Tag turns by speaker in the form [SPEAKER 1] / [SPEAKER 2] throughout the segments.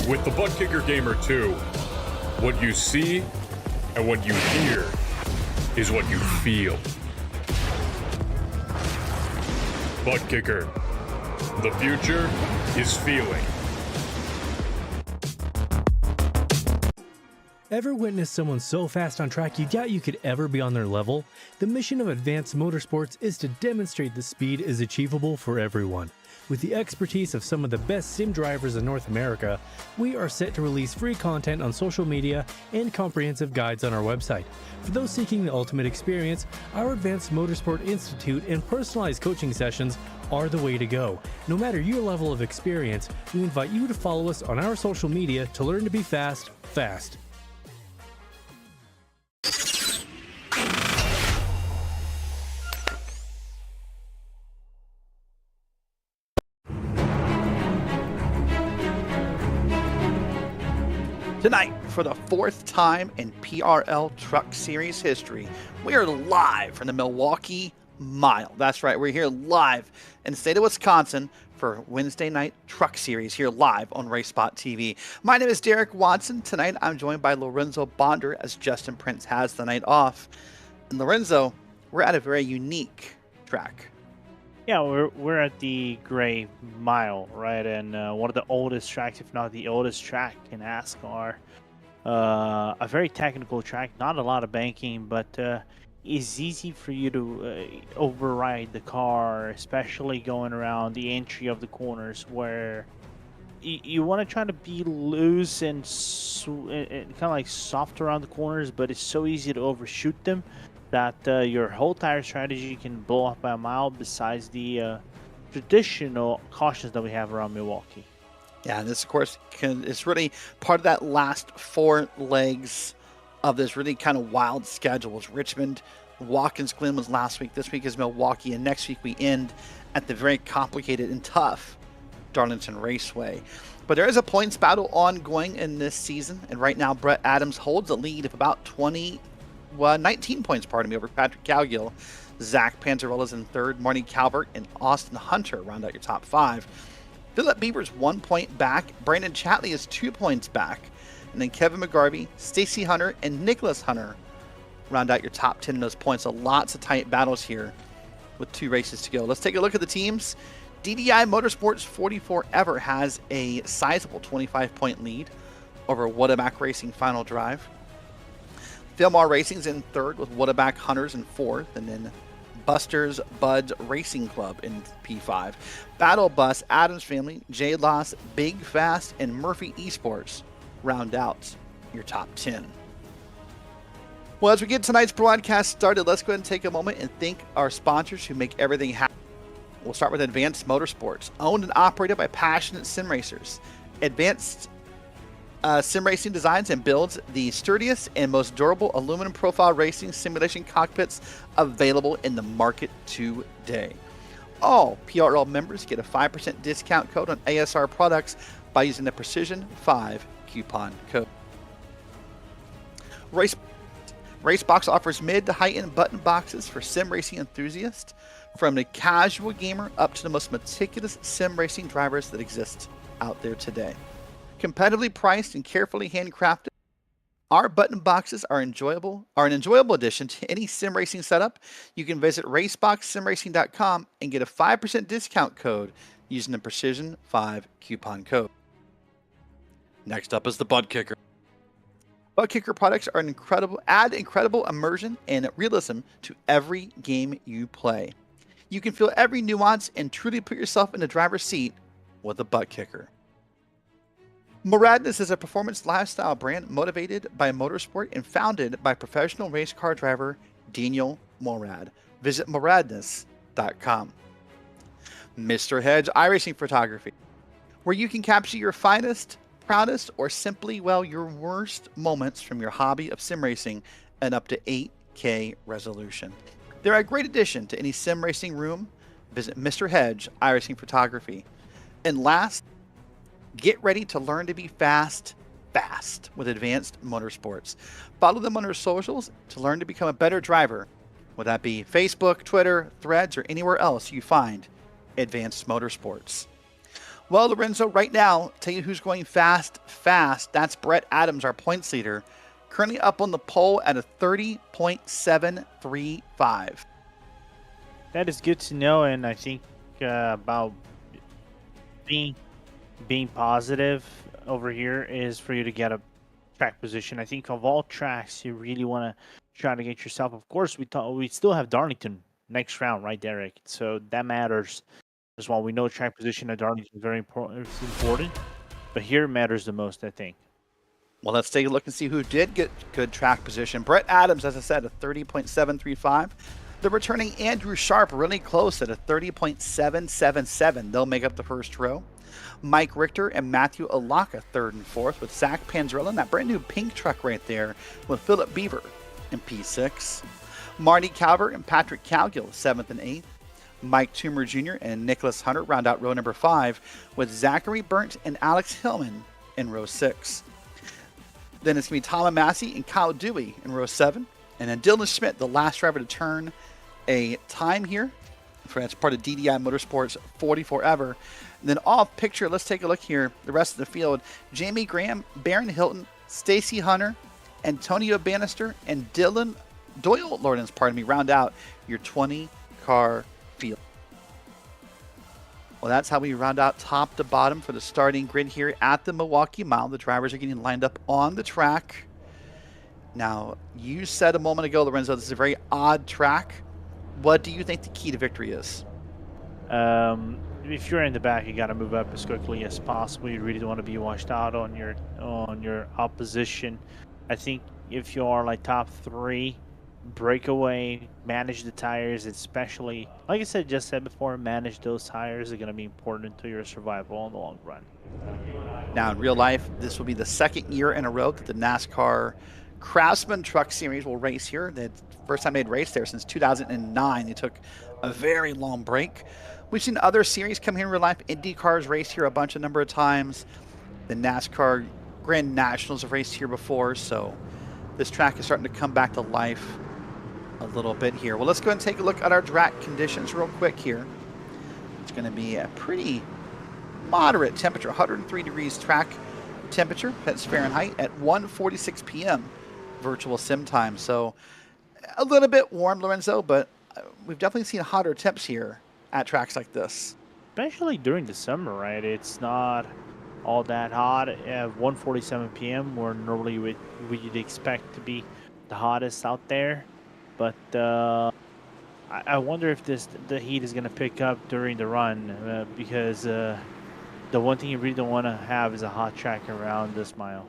[SPEAKER 1] With the Butt Kicker Gamer 2, what you see and what you hear is what you feel. Butt Kicker. The future is feeling.
[SPEAKER 2] Ever witness someone so fast on track you doubt you could ever be on their level? The mission of Advanced Motorsports is to demonstrate the speed is achievable for everyone. With the expertise of some of the best sim drivers in North America, we are set to release free content on social media and comprehensive guides on our website. For those seeking the ultimate experience, our Advanced Motorsport Institute and personalized coaching sessions are the way to go. No matter your level of experience, we invite you to follow us on our social media to learn to be fast.
[SPEAKER 3] Tonight, for the fourth time in PRL Truck Series history, we are live from the Milwaukee Mile. That's right, we're here live in the state of Wisconsin for Wednesday Night Truck Series here live on RaceSpotTV. My name is Derek Watson. Tonight, I'm joined by Lorenzo Bonder as Justin Prince has the night off. And Lorenzo, we're at a very unique track.
[SPEAKER 4] Yeah, we're at the Gray Mile, right? And one of the oldest tracks, if not the oldest track in NASCAR. A very technical track, not a lot of banking, but it's easy for you to override the car, especially going around the entry of the corners where you want to try to be loose and kind of like soft around the corners, but it's so easy to overshoot them that your whole tire strategy can blow up by a mile besides the traditional cautions that we have around Milwaukee.
[SPEAKER 3] Yeah, and this, of course, is really part of that last four legs of this really kind of wild schedule. It's Richmond, Watkins Glen was last week. This week is Milwaukee, and next week we end at the very complicated and tough Darlington Raceway. But there is a points battle ongoing in this season, and right now Brett Adams holds a lead of about 19 points, over Patrick Cowgill. Zach Panzarella's in third. Marty Calvert and Austin Hunter round out your top five. Philip Bieber's 1 point back. Brandon Chatley is 2 points back. And then Kevin McGarvey, Stacy Hunter, and Nicholas Hunter round out your top 10 in those points. So lots of tight battles here with 2 races to go. Let's take a look at the teams. DDI Motorsports 44 Ever has a sizable 25-point lead over Wadaback Racing Final Drive. Philmar Racing's in third with Wadaback Hunters in fourth, and then Buster's Buds Racing Club in P5. Battle Bus, Adams Family, J Loss, Big Fast, and Murphy Esports round out your top 10. Well, as we get tonight's broadcast started, let's go ahead and take a moment and thank our sponsors who make everything happen. We'll start with Advanced Motorsports, owned and operated by passionate sim racers. Advanced Sim Racing designs and builds the sturdiest and most durable aluminum profile racing simulation cockpits available in the market today. All PRL members get a 5% discount code on ASR products by using the Precision 5 coupon code. Racebox offers mid to high-end button boxes for sim racing enthusiasts, from the casual gamer up to the most meticulous sim racing drivers that exist out there today. Competitively priced and carefully handcrafted, our button boxes are an enjoyable addition to any sim racing setup. You can visit raceboxsimracing.com and get a 5% discount code using the Precision 5 coupon code. Next up is the Butt Kicker. Butt Kicker products are add incredible immersion and realism to every game you play. You can feel every nuance and truly put yourself in the driver's seat with a Butt Kicker. Moradness is a performance lifestyle brand motivated by motorsport and founded by professional race car driver Daniel Morad. Visit moradness.com. Mr. Hedge iRacing Photography, where you can capture your finest, proudest, or simply, your worst moments from your hobby of sim racing at up to 8K resolution. They're a great addition to any sim racing room. Visit Mr. Hedge iRacing Photography. And last, get ready to learn to be fast with Advanced Motorsports. Follow them on their socials to learn to become a better driver, whether that be Facebook, Twitter, Threads, or anywhere else you find Advanced Motorsports. Well, Lorenzo, right now, tell you who's going fast. That's Brett Adams, our points leader. Currently up on the pole at a 30.735.
[SPEAKER 4] That is good to know, and I think about being positive over here is for you to get a track position. I think of all tracks, you really want to try to get yourself. Of course, we still have Darlington next round, right, Derek? So that matters as well. We know track position at Darlington is very important. It's important, but here it matters the most, I think.
[SPEAKER 3] Well, let's take a look and see who did get good track position. Brett Adams, as I said, a 30.735. The returning Andrew Sharp really close at a 30.777. They'll make up the first row. Mike Richter and Matthew Alaka third and fourth, with Zach Panzarella in that brand new pink truck right there with Philip Beaver in P6. Marty Calvert and Patrick Cowgill seventh and eighth. Mike Toomer Jr. and Nicholas Hunter round out row number 5, with Zachary Burnt and Alex Hillman in row 6. Then it's going to be Tom Massey and Kyle Dewey in row 7. And then Dylan Schmidt, the last driver to turn a time here. That's part of DDI Motorsports 44 ever. And then off picture, let's take a look here. The rest of the field: Jamie Graham, Baron Hilton, Stacy Hunter, Antonio Bannister, and Doyle Lawrence, round out your 20-car field. Well, that's how we round out top to bottom for the starting grid here at the Milwaukee Mile. The drivers are getting lined up on the track. Now, you said a moment ago, Lorenzo, this is a very odd track. What do you think the key to victory is?
[SPEAKER 4] If you're in the back, you got to move up as quickly as possible. You really don't want to be washed out on your opposition. I think if you are like top 3, break away, manage the tires, especially, like I just said before, manage those tires are going to be important to your survival in the long run.
[SPEAKER 3] Now, in real life, this will be the second year in a row that the NASCAR Craftsman Truck Series will race here. The first time they'd raced there since 2009. They took a very long break. We've seen other series come here in real life. IndyCars raced here a number of times. The NASCAR Grand Nationals have raced here before, so this track is starting to come back to life a little bit here. Well, let's go and take a look at our track conditions real quick here. It's going to be a pretty moderate temperature, 103 degrees track temperature, that's Fahrenheit, at 1:46 p.m. virtual sim time. So a little bit warm, Lorenzo, but we've definitely seen hotter temps here at tracks like this.
[SPEAKER 4] Especially during the summer, right? It's not all that hot at 1:47 p.m. where normally we'd expect to be the hottest out there. But I wonder if the heat is going to pick up during the run because the one thing you really don't want to have is a hot track around this mile.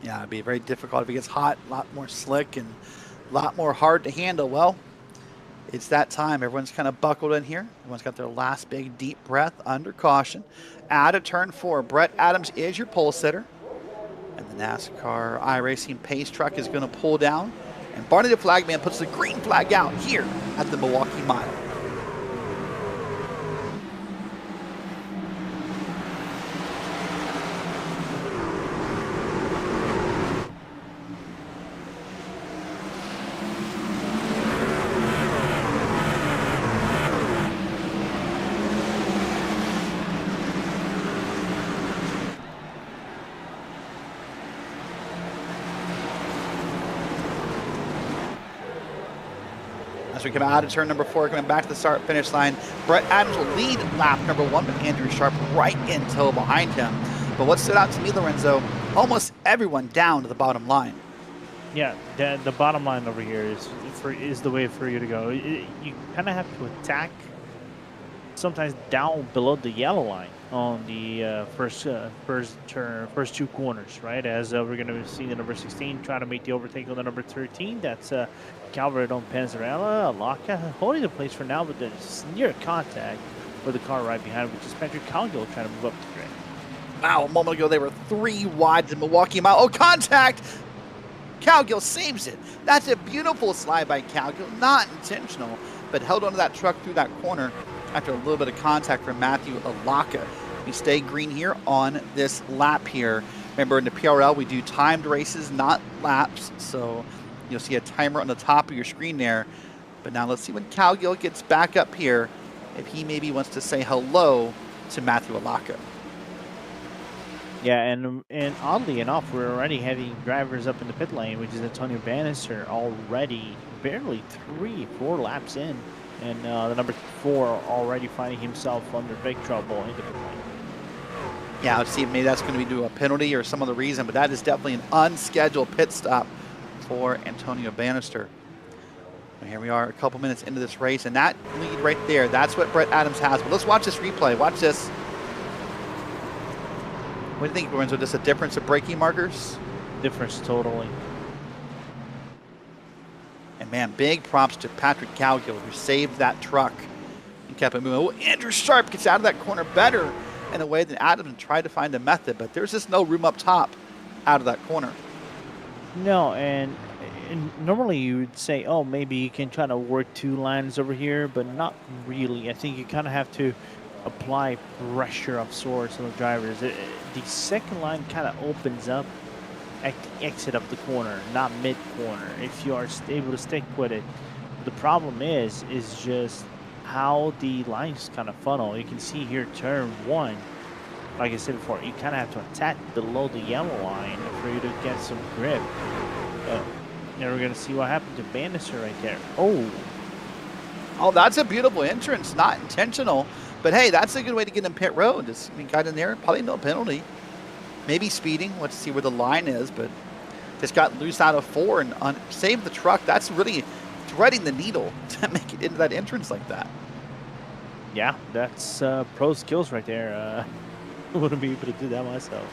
[SPEAKER 3] Yeah, it'd be very difficult if it gets hot, a lot more slick and a lot more hard to handle. Well, it's that time. Everyone's kind of buckled in here. Everyone's got their last big deep breath under caution. Out of turn 4, Brett Adams is your pole sitter. And the NASCAR iRacing pace truck is going to pull down. And Barney the Flagman puts the green flag out here at the Milwaukee Mile. As we come out of turn number 4, coming back to the start-finish line, Brett Adams will lead lap number 1, but Andrew Sharp right in tow behind him. But what stood out to me, Lorenzo, almost everyone down to the bottom line.
[SPEAKER 4] Yeah, the bottom line over here is the way for you to go. You kind of have to attack sometimes down below the yellow line on the first two corners, right? As we're going to see the number 16 try to make the overtake on the number 13. That's Calvert on Panzarella. Alaka holding the place for now, but there's near contact with the car right behind, which is Patrick Cowgill trying to move up the grid.
[SPEAKER 3] Wow, a moment ago they were 3 wide to Milwaukee Mile. Oh, contact! Cowgill saves it. That's a beautiful slide by Cowgill, not intentional, but held onto that truck through that corner after a little bit of contact from Matthew Alaka. We stay green here on this lap here. Remember, in the PRL, we do timed races, not laps, so you'll see a timer on the top of your screen there. But now let's see when Cowgill gets back up here, if he maybe wants to say hello to Matthew Alaka.
[SPEAKER 4] Yeah, and oddly enough, we're already having drivers up in the pit lane, which is Antonio Bannister, already barely 3-4 laps in, and the number 4 already finding himself under big trouble in the pit lane.
[SPEAKER 3] Yeah, let's see if maybe that's going to be due to a penalty or some other reason, but that is definitely an unscheduled pit stop for Antonio Bannister. And here we are a couple minutes into this race, and that lead right there, that's what Brett Adams has. But let's watch this replay. Watch this. What do you think, Lorenzo? Just a difference of braking markers?
[SPEAKER 4] Difference totally.
[SPEAKER 3] And man, big props to Patrick Cowgill, who saved that truck and kept it moving. Oh, Andrew Sharp gets out of that corner better in a way than Adams and tried to find a method, but there's just no room up top out of that corner.
[SPEAKER 4] No, and normally you would say, oh, maybe you can try to work 2 lines over here, but not really. I think you kind of have to apply pressure of sorts on the drivers. The second line kind of opens up at the exit of the corner, not mid-corner, if you are able to stick with it. The problem is just how the lines kind of funnel. You can see here turn 1, like I said before, you kind of have to attack below the yellow line for you to get some grip. Now we're going to see what happened to Bannister right there.
[SPEAKER 3] Oh, that's a beautiful entrance, not intentional. But hey, that's a good way to get in pit road. Just got in there, probably no penalty. Maybe speeding. Let's see where the line is, but just got loose out of 4 and saved the truck. That's really threading the needle to make it into that entrance like that.
[SPEAKER 4] Yeah, that's pro skills right there. I wouldn't be able to do that myself.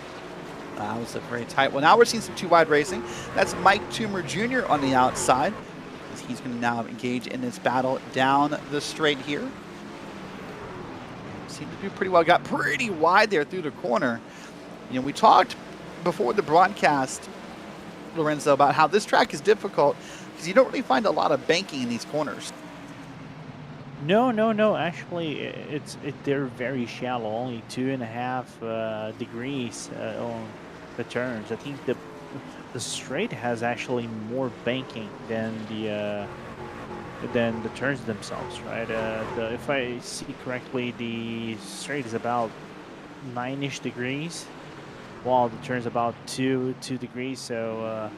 [SPEAKER 3] That was a very tight one. Now we're seeing some 2-wide racing. That's Mike Toomer Jr. on the outside. He's going to now engage in this battle down the straight here. Seemed to do pretty well. Got pretty wide there through the corner. You know, we talked before the broadcast, Lorenzo, about how this track is difficult because you don't really find a lot of banking in these corners.
[SPEAKER 4] No. Actually, they're very shallow, only 2.5 degrees on the turns. I think the straight has actually more banking than the turns themselves, right? If I see correctly, the straight is about 9-ish degrees, while the turn's about 2 degrees. So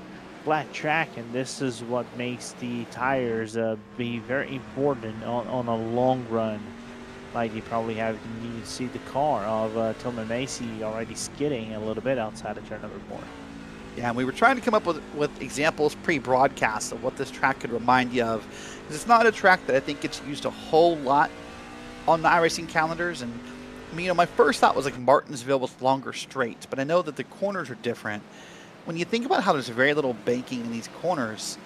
[SPEAKER 4] flat track, and this is what makes the tires be very important on a long run. Like you probably have, you see the car of Tillman Macy already skidding a little bit outside of turn number 4.
[SPEAKER 3] Yeah, and we were trying to come up with examples pre-broadcast of what this track could remind you of. Because it's not a track that I think gets used a whole lot on the iRacing calendars. And I mean, you know, my first thought was like Martinsville with longer straights, but I know that the corners are different. When you think about how there's very little banking in these corners,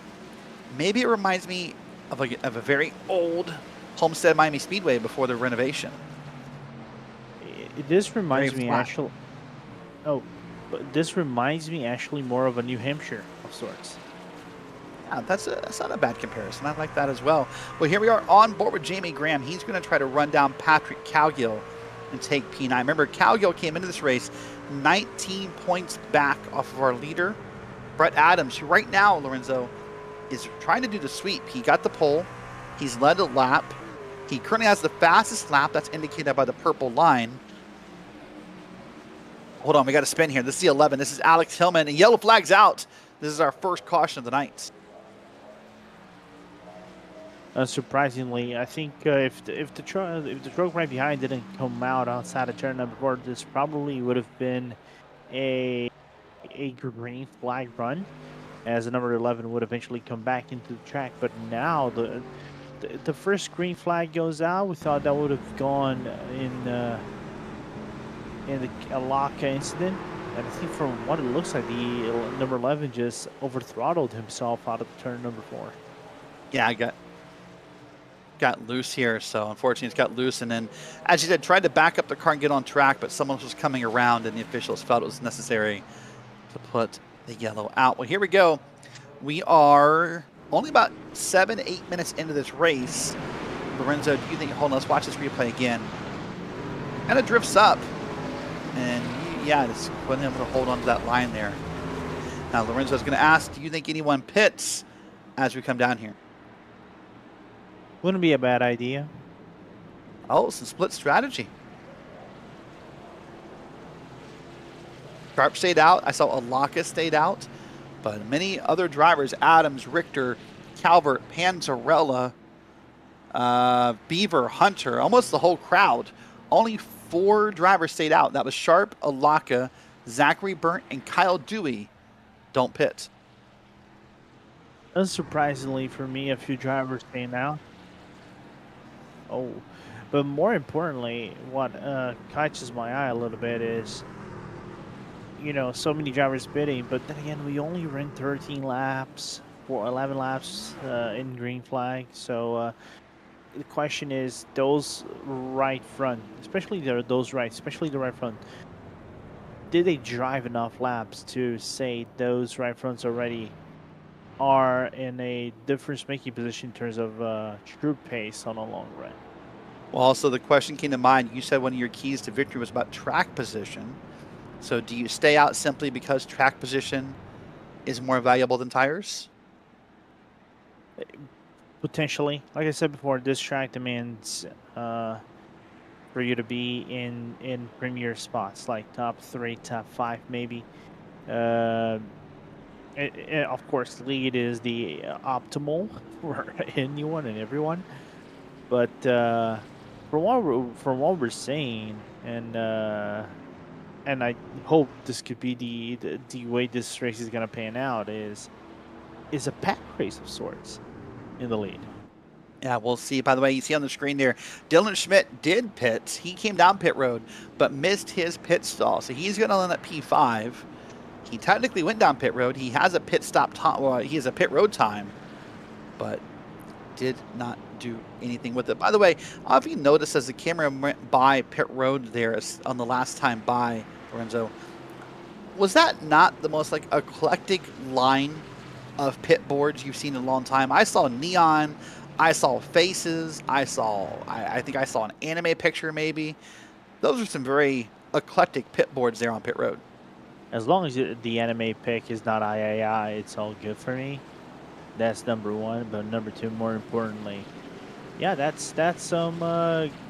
[SPEAKER 3] maybe it reminds me of a very old Homestead Miami Speedway before the renovation.
[SPEAKER 4] This reminds me actually. Oh, but this reminds me actually more of a New Hampshire of sorts.
[SPEAKER 3] Yeah, that's not a bad comparison. I like that as well. Well, here we are on board with Jamie Graham. He's going to try to run down Patrick Cowgill and take P9. Remember, Cowgill came into this race 19 points back off of our leader, Brett Adams, who right now, Lorenzo, is trying to do the sweep. He got the pole. He's led a lap. He currently has the fastest lap. That's indicated by the purple line. Hold on, we got a spin here. This is the 11. This is Alex Hillman, and yellow flag's out. This is our first caution of the night.
[SPEAKER 4] Surprisingly, I think if the truck right behind didn't come out outside of turn number 4, this probably would have been a green flag run, as the number 11 would eventually come back into the track. But now the first green flag goes out. We thought that would have gone in the lock incident, and I think from what it looks like, the number 11 just over throttled himself out of turn number 4.
[SPEAKER 3] Yeah, I got loose here, so unfortunately it's got loose, and then, as you said, tried to back up the car and get on track, but someone was coming around, and the officials felt it was necessary to put the yellow out. Well, here we go. We are only about 7-8 minutes into this race. Lorenzo, do you think, hold on, let's watch this replay again. Kind of drifts up, and yeah, just wasn't able to hold on to that line there. Now, Lorenzo's going to ask, do you think anyone pits as we come down here?
[SPEAKER 4] Wouldn't be a bad idea.
[SPEAKER 3] Oh, some split strategy. Sharp stayed out. I saw Alaka stayed out. But many other drivers, Adams, Richter, Calvert, Panzarella, Beaver, Hunter, almost the whole crowd. Only 4 drivers stayed out. That was Sharp, Alaka, Zachary Burnt, and Kyle Dewey don't pit.
[SPEAKER 4] Unsurprisingly for me, a few drivers staying out. Oh, but more importantly, what catches my eye a little bit is, you know, so many drivers bidding, but then again, we only ran 13 laps for 11 laps in green flag. So the question is, those right front, especially those right, especially the right front, did they drive enough laps to say those right fronts already are in a difference-making position in terms of true pace on a long run?
[SPEAKER 3] Well, also the question came to mind. You said one of your keys to victory was about track position. So do you stay out simply because track position is more valuable than tires?
[SPEAKER 4] Potentially. Like I said before, this track demands for you to be in premier spots, like top 3, top 5 maybe. Of course, lead is the optimal for anyone and everyone. But from what we're saying, and I hope this could be the way this race is gonna pan out, is a pack race of sorts in the lead.
[SPEAKER 3] Yeah, we'll see. By the way, you see on the screen there, Dylan Schmidt did pit. He came down pit road, but missed his pit stall. So he's going to land at P5. He technically went down pit road. He has a pit stop time. Well, he has a pit road time, but did not do anything with it. By the way, I don't know if you noticed as the camera went by pit road there on the last time by, Lorenzo, was that not the most like eclectic line of pit boards you've seen in a long time? I saw neon. I saw faces. I think I saw an anime picture maybe. Those are some very eclectic pit boards there on pit road.
[SPEAKER 4] As long as the anime pick is not III, it's all good for me. That's number 1. But number 2, more importantly, yeah, that's some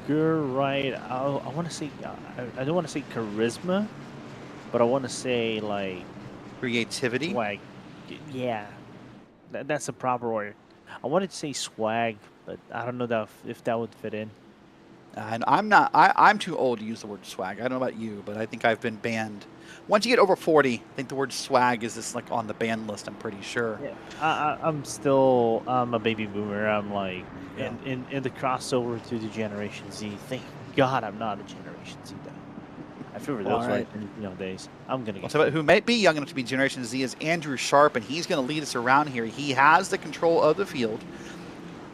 [SPEAKER 4] good right. I want to say I don't want to say charisma, but I want to say like
[SPEAKER 3] Creativity.
[SPEAKER 4] swag. Yeah, that's a proper word. I wanted to say swag, but I don't know if that would fit in.
[SPEAKER 3] And I'm too old to use the word swag. I don't know about you, but I think I've been banned. Once you get over 40, I think the word swag is just like on the ban list, I'm pretty sure.
[SPEAKER 4] Yeah, I'm a baby boomer. I'm like in the crossover to the Generation Z. Thank God I'm not a Generation Z though. I feel for those right days. I'm gonna get.
[SPEAKER 3] So who might be young enough to be Generation Z is Andrew Sharp, and he's going to lead us around here. He has the control of the field.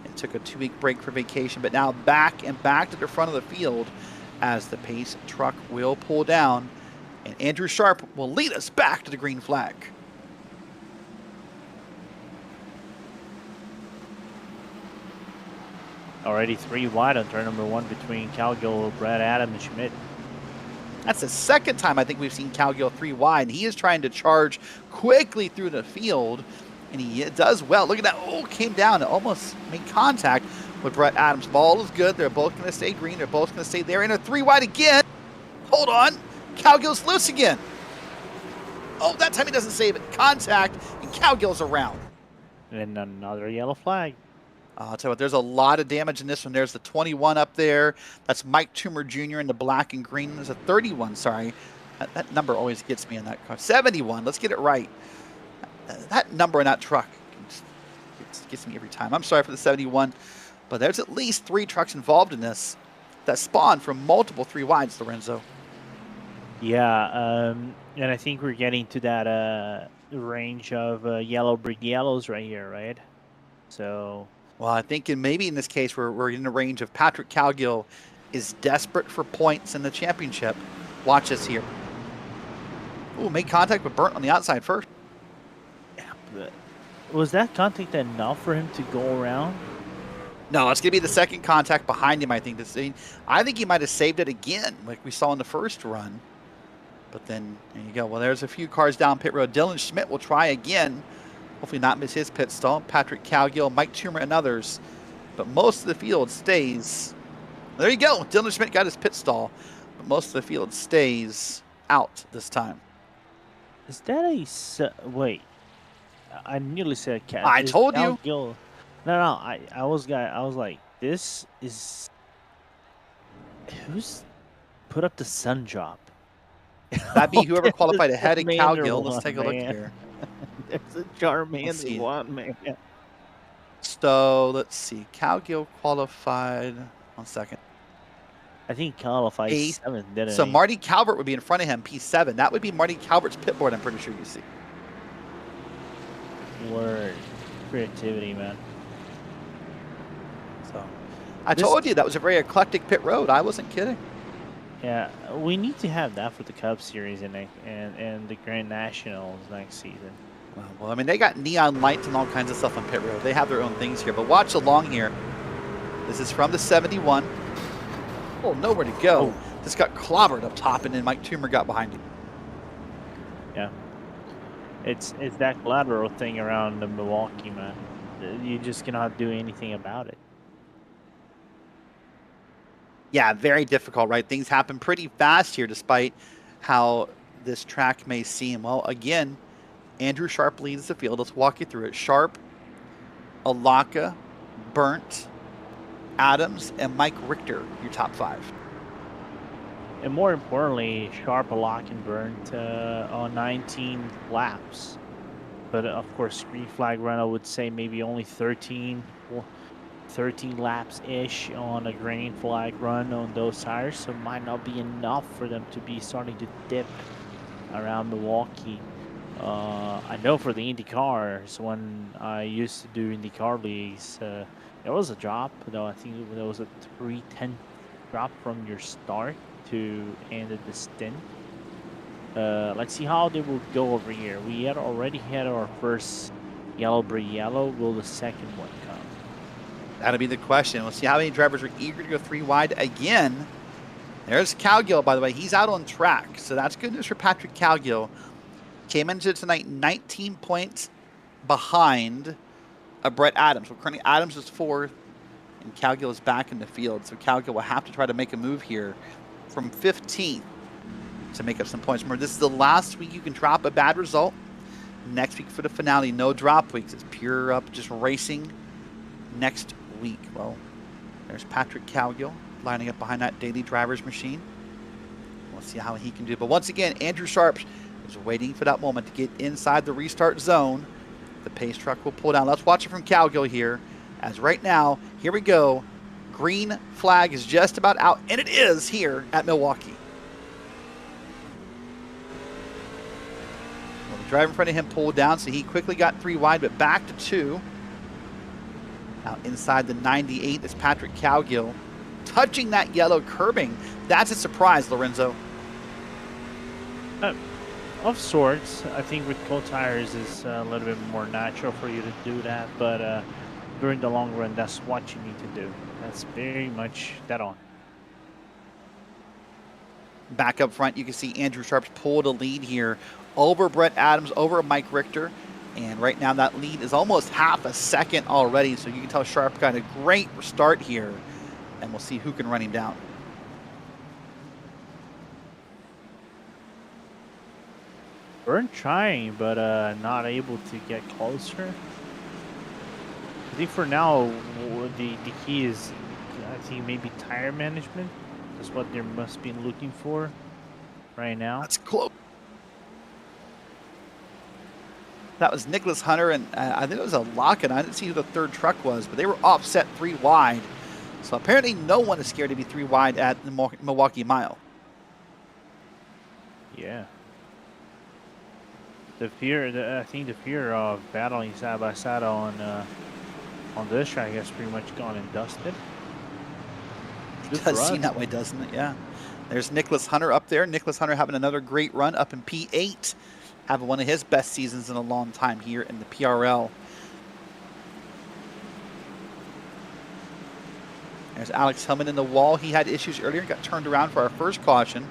[SPEAKER 3] It took a 2-week break for vacation, but now back to the front of the field as the pace truck will pull down, and Andrew Sharp will lead us back to the green flag.
[SPEAKER 4] Already 3 wide on turn number 1 between Calgill, Brad Adams, and Schmidt.
[SPEAKER 3] That's the second time I think we've seen Calgill 3 wide, and he is trying to charge quickly through the field, and he does well. Look at that. Oh, came down and almost made contact with Brett Adams. Ball is good. They're both going to stay green. They're both going to stay there. And a 3 wide again. Hold on. Calgill's loose again. Oh, that time he doesn't save it. Contact, and Calgill's around.
[SPEAKER 4] And another yellow flag.
[SPEAKER 3] I'll tell you what, there's a lot of damage in this one. There's the 21 up there. That's Mike Toomer Jr. in the black and green. There's a 31, sorry. That number always gets me in that car. 71, let's get it right. That number in that truck gets me every time. I'm sorry for the 71, but there's at least 3 trucks involved in this that spawn from multiple 3 wides, Lorenzo.
[SPEAKER 4] Yeah, and I think we're getting to that range of yellow brick yellows right here, right? So...
[SPEAKER 3] Well, I think maybe in this case we're in the range of Patrick Calgill is desperate for points in the championship. Watch this here. Ooh, made contact with Burnt on the outside first.
[SPEAKER 4] Yeah, but was that contact enough for him to go around?
[SPEAKER 3] No, it's going to be the second contact behind him, I think. I think he might have saved it again, like we saw in the first run. But then, there you go. Well, there's a few cars down pit road. Dylan Schmidt will try again. Hopefully not miss his pit stall. Patrick Calgill, Mike Toomer, and others. But most of the field stays. There you go. Dylan Schmidt got his pit stall. But most of the field stays out this time.
[SPEAKER 4] Is that wait? I nearly said cat.
[SPEAKER 3] I
[SPEAKER 4] Is
[SPEAKER 3] told
[SPEAKER 4] Cal
[SPEAKER 3] you.
[SPEAKER 4] Gill? No. I was like, this is who's put up the sun drop.
[SPEAKER 3] That'd be whoever
[SPEAKER 4] There's
[SPEAKER 3] qualified
[SPEAKER 4] a
[SPEAKER 3] ahead of
[SPEAKER 4] Charmander
[SPEAKER 3] Calgill. Let's
[SPEAKER 4] one,
[SPEAKER 3] take a look
[SPEAKER 4] man.
[SPEAKER 3] here.
[SPEAKER 4] There's a
[SPEAKER 3] Let's
[SPEAKER 4] Charmander
[SPEAKER 3] see.
[SPEAKER 4] one, man.
[SPEAKER 3] So let's see. Calgill qualified. 1 second.
[SPEAKER 4] I think he qualified
[SPEAKER 3] Eighth.
[SPEAKER 4] 7th, didn't
[SPEAKER 3] So
[SPEAKER 4] he?
[SPEAKER 3] Marty Calvert would be in front of him, P7. That would be Marty Calvert's pit board, I'm pretty sure you see.
[SPEAKER 4] Word. Creativity, man.
[SPEAKER 3] So I told you that was a very eclectic pit road. I wasn't kidding.
[SPEAKER 4] Yeah, we need to have that for the Cup Series and the Grand Nationals next season.
[SPEAKER 3] Well, I mean, they got neon lights and all kinds of stuff on pit road. They have their own things here. But watch along here. This is from the 71. Oh, nowhere to go. Just got clobbered up top, and then Mike Toomer got behind him.
[SPEAKER 4] Yeah. It's that collateral thing around the Milwaukee, man. You just cannot do anything about it.
[SPEAKER 3] Yeah, very difficult, right? Things happen pretty fast here, despite how this track may seem. Well, again, Andrew Sharp leads the field. Let's walk you through it. Sharp, Alaka, Burnt, Adams, and Mike Richter, your top 5.
[SPEAKER 4] And more importantly, Sharp, Lock, and Burnt on 19 laps. But of course, green flag run, I would say maybe only 13 laps-ish on a green flag run on those tires. So it might not be enough for them to be starting to dip around Milwaukee. I know for the IndyCars, when I used to do IndyCar leagues, there was a drop, though I think there was a 3/10 drop from your start to end of the stint. Let's see how they will go over here. We had already had our first yellow brick yellow. Will the second one come?
[SPEAKER 3] That'll be the question. We'll see how many drivers are eager to go 3 wide again. There's Calgill, by the way. He's out on track, so that's good news for Patrick Calgill. Came into tonight 19 points behind Brett Adams. Well, currently Adams is 4th, and Calgill is back in the field. So Calgill will have to try to make a move here from 15th to make up some points. Remember, this is the last week you can drop a bad result. Next week for the finale, no drop weeks. It's pure up, just racing next week. Well, there's Patrick Calgill lining up behind that daily driver's machine. We'll see how he can do. But once again, Andrew Sharp is waiting for that moment to get inside the restart zone. The pace truck will pull down. Let's watch it from Calgill here. As right now, here we go. Green flag is just about out, and it is here at Milwaukee. Well, the driver in front of him pulled down, so he quickly got 3 wide, but back to 2. Now inside the 98 is Patrick Calgill. Touching that yellow curbing. That's a surprise, Lorenzo.
[SPEAKER 4] Of sorts. I think with cold tires is a little bit more natural for you to do that, but during the long run, that's what you need to do. That's very much dead on.
[SPEAKER 3] Back up front, you can see Andrew Sharp's pulled a lead here over Brett Adams, over Mike Richter. And right now that lead is almost half a second already, so you can tell Sharp got a great start here. And we'll see who can run him down.
[SPEAKER 4] Burnt trying, but not able to get closer. I think for now, the key is, I think maybe tire management. That's what they must be looking for right now.
[SPEAKER 3] That's close. That was Nicholas Hunter, and I think it was a Lockett. I didn't see who the third truck was, but they were offset 3 wide. So apparently no one is scared to be 3 wide at the Milwaukee Mile.
[SPEAKER 4] Yeah. I think the fear of battling side by side on this track has pretty much gone and dusted.
[SPEAKER 3] It does seem that way, doesn't it? Yeah. There's Nicholas Hunter up there. Nicholas Hunter having another great run up in P8. Having one of his best seasons in a long time here in the PRL. There's Alex Hillman in the wall. He had issues earlier, got turned around for our first caution.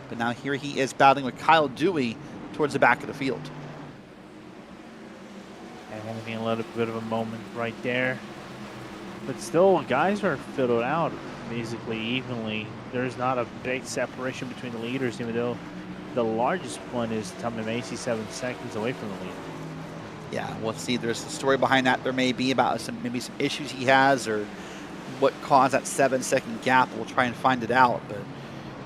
[SPEAKER 3] But now here he is battling with Kyle Dewey towards the back of the field.
[SPEAKER 4] And having a little bit of a moment right there. But still, guys are fiddled out basically evenly. There's not a big separation between the leaders, even though the largest one is Tommy Macy 7 seconds away from the lead.
[SPEAKER 3] Yeah, we'll see. There's a story behind that. There may be about maybe some issues he has or what caused that 7-second gap. We'll try and find it out. But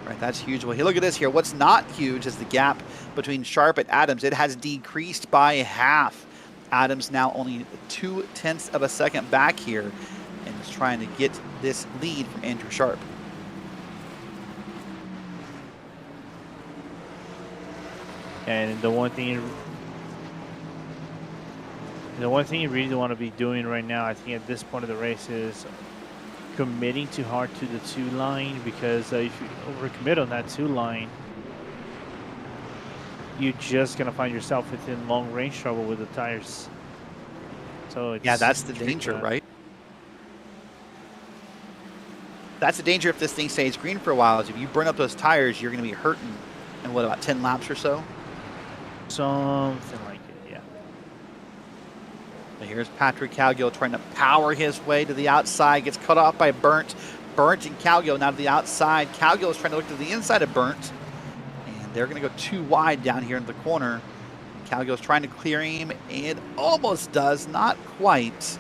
[SPEAKER 3] right, that's huge. Well, here, look at this here. What's not huge is the gap between Sharp and Adams. It has decreased by half. Adams now only 0.2 of a second back here and is trying to get this lead from Andrew Sharp.
[SPEAKER 4] And the one thing you really want to be doing right now, I think at this point of the race, is committing too hard to the 2 line, because if you overcommit on that 2 line, you're just gonna find yourself within long range trouble with the tires. So it's,
[SPEAKER 3] yeah, that's the danger, right? That's the danger if this thing stays green for a while. Is if you burn up those tires, you're going to be hurting in what, about 10 laps or so?
[SPEAKER 4] Something like it, yeah.
[SPEAKER 3] But here's Patrick Calgill trying to power his way to the outside. Gets cut off by Burnt. Burnt and Calgill now to the outside. Calgill is trying to look to the inside of Burnt. And they're going to go too wide down here in the corner. Calgill is trying to clear him. And almost does. Not quite.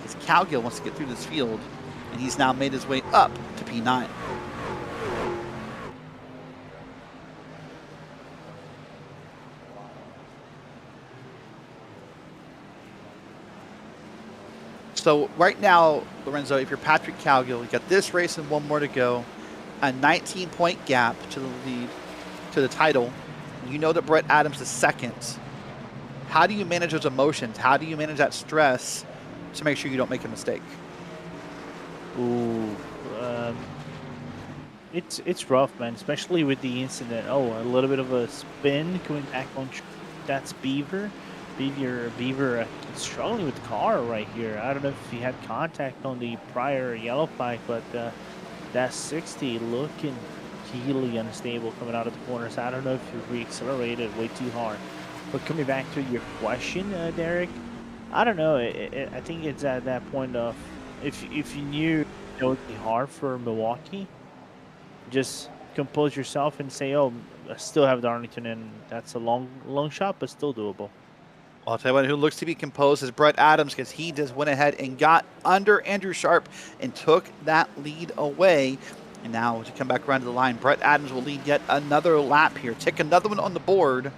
[SPEAKER 3] As Calgill wants to get through this field. And he's now made his way up to P9. So right now, Lorenzo, if you're Patrick Calgill, you got this race and one more to go, a 19-point gap to the lead, to the title. You know that Brett Adams is second. How do you manage those emotions? How do you manage that stress to make sure you don't make a mistake?
[SPEAKER 4] Ooh, it's rough, man. Especially with the incident. Oh, a little bit of a spin coming back on. That's Beaver. Beaver struggling with the car right here. I don't know if he had contact on the prior yellow flag, but that 60 looking really unstable coming out of the corners. I don't know if he re-accelerated way too hard. But coming back to your question, Derek, I don't know. I think it's at that point of if you knew it would be hard for Milwaukee, just compose yourself and say, oh, I still have Darlington, and that's a long shot, but still doable.
[SPEAKER 3] I'll tell you what, who looks to be composed is Brett Adams, because he just went ahead and got under Andrew Sharp and took that lead away. And now to come back around to the line, Brett Adams will lead yet another lap here. Tick another one on the board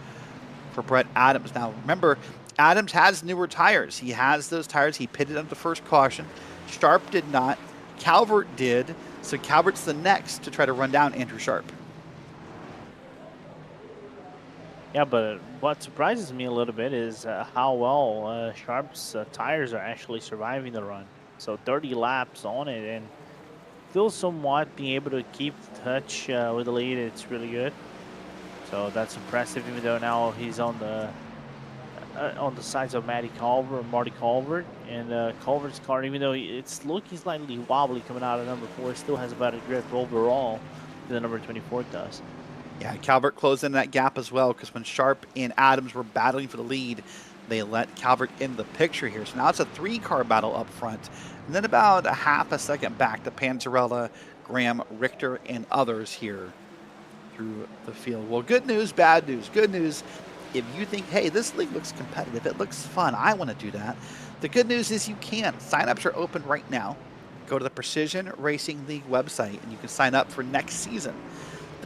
[SPEAKER 3] for Brett Adams. Now, remember, Adams has newer tires. He has those tires. He pitted under the first caution. Sharp did not. Calvert did. So Calvert's the next to try to run down Andrew Sharp.
[SPEAKER 4] Yeah, but what surprises me a little bit is how well Sharp's tires are actually surviving the run. So 30 laps on it, and still somewhat being able to keep touch with the lead. It's really good. So that's impressive, even though now he's on the sides of Marty Culvert, and Culvert's car, even though it's looking slightly wobbly coming out of number 4, still has about a grip overall than the number 24 does.
[SPEAKER 3] Yeah, Calvert closed in that gap as well, because when Sharp and Adams were battling for the lead, they let Calvert in the picture here. So now it's a 3-car battle up front. And then about a half a second back to Panzarella, Graham, Richter, and others here through the field. Well, good news, bad news. Good news, if you think, hey, this league looks competitive, it looks fun, I want to do that. The good news is you can. Signups are open right now. Go to the Precision Racing League website, and you can sign up for next season.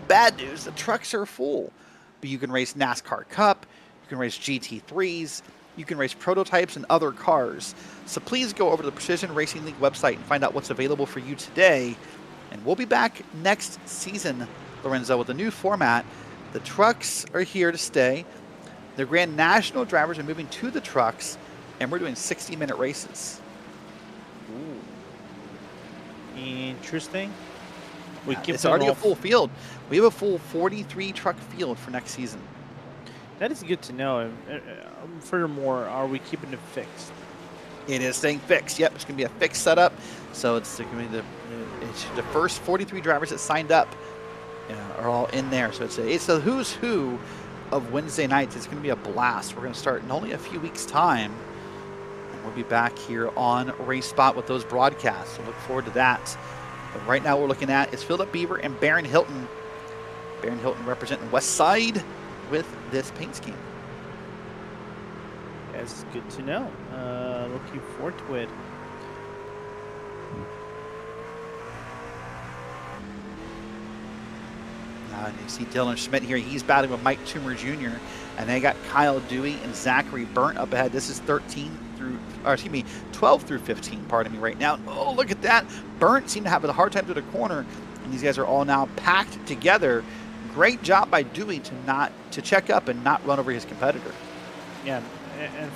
[SPEAKER 3] Bad news, the trucks are full, but you can race NASCAR Cup, you can race GT3s, you can race prototypes and other cars. So please go over to the Precision Racing League website and find out what's available for you today. And we'll be back next season, Lorenzo, with a new format. The trucks are here to stay. The Grand National drivers are moving to the trucks, and we're doing 60-minute races.
[SPEAKER 4] Ooh. Interesting.
[SPEAKER 3] It's already a full field. We have a full 43 truck field for next season.
[SPEAKER 4] That is good to know. Furthermore, are we keeping it fixed?
[SPEAKER 3] It is staying fixed. Yep, it's going to be a fixed setup. So it's going to be the first 43 drivers that signed up are all in there. So it's a who's who of Wednesday nights. It's going to be a blast. We're going to start in only a few weeks' time. And we'll be back here on Race Spot with those broadcasts. So look forward to that. But right now we're looking at is Philip Beaver and Barron Hilton. Baron Hilton representing West Side with this paint scheme.
[SPEAKER 4] That's good to know. Looking forward to it.
[SPEAKER 3] And you see Dylan Schmidt here. He's battling with Mike Toomer Jr. And they got Kyle Dewey and Zachary Burnt up ahead. This is 12 through 15, pardon me, right now. Oh, look at that. Burnt seemed to have a hard time through the corner. And these guys are all now packed together. Great job by Dewey to check up and not run over his competitor.
[SPEAKER 4] Yeah, and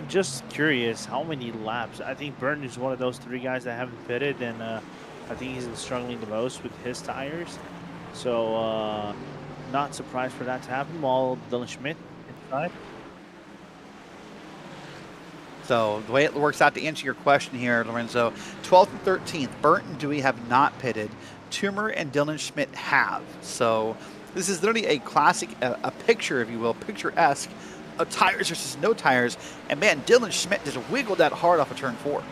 [SPEAKER 4] just curious, how many laps? I think Burton is one of those 3 guys that haven't pitted, and I think he's struggling the most with his tires. So, not surprised for that to happen. While Dylan Schmidt inside.
[SPEAKER 3] So the way it works out, to answer your question here, Lorenzo, 12th and 13th, Burnt and Dewey have not pitted. Toomer and Dylan Schmidt have. So this is literally a classic, a picture, if you will, picturesque of tires versus no tires. And man, Dylan Schmidt just wiggled that hard off of turn 4.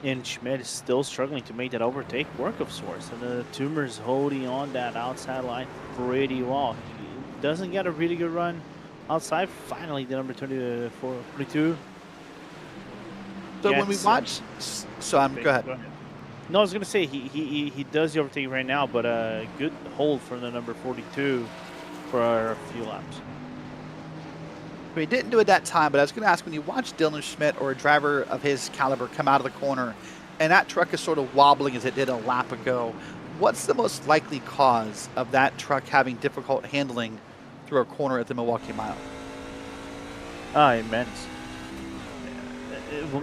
[SPEAKER 4] And Schmidt is still struggling to make that overtake work of sorts. And the Toomer's holding on that outside line pretty well. He doesn't get a really good run outside. Finally, the number 24, 22.
[SPEAKER 3] So when we watch, go ahead.
[SPEAKER 4] No, I was going to say he does the overtake right now, but a good hold from the number 42 for a few laps.
[SPEAKER 3] He didn't do it that time, but I was going to ask, when you watch Dylan Schmidt or a driver of his caliber come out of the corner and that truck is sort of wobbling as it did a lap ago, what's the most likely cause of that truck having difficult handling through a corner at the Milwaukee Mile?
[SPEAKER 4] Immense.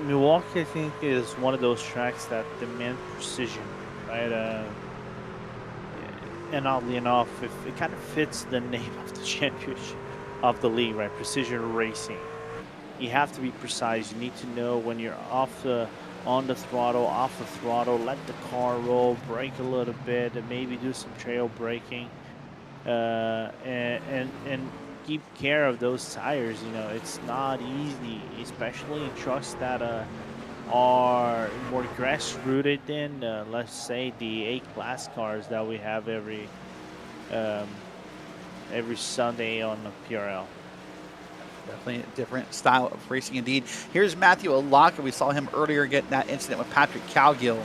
[SPEAKER 4] Milwaukee, I think, is one of those tracks that demand precision, right? And oddly enough, if it kind of fits the name of the championship of the league, right? Precision racing. You have to be precise. You need to know when you're on the throttle, off the throttle, let the car roll, brake a little bit, and maybe do some trail braking, and keep care of those tires. You know, it's not easy, especially in trucks that are more grass rooted than, let's say, the A-class cars that we have every Sunday on the PRL.
[SPEAKER 3] Definitely a different style of racing indeed. Here's Matthew Alaka. We saw him earlier get in that incident with Patrick Cowgill.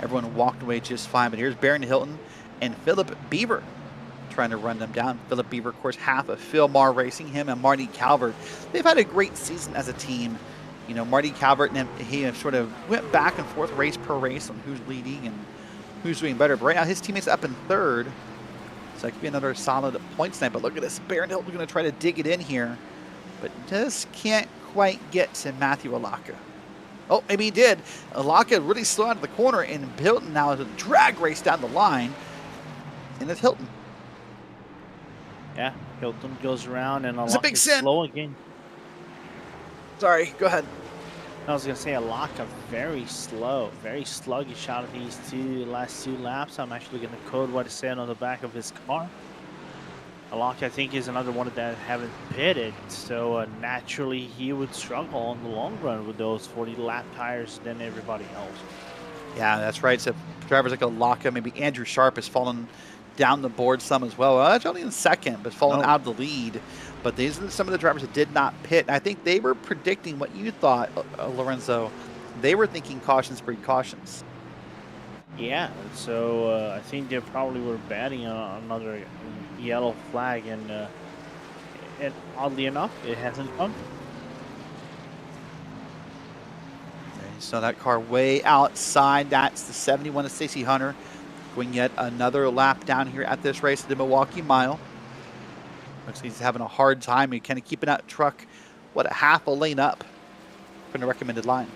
[SPEAKER 3] Everyone walked away just fine, but here's Baron Hilton and Philip Beaver trying to run them down. Philip Beaver, of course, half of Phil Marr Racing, him and Marty Calvert. They've had a great season as a team. You know, Marty Calvert and he sort of went back and forth race per race on who's leading and who's doing better. But right now his teammate's up in 3rd. So that could be another solid points night. But look at this. Baron Hilton's going to try to dig it in here, but just can't quite get to Matthew Alaka. Oh, maybe he did. Alaka really slow out of the corner, and Hilton now is a drag race down the line. And it's Hilton.
[SPEAKER 4] Yeah, Hilton goes around, and
[SPEAKER 3] It's a big sin.
[SPEAKER 4] Slow again.
[SPEAKER 3] Sorry, go ahead.
[SPEAKER 4] I was going to say Alaka very slow, very sluggish out of these last two laps. I'm actually going to code what it said on the back of his car. Alaka, I think, is another one that haven't pitted, so naturally he would struggle on the long run with those 40-lap tires than everybody else. Yeah,
[SPEAKER 3] that's right. So drivers like Alaka, maybe Andrew Sharp has fallen down the board some as well. Well, that's only in 2nd, but fallen out of the lead. But these are some of the drivers that did not pit. I think they were predicting what you thought, Lorenzo. They were thinking cautions breed cautions.
[SPEAKER 4] Yeah, so I think they probably were batting on another yellow flag, and oddly enough, it hasn't come.
[SPEAKER 3] So that car way outside. That's the 71 of Stacey Hunter. Going yet another lap down here at this race at the Milwaukee Mile. Looks like he's having a hard time. He's kind of keeping that truck, what, a half a lane up from the recommended line.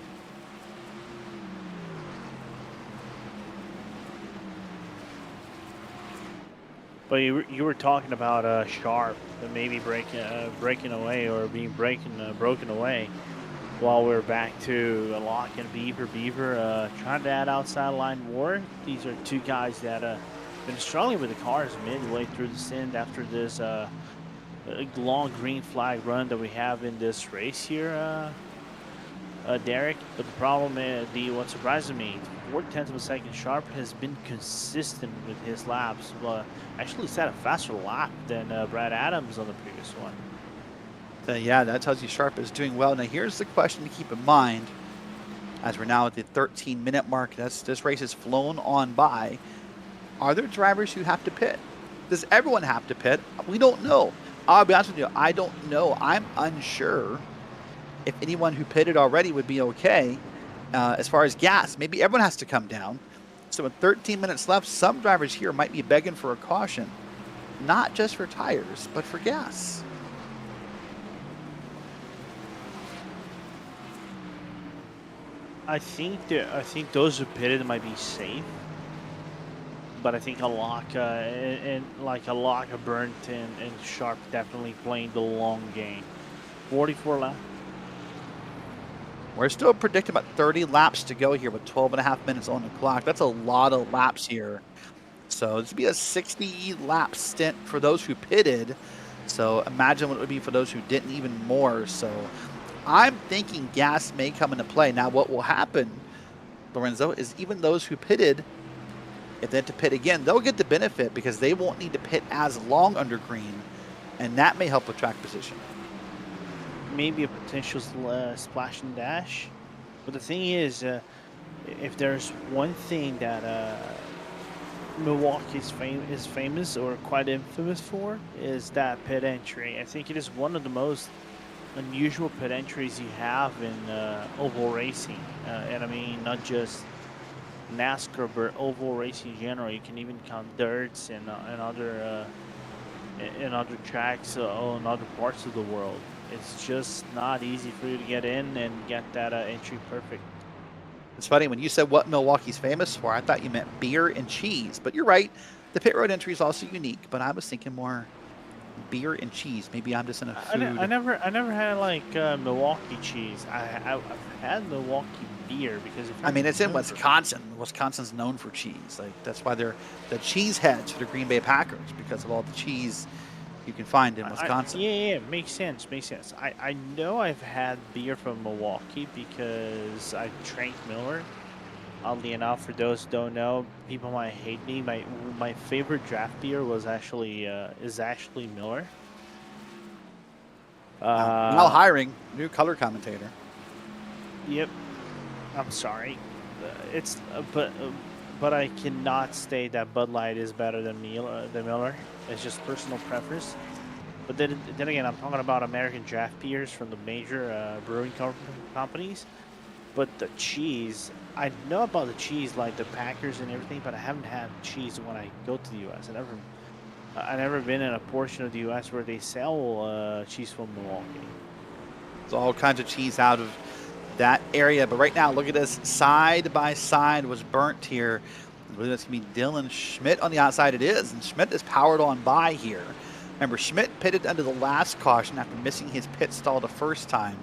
[SPEAKER 4] But you were talking about Sharp maybe breaking away or being broken away. While we're back to Alaka and Beaver trying to add outside line more. These are two guys that been struggling with the cars midway through the stint after this long green flag run that we have in this race here. Derek. But the problem is, what surprises me, 0.4 of a second Sharp has been consistent with his laps. Actually set a faster lap than Brad Adams on the previous one.
[SPEAKER 3] So yeah, that tells you Sharp is doing well. Now here's the question to keep in mind as we're now at the 13-minute mark. This race has flown on by. Are there drivers who have to pit? Does everyone have to pit? We don't know. I'll be honest with you, I don't know. I'm unsure if anyone who pitted already would be okay. As far as gas, maybe everyone has to come down. So with 13 minutes left, some drivers here might be begging for a caution, not just for tires, but for gas.
[SPEAKER 4] I think those who pitted might be safe, but I think a lock and like a lock, a burnt and Sharp definitely playing the long game. 44 laps.
[SPEAKER 3] We're still predicting about 30 laps to go here with 12 and a half minutes on the clock. That's a lot of laps here. So this would be a 60 lap stint for those who pitted. So imagine what it would be for those who didn't, even more. So I'm thinking gas may come into play. Now what will happen, Lorenzo, is even those who pitted, if they have to pit again, they'll get the benefit because they won't need to pit as long under green, and that may help with track position.
[SPEAKER 4] Maybe a potential splash and dash, but the thing is, if there's one thing that Milwaukee is famous or quite infamous for, is that pit entry. I think it is one of the most unusual pit entries you have in oval racing, and I mean not just NASCAR, but oval racing in general. You can even count dirts and other tracks in other parts of the world. It's just not easy for you to get in and get that entry perfect.
[SPEAKER 3] It's funny, when you said what Milwaukee's famous for, I thought you meant beer and cheese. But you're right, the pit road entry is also unique. But I was thinking more beer and cheese. Maybe I'm just in a food.
[SPEAKER 4] I never had like Milwaukee cheese. I've had Milwaukee beer because
[SPEAKER 3] I mean, it's in Wisconsin. Wisconsin's known for cheese. Like that's why they're the cheese heads for the Green Bay Packers, because of all the cheese you can find in Wisconsin.
[SPEAKER 4] Yeah, makes sense. I know I've had beer from Milwaukee because I drank Miller. Oddly enough, for those who don't know, people might hate me. My favorite draft beer was actually Miller.
[SPEAKER 3] Now hiring new color commentator.
[SPEAKER 4] Yep. I'm sorry. But I cannot state that Bud Light is better than Miller. It's just personal preference. But then again, I'm talking about American draft beers from the major brewing companies. But the cheese, I know about the cheese, like the Packers and everything, but I haven't had cheese when I go to the U.S. I never been in a portion of the U.S. where they sell cheese from Milwaukee.
[SPEAKER 3] There's all kinds of cheese out of that area. But right now, look at this. Side by side was burnt here. I believe that's going to be Dylan Schmidt on the outside. It is. And Schmidt is powered on by here. Remember, Schmidt pitted under the last caution after missing his pit stall the first time.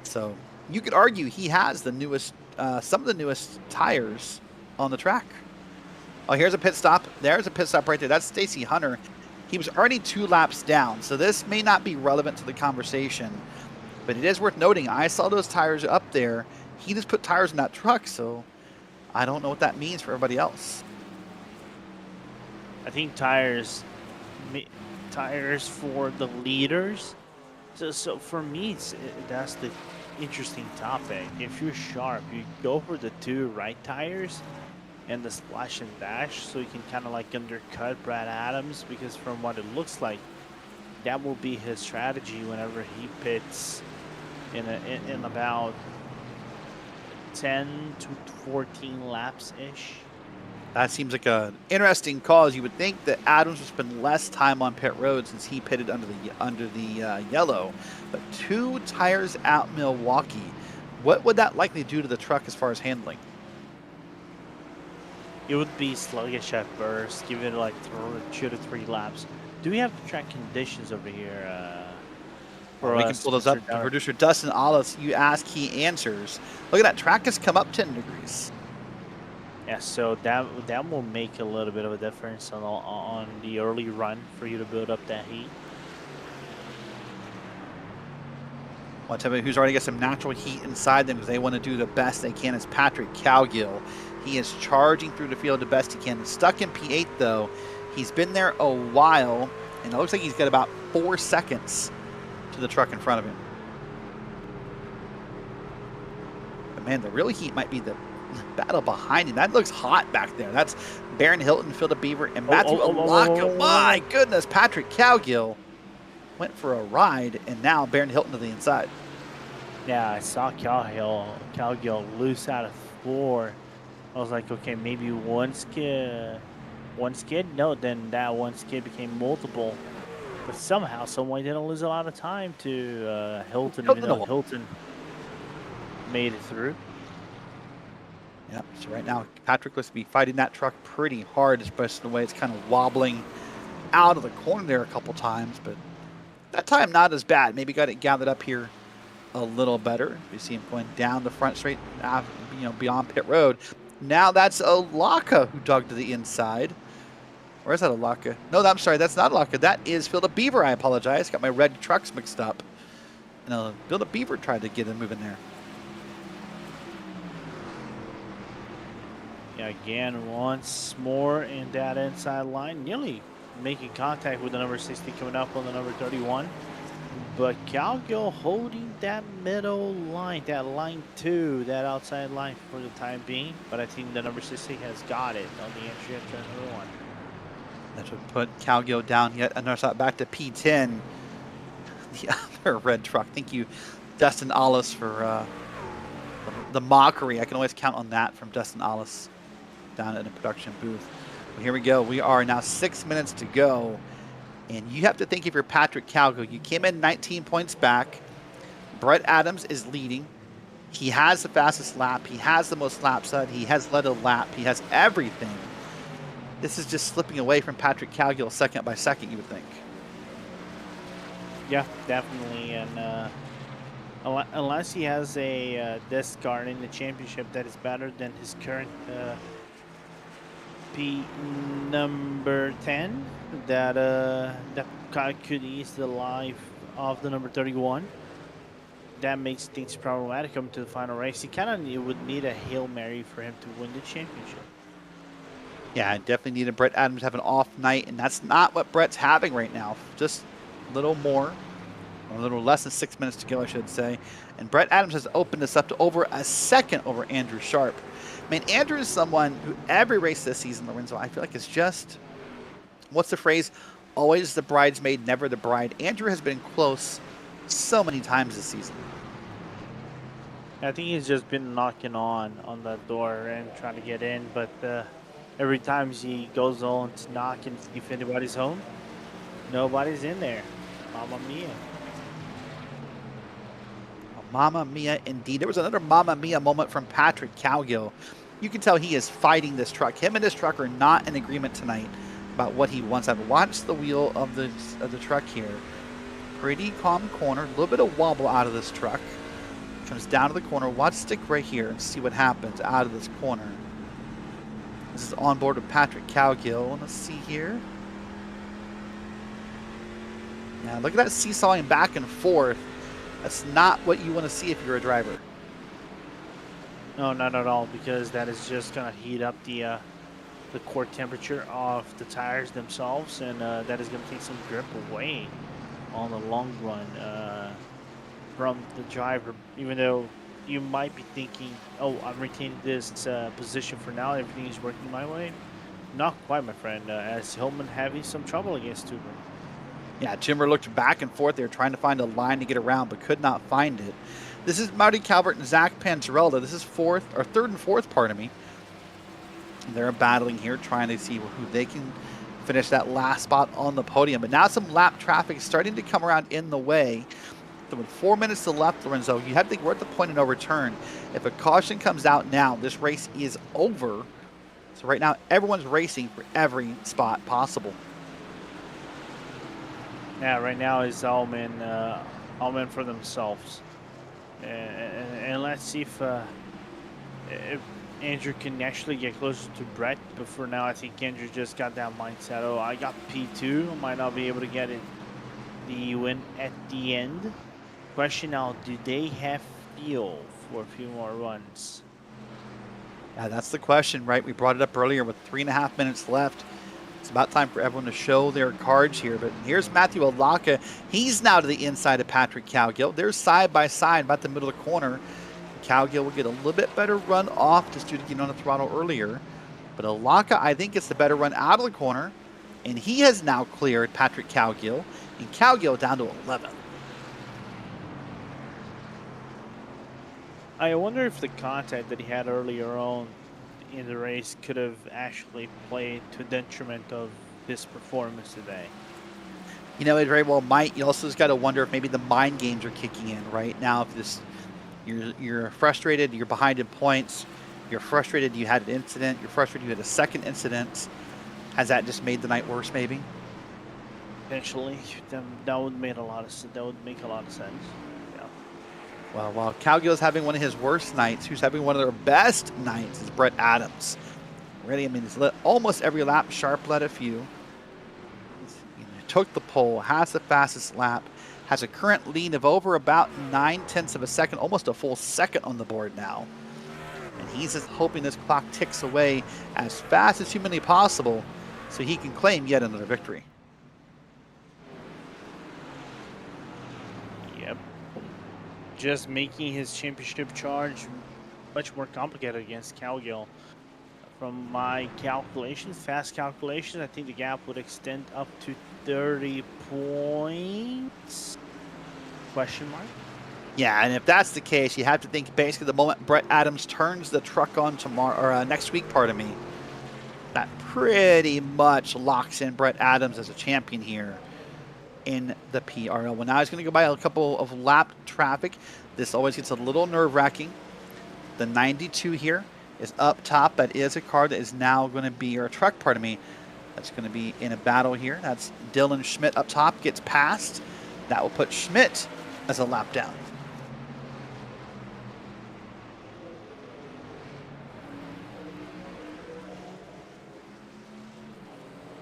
[SPEAKER 3] So you could argue he has the newest, some of the newest tires on the track. Oh, here's a pit stop. There's a pit stop right there. That's Stacy Hunter. He was already 2 laps down, so this may not be relevant to the conversation. But it is worth noting, I saw those tires up there. He just put tires in that truck, so I don't know what that means for everybody else.
[SPEAKER 4] I think tires for the leaders. So for me, that's the interesting topic. If you're sharp, you go for the 2 right tires and the splash and dash, so you can kind of like undercut Brad Adams, because from what it looks like, that will be his strategy whenever he pits in about 10 to 14 laps ish.
[SPEAKER 3] That seems like an interesting cause. You would think that Adams would spend less time on pit road since he pitted under the yellow, but 2 tires out Milwaukee. What would that likely do to the truck as far as handling?
[SPEAKER 4] It would be sluggish at first, give it like 2 to 3 laps. Do we have the track conditions over here?
[SPEAKER 3] We can pull those up. Producer Dustin Alice, you ask, he answers. Look at that, track has come up 10 degrees.
[SPEAKER 4] Yeah, so that will make a little bit of a difference on the early run for you to build up that heat.
[SPEAKER 3] Well, tell me who's already got some natural heat inside them because they want to do the best they can is Patrick Cowgill. He is charging through the field the best he can. Stuck in P8 though. He's been there a while, and it looks like he's got about 4 seconds to the truck in front of him. But man, the real heat might be the battle behind him. That looks hot back there. That's Baron Hilton, Phil Beaver, and Matthew Alaka. My goodness, Patrick Cowgill went for a ride, and now Baron Hilton to the inside.
[SPEAKER 4] Yeah, I saw Cowgill loose out of 4. I was like, okay, maybe one skid. No, then that one skid became multiple. But somehow, someone didn't lose a lot of time to Hilton. Even though Hilton made it through.
[SPEAKER 3] Yeah, so right now, Patrick looks to be fighting that truck pretty hard, especially the way it's kind of wobbling out of the corner there a couple times. But that time, not as bad. Maybe got it gathered up here a little better. You see him going down the front straight, beyond pit road. Now that's Alaka who dug to the inside. Or is that Alaka? No, I'm sorry, that's not Alaka. That is Phil Beaver. I apologize. Got my red trucks mixed up. And Phil Beaver tried to get him moving there.
[SPEAKER 4] Yeah, again, once more in that inside line, nearly making contact with the number 60 coming up on the number 31. But Cowgill holding that middle line, that line 2, that outside line for the time being. But I think the number 60 has got it on the entry of turn number 1.
[SPEAKER 3] That would put Cowgill down yet another shot back to P10. The other red truck. Thank you, Dustin Allis, for the mockery. I can always count on that from Dustin Allis down in the production booth. Well, here we go. We are now 6 minutes to go. And you have to think if you're Patrick Cowgill, you came in 19 points back. Brett Adams is leading. He has the fastest lap. He has the most laps. He has led a lap. He has everything. This is just slipping away from Patrick Cowgill second by second, you would think.
[SPEAKER 4] Yeah, definitely. And unless he has a disc guard in the championship that is better than his current P number 10, that could ease the life of the number 31. That makes things problematic coming to the final race. He kind of would need a Hail Mary for him to win the championship.
[SPEAKER 3] Yeah, I definitely needed Brett Adams to have an off night, and that's not what Brett's having right now. Just a little more, a little less than 6 minutes to go, I should say. And Brett Adams has opened this up to over a second over Andrew Sharp. I mean, Andrew is someone who every race this season, Lorenzo, I feel like is just, what's the phrase? Always the bridesmaid, never the bride. Andrew has been close so many times this season.
[SPEAKER 4] I think he's just been knocking on the door and trying to get in, but every time he goes on to knock and see if anybody's home, nobody's in there. Mamma mia.
[SPEAKER 3] Mamma mia, indeed. There was another Mamma mia moment from Patrick Cowgill. You can tell he is fighting this truck. Him and his truck are not in agreement tonight about what he wants. I've watched the wheel of the truck here. Pretty calm corner. A little bit of wobble out of this truck. Comes down to the corner. Watch stick right here and see what happens out of this corner. This is on board with Patrick Cowgill. Let's see here. Yeah, look at that seesawing back and forth. That's not what you want to see if you're a driver.
[SPEAKER 4] No, not at all, because that is just going to heat up the core temperature of the tires themselves, and that is going to take some grip away on the long run from the driver. Even though you might be thinking, oh, I'm retaining this position for now, everything is working my way. Not quite, my friend, as Hillman having some trouble against Tuber.
[SPEAKER 3] Yeah, Jimmer looked back and forth there trying to find a line to get around, but could not find it. This is Marty Calvert and Zach Panzarella. This is third and fourth, pardon me. They're battling here, trying to see who they can finish that last spot on the podium. But now some lap traffic is starting to come around in the way. So with 4 minutes to left, Lorenzo, you have to think we're at the point of no return. If a caution comes out now, this race is over. So right now, everyone's racing for every spot possible.
[SPEAKER 4] Yeah, right now is all men for themselves. And let's see if Andrew can actually get closer to Brett. But for now, I think Andrew just got that mindset. Oh, I got P2. I might not be able to get it the win at the end. question now, do they have fuel for a few more runs?
[SPEAKER 3] Yeah, that's the question, right? We brought it up earlier with 3.5 minutes left. It's about time for everyone to show their cards here. But here's Matthew Alaka. He's now to the inside of Patrick Cowgill. They're side by side about the middle of the corner. Cowgill will get a little bit better run off just due to getting on the throttle earlier. But Alaka, I think, gets the better run out of the corner. And he has now cleared Patrick Cowgill. And Cowgill down to 11th.
[SPEAKER 4] I wonder if the contact that he had earlier on in the race could have actually played to the detriment of his performance today.
[SPEAKER 3] You know, it very well might. You also just got to wonder if maybe the mind games are kicking in right now. If this, you're frustrated, you're behind in points, you're frustrated you had an incident, you're frustrated you had a second incident. Has that just made the night worse? Maybe.
[SPEAKER 4] Potentially, that would make a lot of sense. Yeah.
[SPEAKER 3] Well, while Cowgill's having one of his worst nights, who's having one of their best nights is Brett Adams. Really, I mean, he's lit almost every lap. Sharp led a few. Took the pole, has the fastest lap, has a current lead of over about 9/10 of a second, almost a full second on the board now. And he's just hoping this clock ticks away as fast as humanly possible so he can claim yet another victory.
[SPEAKER 4] Yep. Just making his championship charge much more complicated against Cowgill. From my calculations, fast calculations, I think the gap would extend up to 30 points? Question mark?
[SPEAKER 3] Yeah, and if that's the case, you have to think basically the moment Brett Adams turns the truck on tomorrow or next week, pardon me, that pretty much locks in Brett Adams as a champion here in the PRL. Well, now he's going to go by a couple of lap traffic. This always gets a little nerve-wracking. The 92 here is up top. That is a car that is now going to be, or a truck, pardon me, that's going to be in a battle here. That's Dylan Schmidt up top, gets past. That will put Schmidt as a lap down.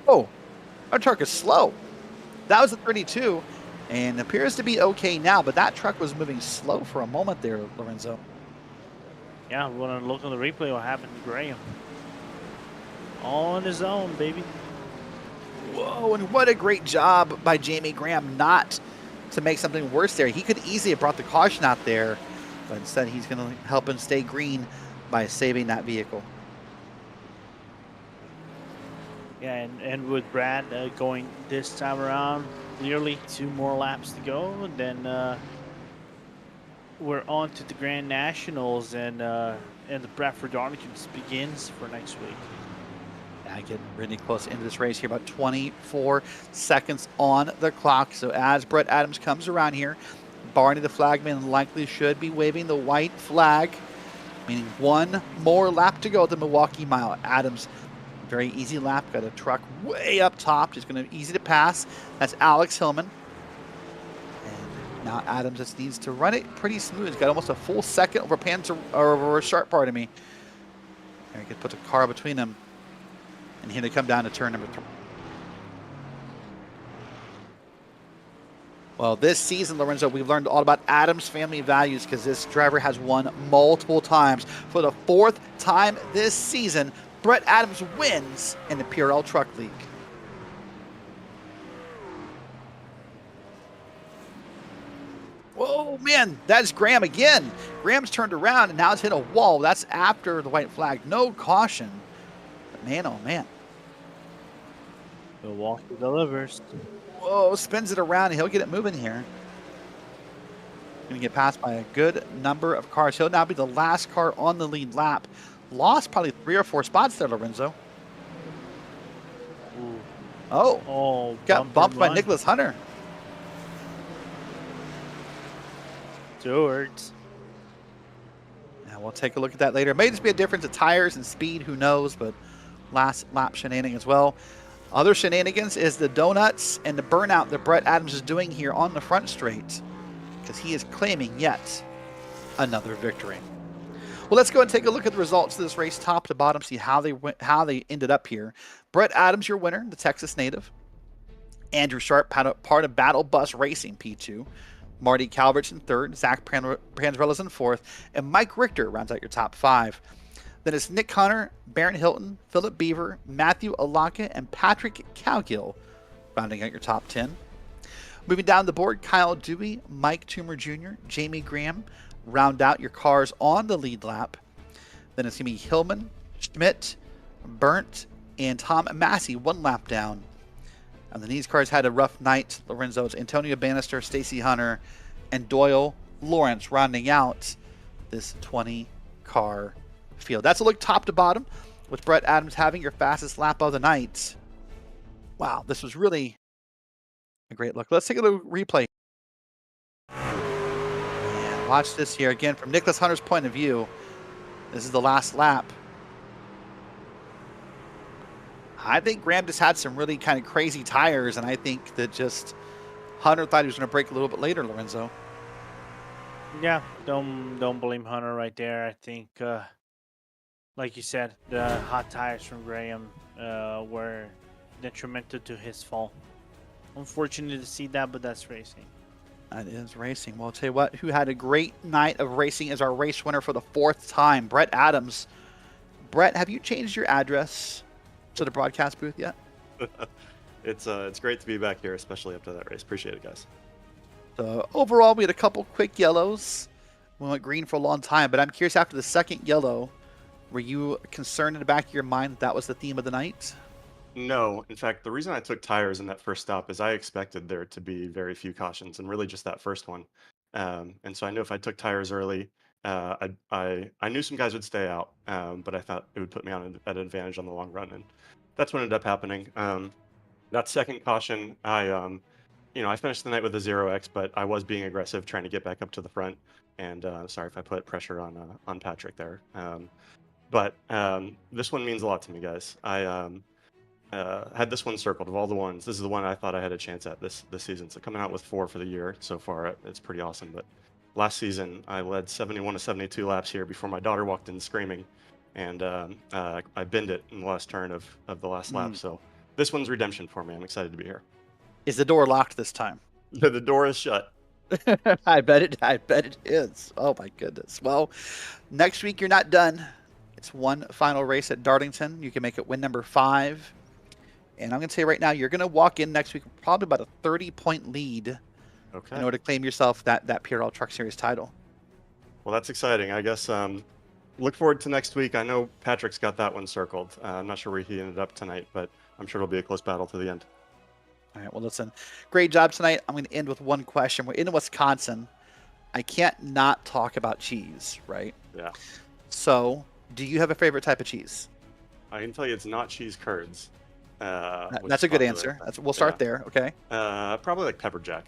[SPEAKER 3] Oh, our truck is slow. That was a 32 and appears to be okay now, but that truck was moving slow for a moment there, Lorenzo.
[SPEAKER 4] Yeah, we're going to look on the replay what happened to Graham. On his own, baby.
[SPEAKER 3] Whoa, and what a great job by Jamie Graham not to make something worse there. He could easily have brought the caution out there, but instead he's going to help him stay green by saving that vehicle.
[SPEAKER 4] Yeah, and with Brad going this time around, clearly 2 more laps to go, and then we're on to the Grand Nationals, and the Bradford Darlingtons begins for next week.
[SPEAKER 3] Yeah, getting really close into this race here, about 24 seconds on the clock. So as Brett Adams comes around here, Barney the flagman likely should be waving the white flag, meaning 1 more lap to go at the Milwaukee Mile. Adams, very easy lap, got a truck way up top, just going to be easy to pass. That's Alex Hillman. And now Adams just needs to run it pretty smooth. He's got almost a full second over Panzer, or over Sharp, pardon me. There, he could put a car between them. And here they come down to turn number 3. Well, this season, Lorenzo, we've learned all about Adams' family values because this driver has won multiple times. For the 4th time this season, Brett Adams wins in the PRL Truck League. Whoa, man, that's Graham again. Graham's turned around and now has hit a wall. That's after the white flag. No caution. But man, oh man.
[SPEAKER 4] Milwaukee delivers.
[SPEAKER 3] Whoa, spins it around and he'll get it moving here. Going to get passed by a good number of cars. He'll now be the last car on the lead lap. Lost probably 3 or 4 spots there, Lorenzo.
[SPEAKER 4] Ooh.
[SPEAKER 3] Oh, got bumped by Nicholas Hunter.
[SPEAKER 4] Stewards.
[SPEAKER 3] Now we'll take a look at that later. It may just be a difference of tires and speed, who knows, but last lap shenanigans as well. Other shenanigans is the donuts and the burnout that Brett Adams is doing here on the front straight, because he is claiming yet another victory. Well, let's go and take a look at the results of this race, top to bottom, see how they ended up here. Brett Adams, your winner, the Texas native. Andrew Sharp, part of Battle Bus Racing, P2. Marty Calvert's in third, Zach Panzarella's in fourth, and Mike Richter rounds out your top 5. Then it's Nick Hunter, Barron Hilton, Philip Beaver, Matthew Alaka, and Patrick Cowgill rounding out your top 10. Moving down the board, Kyle Dewey, Mike Toomer Jr., Jamie Graham round out your cars on the lead lap. Then it's going to be Hillman, Schmidt, Burnt, and Tom Massey 1 lap down. And then these cars had a rough night. Lorenzo's Antonio Bannister, Stacy Hunter, and Doyle Lawrence rounding out this 20-car field. That's a look top to bottom, with Brett Adams having your fastest lap of the night. Wow, this was really a great look. Let's take a little replay. And watch this here again from Nicholas Hunter's point of view. This is the last lap. I think Graham just had some really kind of crazy tires, and I think that just Hunter thought he was going to break a little bit later, Lorenzo.
[SPEAKER 4] Yeah, don't blame Hunter right there. I think, like you said, the hot tires from Graham were detrimental to his fall. Unfortunate to see that, but that's racing.
[SPEAKER 3] That is racing. Well, I'll tell you what, who had a great night of racing as our race winner for the 4th time, Brett Adams. Brett, have you changed your address to the broadcast booth yet?
[SPEAKER 5] It's great to be back here, especially after that race. Appreciate it, guys.
[SPEAKER 3] So overall, we had a couple quick yellows. We went green for a long time, but I'm curious, after the second yellow, were you concerned in the back of your mind that was the theme of the night?
[SPEAKER 5] No, in fact, the reason I took tires in that first stop is I expected there to be very few cautions, and really just that first one. And so I knew if I took tires early, I knew some guys would stay out, but I thought it would put me at an advantage on the long run, and that's what ended up happening. That second caution, I finished the night with a 0x, but I was being aggressive, trying to get back up to the front. And sorry if I put pressure on Patrick there. But this one means a lot to me, guys. I had this one circled of all the ones. This is the one I thought I had a chance at this season. So coming out with 4 for the year so far, it's pretty awesome. But last season, I led 71 to 72 laps here before my daughter walked in screaming, and I binned it in the last turn of the last lap. So this one's redemption for me. I'm excited to be here.
[SPEAKER 3] Is the door locked this time?
[SPEAKER 5] The door is shut.
[SPEAKER 3] I bet it is. Oh my goodness. Well, next week you're not done. It's one final race at Darlington. You can make it win number 5. And I'm going to tell you right now, you're going to walk in next week with probably about a 30-point lead in order to claim yourself that PRL Truck Series title.
[SPEAKER 5] Well, that's exciting. I guess look forward to next week. I know Patrick's got that one circled. I'm not sure where he ended up tonight, but I'm sure it'll be a close battle to the end.
[SPEAKER 3] All right, well, listen, great job tonight. I'm going to end with one question. We're in Wisconsin. I can't not talk about cheese, right?
[SPEAKER 5] Yeah.
[SPEAKER 3] So, do you have a favorite type of cheese?
[SPEAKER 5] I can tell you it's not cheese curds.
[SPEAKER 3] That's a good answer. We'll start there, okay?
[SPEAKER 5] Probably like pepper jack.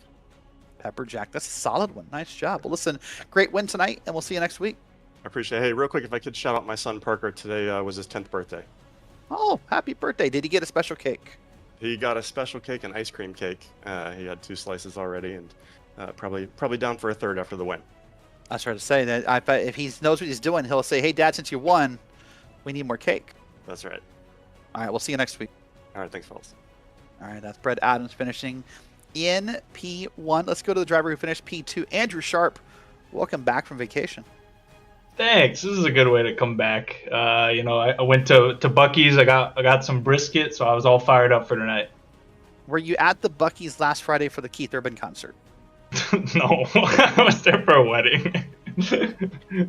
[SPEAKER 3] Pepper jack. That's a solid one. Nice job. Well, listen, great win tonight, and we'll see you next week.
[SPEAKER 5] I appreciate it. Hey, real quick, if I could shout out my son Parker. Today was his 10th birthday.
[SPEAKER 3] Oh, happy birthday. Did he get a special cake?
[SPEAKER 5] He got a special cake, an ice cream cake. He had 2 slices already, and probably down for a third after the win. I
[SPEAKER 3] was trying to say that if he knows what he's doing, he'll say, hey, Dad, since you won, we need more cake.
[SPEAKER 5] That's right.
[SPEAKER 3] All right, we'll see you next week.
[SPEAKER 5] All right, thanks, fellas.
[SPEAKER 3] All right, that's Brett Adams finishing in P1. Let's go to the driver who finished P2, Andrew Sharp. Welcome back from vacation.
[SPEAKER 6] Thanks. This is a good way to come back. I went to Buc-ee's. I got some brisket, so I was all fired up for tonight.
[SPEAKER 3] Were you at the Buc-ee's last Friday for the Keith Urban concert?
[SPEAKER 6] No, I was there for a wedding.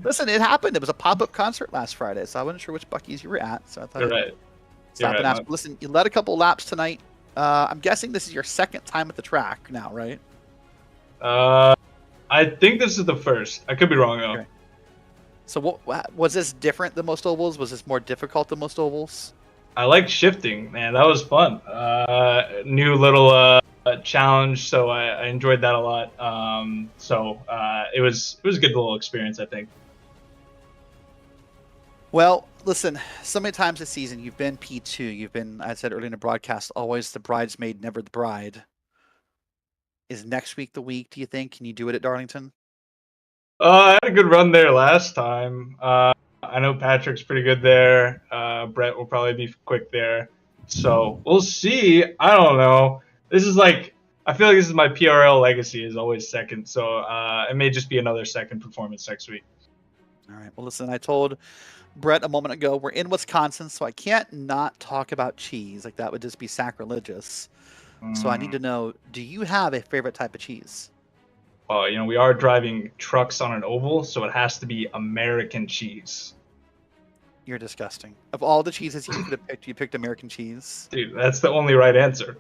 [SPEAKER 3] Listen, it happened. It was a pop-up concert last Friday, so I wasn't sure which Buc-ee's you were at. So I thought
[SPEAKER 6] You're right.
[SPEAKER 3] Stop and ask. Listen, you led a couple laps tonight. I'm guessing this is your second time at the track now, right?
[SPEAKER 6] I think this is the first. I could be wrong though.
[SPEAKER 3] Okay. So what was this different than most ovals? Was this more difficult than most ovals?
[SPEAKER 6] I like shifting, man. That was fun. New little challenge, so I enjoyed that a lot. It was a good little experience, I think.
[SPEAKER 3] Well, listen, so many times this season you've been P2. You've been, I said earlier in the broadcast, always the bridesmaid, never the bride. Is next week the week, do you think? Can you do it at Darlington?
[SPEAKER 6] I had a good run there last time. I know Patrick's pretty good there. Brett will probably be quick there. So we'll see. I don't know. This is like I feel like this is my PRL legacy is always second, so it may just be another second performance next week.
[SPEAKER 3] All right. Well, listen, I told Brett a moment ago we're in Wisconsin, so I can't not talk about cheese. Like that would just be sacrilegious. So I need to know: do you have a favorite type of cheese?
[SPEAKER 6] Well, you know, we are driving trucks on an oval, so it has to be American cheese.
[SPEAKER 3] You're disgusting. Of all the cheeses you could have picked, you picked American cheese.
[SPEAKER 6] Dude, that's the only right answer.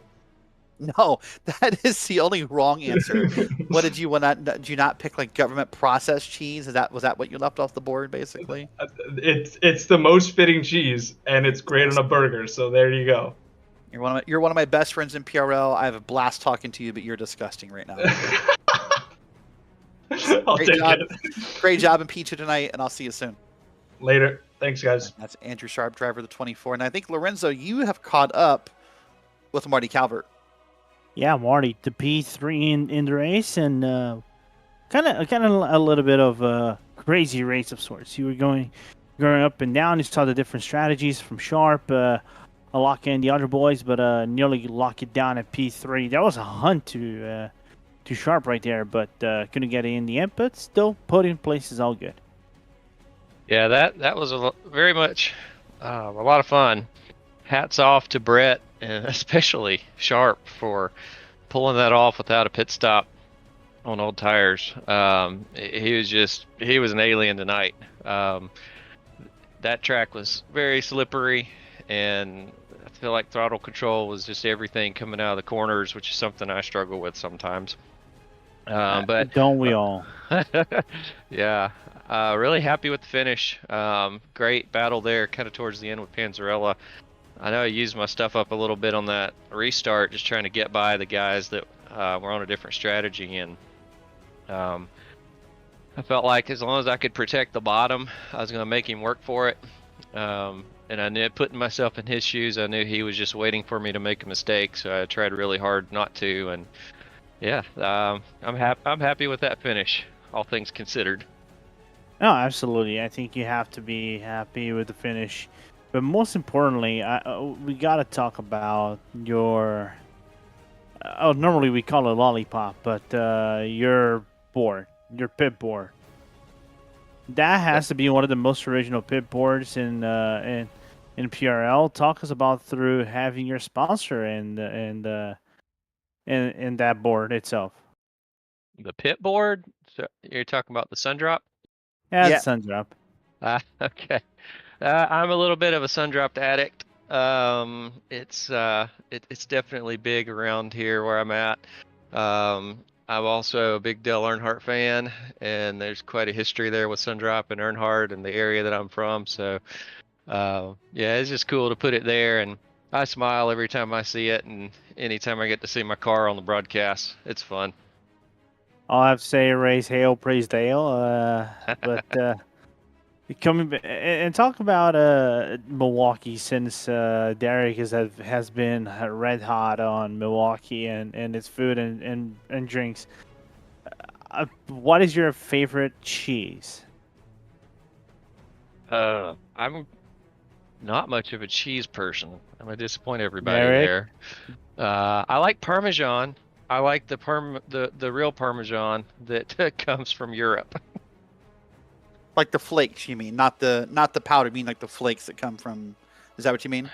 [SPEAKER 3] No, that is the only wrong answer. What did you want? Did you not pick like government processed cheese? Was that what you left off the board basically?
[SPEAKER 6] It's the most fitting cheese, and it's great on a burger. So there you go.
[SPEAKER 3] You're one of my best friends in PRL. I have a blast talking to you, but you're disgusting right now.
[SPEAKER 6] I'll take it.
[SPEAKER 3] Great job in P2 tonight, and I'll see you soon.
[SPEAKER 6] Later. Thanks, guys.
[SPEAKER 3] That's Andrew Sharp, driver of the 24. And I think, Lorenzo, you have caught up with Marty Calvert.
[SPEAKER 4] Yeah, Marty, the P3 in the race, and kind of a little bit of a crazy race of sorts. You were going up and down. You saw the different strategies from Sharp, lock in the other boys, but nearly lock it down at P3. That was a hunt to Sharp right there, but couldn't get it in the end. But still, put in place is all good.
[SPEAKER 7] Yeah, that was very much a lot of fun. Hats off to Brett and especially Sharp for pulling that off without a pit stop on old tires. He was an alien tonight. That track was very slippery, and I feel like throttle control was just everything coming out of the corners, which is something I struggle with sometimes. But
[SPEAKER 4] don't we all?
[SPEAKER 7] Yeah. Really happy with the finish. Great battle there kind of towards the end with Panzarella. I know I used my stuff up a little bit on that restart, just trying to get by the guys that were on a different strategy. And I felt like as long as I could protect the bottom, I was going to make him work for it. And I knew, putting myself in his shoes, I knew he was just waiting for me to make a mistake. So I tried really hard not to. And yeah, I'm happy with that finish, all things considered.
[SPEAKER 4] No, absolutely. I think you have to be happy with the finish. But most importantly, we got to talk about your... normally we call it lollipop, but your board, your pit board. That has to be one of the most original pit boards in PRL. Talk us about through having your sponsor and that board itself.
[SPEAKER 7] The pit board? So you're talking about the Sundrop?
[SPEAKER 4] Yeah, the Sundrop.
[SPEAKER 7] Okay. I'm a little bit of a Sundrop addict. It's definitely big around here where I'm at. I'm also a big Dale Earnhardt fan, and there's quite a history there with Sundrop and Earnhardt and the area that I'm from. So, yeah, it's just cool to put it there, and I smile every time I see it, and anytime I get to see my car on the broadcast, it's fun.
[SPEAKER 4] I'll have to say, raise hail, praise Dale. But coming and talk about Milwaukee, since Derek has been red hot on Milwaukee and its food and drinks. What is your favorite cheese?
[SPEAKER 7] I'm not much of a cheese person. I'm gonna disappoint everybody
[SPEAKER 4] Derek?
[SPEAKER 7] there. I like Parmesan. I like the real Parmesan that comes from Europe.
[SPEAKER 3] Like the flakes, you mean? Not the powder, you mean like the flakes that come from... Is that what you mean?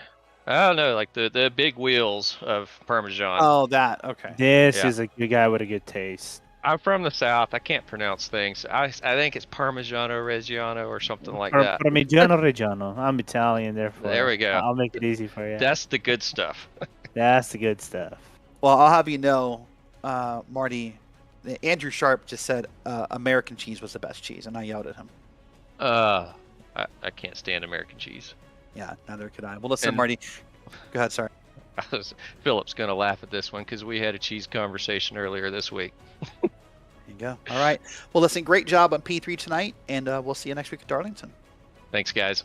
[SPEAKER 7] I don't know, like the big wheels of Parmesan.
[SPEAKER 3] Oh, that. Okay.
[SPEAKER 4] This is a good guy with a good taste.
[SPEAKER 7] I'm from the South. I can't pronounce things. I think it's Parmigiano Reggiano or something like that.
[SPEAKER 4] Parmigiano Reggiano. I'm Italian, therefore.
[SPEAKER 7] There we go.
[SPEAKER 4] I'll make it easy for you.
[SPEAKER 7] That's the good stuff.
[SPEAKER 4] That's the good stuff.
[SPEAKER 3] Well, I'll have you know, Marty, Andrew Sharp just said American cheese was the best cheese, and I yelled at him.
[SPEAKER 7] I can't stand American cheese.
[SPEAKER 3] Yeah, neither could I. Well, listen, Marty. Go ahead, sorry.
[SPEAKER 7] Philip's going to laugh at this one because we had a cheese conversation earlier this week.
[SPEAKER 3] There you go. All right. Well, listen, great job on P3 tonight, and we'll see you next week at Darlington.
[SPEAKER 7] Thanks, guys.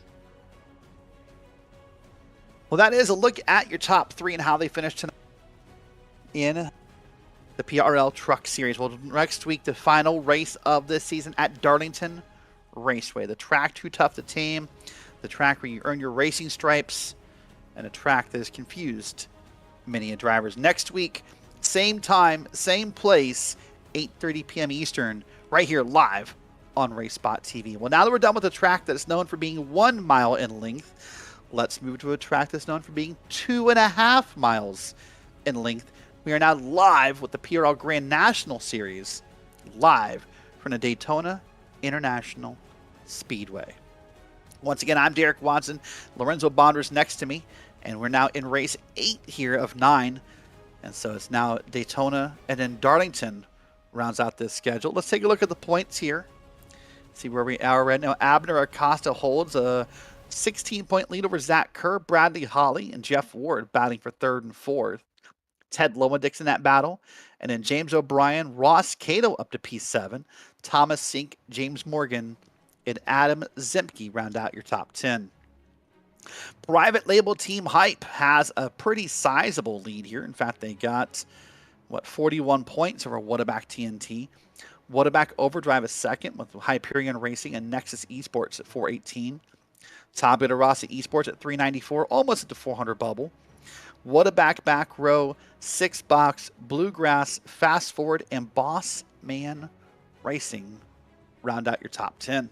[SPEAKER 3] Well, that is a look at your top three and how they finished tonight in the PRL Truck Series. Well, next week, the final race of this season at Darlington Raceway. The track too tough to tame, the track where you earn your racing stripes, and a track that has confused many drivers. Next week, same time, same place, 8:30 p.m. Eastern, right here live on RaceSpotTV. Well, now that we're done with a track that's known for being 1 mile in length, let's move to a track that's known for being 2.5 miles in length. We are now live with the PRL Grand National Series, live from the Daytona International Speedway. Once again, I'm Derek Watson. Lorenzo Bonder's next to me, and we're now in race 8 here of 9. And so it's now Daytona, and then Darlington rounds out this schedule. Let's take a look at the points here. See where we are right now. Abner Acosta holds a 16-point lead over Zach Kerr, Bradley Holly, and Jeff Ward battling for 3rd and 4th. Ted Lomadick's in that battle. And then James O'Brien, Ross Cato up to P7, Thomas Sink, James Morgan, and Adam Zemke round out your top 10. Private label Team Hype has a pretty sizable lead here. In fact, they got, 41 points over Whataback TNT. Whataback Overdrive is second with Hyperion Racing and Nexus Esports at 418. Tabula Rasa Esports at 394, almost at the 400 bubble. Whataback Back Row, 6Box, Bluegrass, Fast Forward, and Boss Man Racing round out your top 10.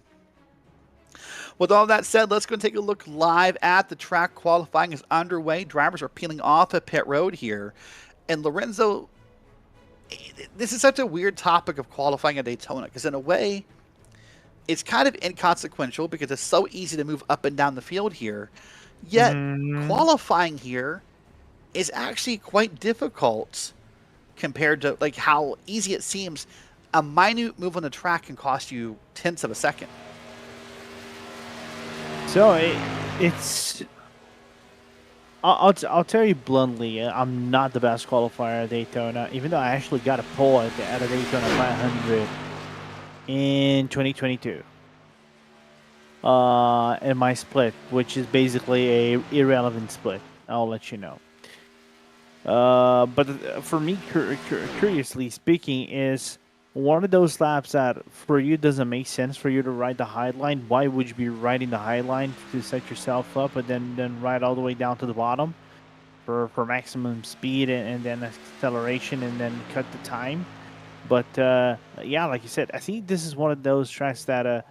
[SPEAKER 3] With all that said, let's go and take a look live at the track. Qualifying is underway. Drivers are peeling off of pit road here. And Lorenzo, this is such a weird topic of qualifying at Daytona, because in a way, it's kind of inconsequential because it's so easy to move up and down the field here. Yet, qualifying here is actually quite difficult compared to like how easy it seems. A minute move on the track can cost you tenths of a second.
[SPEAKER 4] So it's. I'll tell you bluntly, I'm not the best qualifier at Daytona, even though I actually got a pole at the Daytona 500 in 2022. In my split, which is basically a irrelevant split. I'll let you know. But for me, curiously speaking, is one of those laps that for you doesn't make sense for you to ride the high line. Why would you be riding the high line to set yourself up and then ride all the way down to the bottom for maximum speed and then acceleration and then cut the time? But yeah, like you said, I think this is one of those tracks that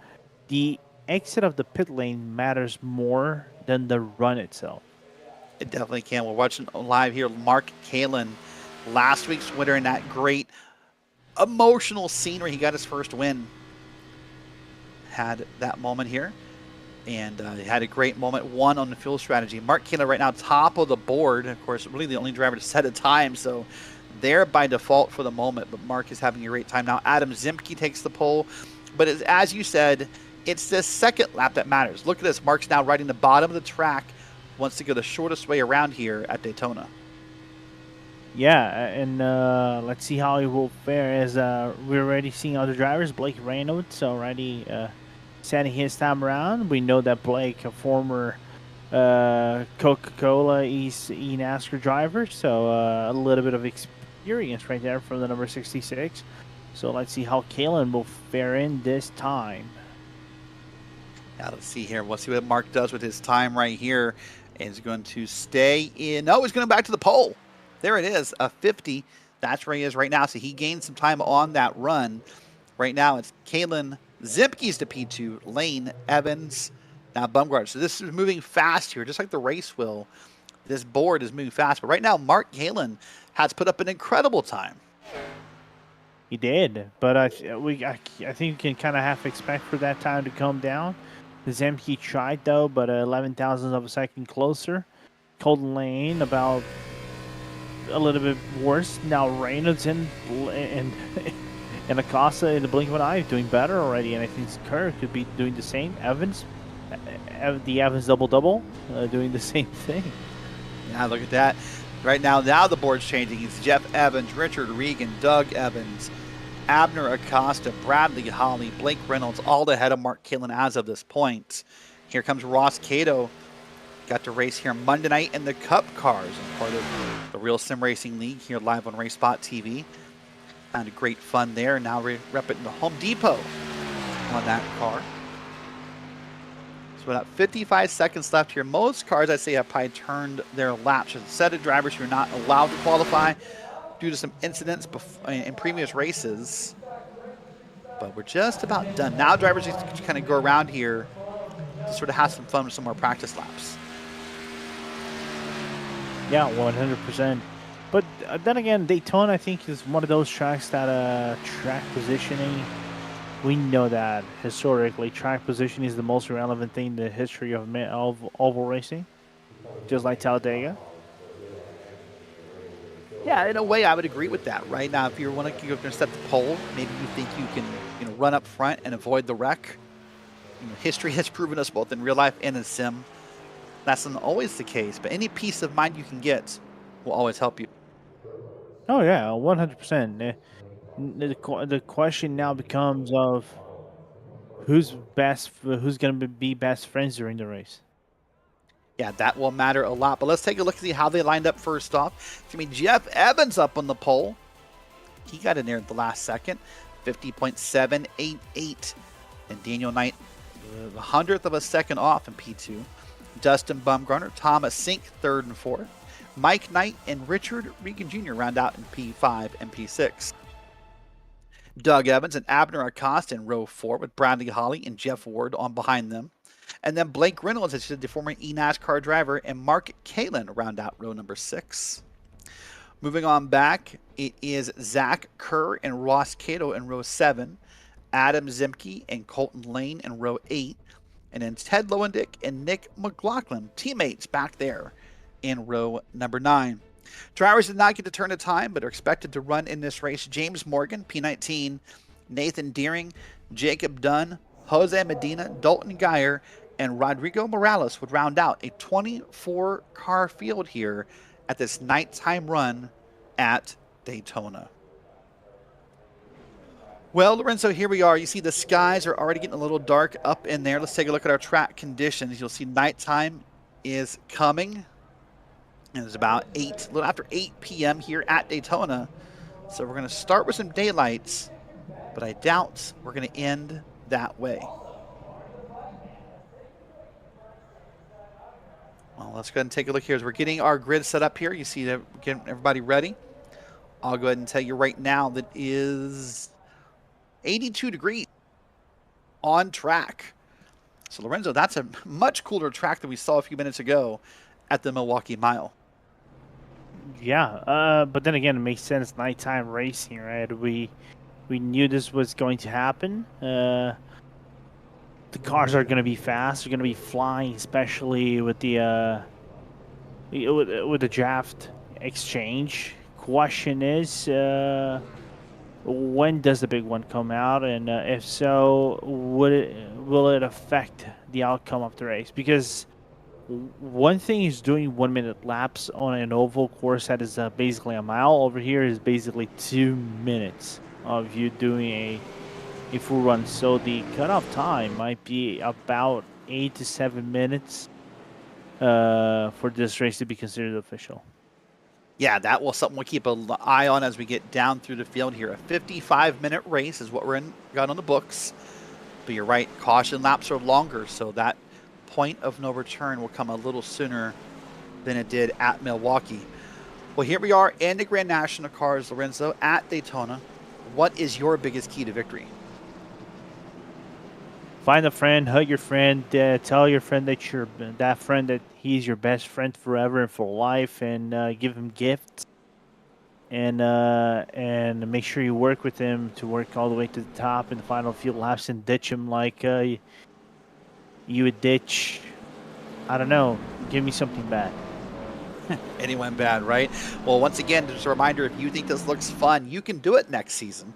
[SPEAKER 4] the exit of the pit lane matters more than the run itself.
[SPEAKER 3] It definitely can. We're watching live here. Mark Kalin, last week's winner in that great emotional scene where he got his first win, had that moment here. And he had a great moment, won on the fuel strategy. Mark Kalin right now top of the board. Of course, really the only driver to set a time, so there by default for the moment. But Mark is having a great time now. Adam Zemke takes the pole. But as you said, it's this second lap that matters. Look at this. Mark's now riding the bottom of the track, wants to go the shortest way around here at Daytona.
[SPEAKER 4] Yeah, and let's see how he will fare as we're already seeing other drivers. Blake Reynolds already setting his time around. We know that Blake, a former Coca-Cola e-NASCAR driver, so a little bit of experience right there from the number 66. So let's see how Kalin will fare in this time.
[SPEAKER 3] Now let's see here. We'll see what Mark does with his time right here. And he's going to stay in. No, he's going back to the pole. There it is, a 50. That's where he is right now. So he gained some time on that run. Right now it's Kalin Zemke's to P2, Lane, Evans, now Bumgarner. So this is moving fast here, just like the race will. This board is moving fast. But right now, Mark Kalin has put up an incredible time.
[SPEAKER 4] He did, but I think you can kind of half expect for that time to come down. Zemke tried though, but 11 thousandths of a second closer. Colton Lane about a little bit worse. Now Reynolds and Acosta in the blink of an eye doing better already, and I think Kerr could be doing the same. Evans, the Evans double doing the same thing.
[SPEAKER 3] Now look at that. Right now the board's changing. It's Jeff Evans, Richard Regan, Doug Evans, Abner Acosta, Bradley Holly, Blake Reynolds, all ahead of Mark Kalin as of this point. Here comes Ross Cato. Got to race here Monday night in the Cup cars and part of the Real Sim Racing League here live on RaceSpotTV. Had a great fun there. Now repping the Home Depot on that car. So about 55 seconds left here. Most cars, I'd say, have probably turned their laps. A set of drivers who are not allowed to qualify. due to some incidents in previous races. But we're just about done. Now drivers just kind of go around here to sort of have some fun with some more practice laps.
[SPEAKER 4] Yeah, 100%. But then again, Daytona, I think, is one of those tracks that track positioning, we know that historically track positioning is the most relevant thing in the history of oval racing, just like Talladega.
[SPEAKER 3] Yeah, in a way, I would agree with that. Right now, if you're going to set the pole, maybe you think you can, run up front and avoid the wreck. History has proven us both in real life and in sim. That's not always the case, but any peace of mind you can get will always help you.
[SPEAKER 4] Oh yeah, 100%. The question now becomes of who's going to be best friends during the race.
[SPEAKER 3] Yeah, that will matter a lot. But let's take a look and see how they lined up first off. It's going to be Jeff Evans up on the pole. He got in there at the last second, 50.788. And Daniel Knight, the 100th of a second off in P2. Dustin Bumgarner, Thomas Sink, 3rd and 4th. Mike Knight and Richard Regan Jr. round out in P5 and P6. Doug Evans and Abner Acosta in row 4 with Bradley Holly and Jeff Ward on behind them. And then Blake Reynolds, as the former eNASCAR driver, and Mark Kalin round out row number 6. Moving on back, it is Zach Kerr and Ross Cato in row 7. Adam Zimke and Colton Lane in row 8. And then Ted Lowendick and Nick McLaughlin, teammates back there in row number 9. Drivers did not get to turn a time, but are expected to run in this race. James Morgan, P19, Nathan Deering, Jacob Dunn, Jose Medina, Dalton Geyer, and Rodrigo Morales would round out a 24-car field here at this nighttime run at Daytona. Well, Lorenzo, here we are. You see the skies are already getting a little dark up in there. Let's take a look at our track conditions. You'll see nighttime is coming. And it's about a little after 8 p.m. here at Daytona. So we're going to start with some daylights, but I doubt we're going to end that way. Well, let's go ahead and take a look here as we're getting our grid set up here. You see that getting everybody ready. I'll go ahead and tell you right now that is 82 degrees on track. So Lorenzo, that's a much cooler track than we saw a few minutes ago at the Milwaukee Mile.
[SPEAKER 4] Yeah, but then again, it makes sense. Nighttime racing, right? We knew this was going to happen. The cars are going to be fast. They're going to be flying, especially with the draft exchange. Question is, when does the big one come out, and if so, will it affect the outcome of the race? Because one thing is doing 1 minute laps on an oval course that is basically a mile. Over here is basically 2 minutes of you doing a full run. So the cutoff time might be about 8 to 7 minutes for this race to be considered official.
[SPEAKER 3] Yeah, that will something we'll keep an eye on as we get down through the field here. A 55-minute race is what got on the books. But you're right, caution laps are longer, so that point of no return will come a little sooner than it did at Milwaukee. Well, here we are in the Grand National Cars, Lorenzo, at Daytona. What is your biggest key to victory?
[SPEAKER 4] Find a friend, hug your friend, tell your friend that he's your best friend forever and for life, and give him gifts, and make sure you work with him to work all the way to the top in the final few laps, and ditch him like you would ditch, I don't know, give me something bad.
[SPEAKER 3] Anyone bad, right? Well, once again, just a reminder, if you think this looks fun, you can do it next season.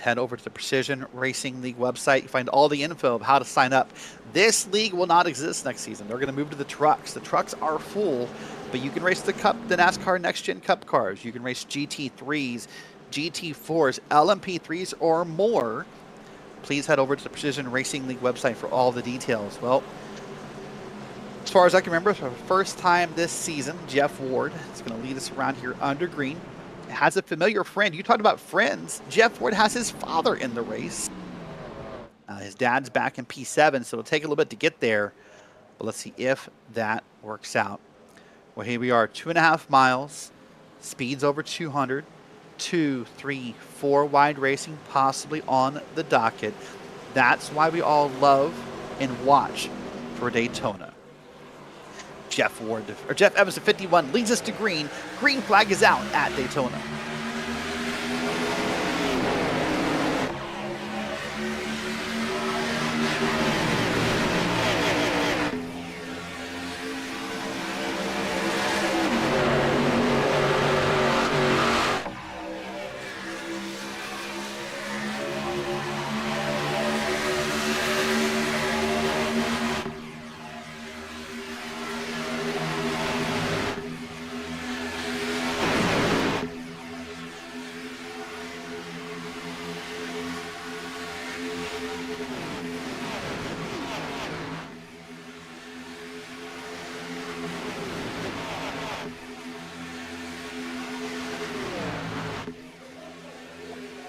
[SPEAKER 3] Head over to the Precision Racing League website. You find all the info of how to sign up. This league will not exist next season. They're going to move to the trucks. The trucks are full, but you can race the NASCAR Next Gen Cup cars. You can race GT3s, GT4s, LMP3s, or more. Please head over to the Precision Racing League website for all the details. Well, as far as I can remember, for the first time this season, Jeff Ward is going to lead us around here under green. Has a familiar friend. You talked about friends. Jeff Ward has his father in the race. His dad's back in P7, so it'll take a little bit to get there. But let's see if that works out. Well, here we are, 2.5 miles. Speed's over 200. 2, 3, 4 wide racing possibly on the docket. That's why we all love and watch for Daytona. Jeff Evans to 51 leads us to green. Green flag is out at Daytona.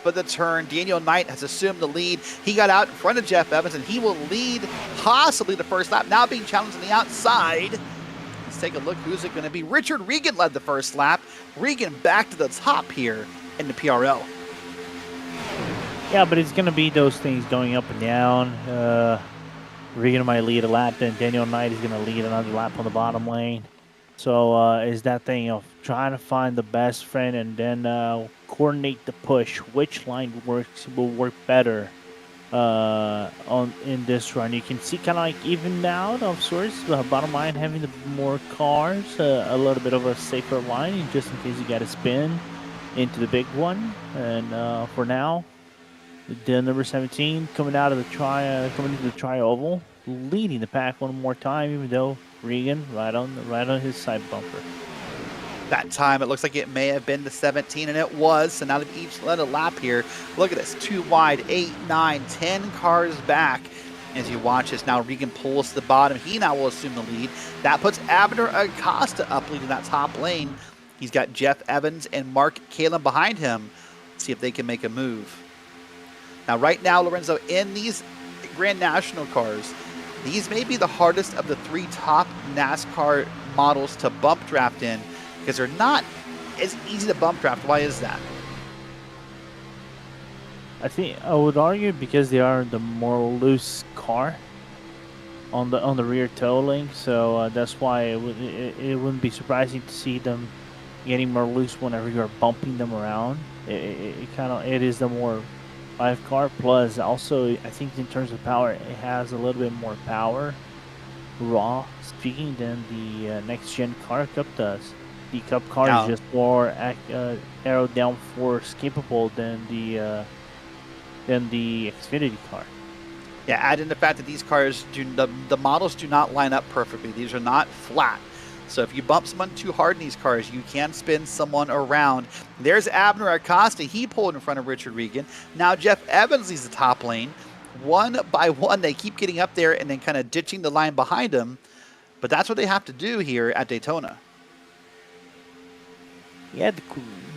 [SPEAKER 3] But the turn, Daniel Knight has assumed the lead. He got out in front of Jeff Evans, and he will lead possibly the first lap. Now being challenged on the outside. Let's take a look. Who's it going to be? Richard Regan led the first lap. Regan back to the top here in the PRL.
[SPEAKER 4] Yeah, but it's going to be those things going up and down. Regan might lead a lap, then Daniel Knight is going to lead another lap on the bottom lane. So is that thing of trying to find the best friend and then coordinate the push. Which line will work better in this run? You can see kind of like even out of sorts. Bottom line having the more cars, a little bit of a safer line just in case you got to spin into the big one. And for now, the number 17 coming out of the coming into the tri-oval, leading the pack one more time, even though Regan right on his side bumper.
[SPEAKER 3] That time it looks like it may have been the 17, and it was. So now they've each led a lap here. Look at this, 2 wide, 8, 9, 10 cars back. As you watch this, now Regan pulls to the bottom. He now will assume the lead. That puts Abner Acosta up leading that top lane. He's got Jeff Evans and Mark Kalin behind him. Let's see if they can make a move. Now right now, Lorenzo, in these Grand National cars, these may be the hardest of the 3 top NASCAR models to bump draft in because they're not as easy to bump draft. Why is that?
[SPEAKER 4] I think I would argue because they are the more loose car on the rear toe link, so that's why it wouldn't be surprising to see them getting more loose whenever you're bumping them around. It is the more live car, plus also I think in terms of power it has a little bit more power, raw speaking, than the next gen car Cup does. The Cup car is just more aero downforce capable than the Xfinity car.
[SPEAKER 3] Yeah, add in the fact that these cars the models do not line up perfectly. These are not flat. So if you bump someone too hard in these cars, you can spin someone around. There's Abner Acosta. He pulled in front of Richard Regan. Now Jeff Evans leads the top lane. One by one, they keep getting up there and then kind of ditching the line behind them. But that's what they have to do here at Daytona.
[SPEAKER 4] Yeah,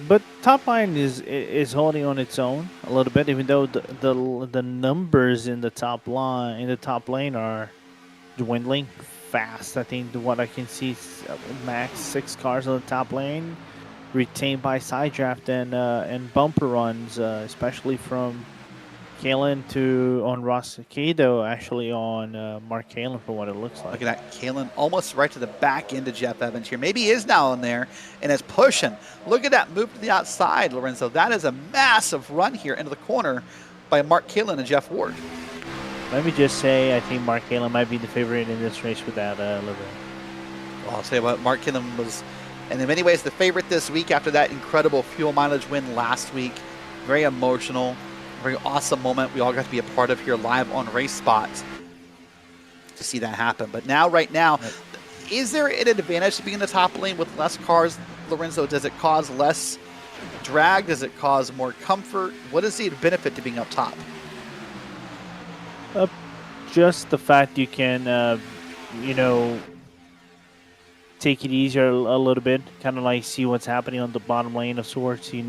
[SPEAKER 4] but top line is holding on its own a little bit, even though the numbers in the top lane are dwindling fast. I think what I can see is max 6 cars on the top lane retained by side draft and bumper runs, especially from Kalin on Ross Cato, actually on Mark Kalin for what it looks like.
[SPEAKER 3] Look at that, Kalin almost right to the back end of Jeff Evans here. Maybe he is now in there and is pushing. Look at that move to the outside, Lorenzo. That is a massive run here into the corner by Mark Kalin and Jeff Ward.
[SPEAKER 4] Let me just say, I think Mark Kalin might be the favorite in this race with that livery.
[SPEAKER 3] Well, I'll tell you what, Mark Kalin was, and in many ways, the favorite this week after that incredible fuel mileage win last week. Very emotional, very awesome moment we all got to be a part of here live on Race Spot to see that happen. But now, right now, is there an advantage to being in the top lane with less cars, Lorenzo? Does it cause less drag? Does it cause more comfort? What is the benefit to being up top?
[SPEAKER 4] Just the fact you can, take it easier a little bit, kind of like see what's happening on the bottom lane of sorts. You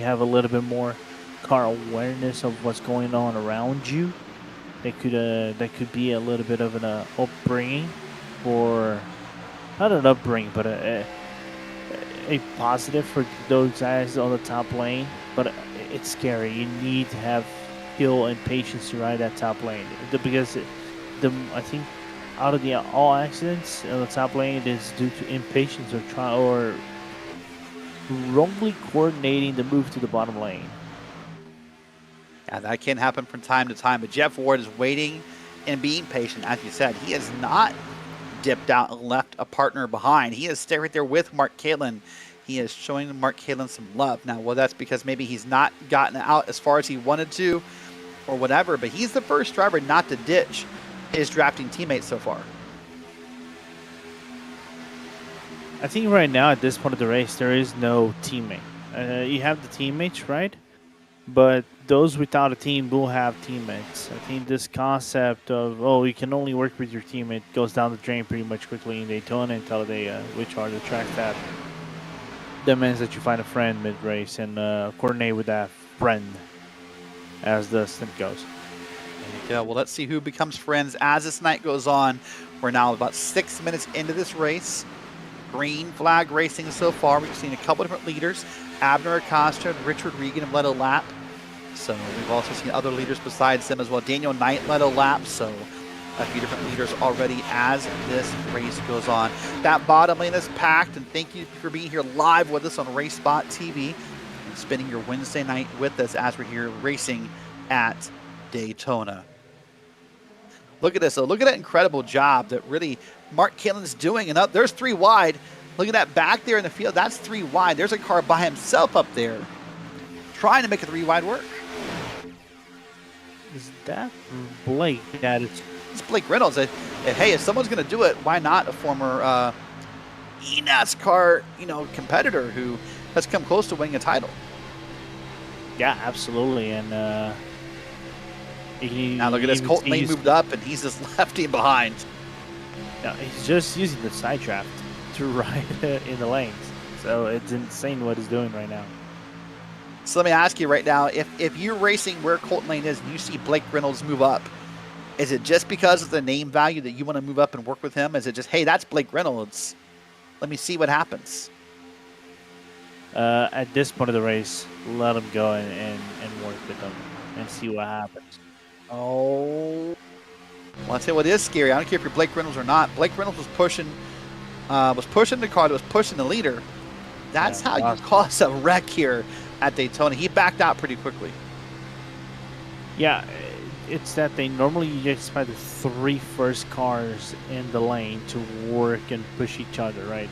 [SPEAKER 4] have a little bit more car awareness of what's going on around you. That could be a little bit of an upbringing, or not an upbringing, but a positive for those guys on the top lane, but it's scary. You need to have skill and patience to ride that top lane because I think out of all accidents on the top lane, it is due to impatience or wrongly coordinating the move to the bottom lane.
[SPEAKER 3] Yeah, that can happen from time to time, but Jeff Ward is waiting and being patient. As you said, he has not dipped out and left a partner behind. He is staying right there with Mark Caitlin. He is showing Mark Caitlin some love. Now, well, that's because maybe he's not gotten out as far as he wanted to or whatever, but he's the first driver not to ditch his drafting teammates so far.
[SPEAKER 4] I think right now at this point of the race, there is no teammate. You have the teammates, right? But those without a team will have teammates. I think this concept of, you can only work with your teammate goes down the drain pretty much quickly in Daytona and Talladega, which are the tracks that demands that you find a friend mid-race and coordinate with that friend as the stint goes.
[SPEAKER 3] Yeah, well, let's see who becomes friends as this night goes on. We're now about 6 minutes into this race. Green flag racing so far. We've seen a couple different leaders. Abner Acosta and Richard Regan have led a lap. So we've also seen other leaders besides them as well. Daniel Knight led a lap. So a few different leaders already as this race goes on. That bottom lane is packed, and thank you for being here live with us on RaceSpotTV and spending your Wednesday night with us as we're here racing at Daytona. Look at this. So look at that incredible job that really Mark Caitlin's doing. And up there's 3 wide. Look at that back there in the field. That's 3 wide. There's a car by himself up there trying to make a 3 wide work.
[SPEAKER 4] Is that Blake?
[SPEAKER 3] It's Blake Reynolds. Hey, if someone's going to do it, why not a former eNASCAR competitor who has come close to winning a title?
[SPEAKER 4] Yeah, absolutely. And
[SPEAKER 3] now look at this. Colton Lane moved up, and he's just left him behind.
[SPEAKER 4] No, he's just using the side draft to ride in the lanes. So it's insane what he's doing right now.
[SPEAKER 3] So let me ask you right now, if you're racing where Colton Lane is and you see Blake Reynolds move up, is it just because of the name value that you want to move up and work with him? Is it just, hey, that's Blake Reynolds, let me see what happens?
[SPEAKER 4] At this point of the race, let him go and work with him and see what happens.
[SPEAKER 3] Oh. Well, I'll tell you what is scary. I don't care if you're Blake Reynolds or not. Blake Reynolds was pushing the car that was pushing the leader. That's how you cause a wreck here at Daytona. He backed out pretty quickly.
[SPEAKER 4] Yeah, it's that they normally expect the 3 first cars in the lane to work and push each other, right?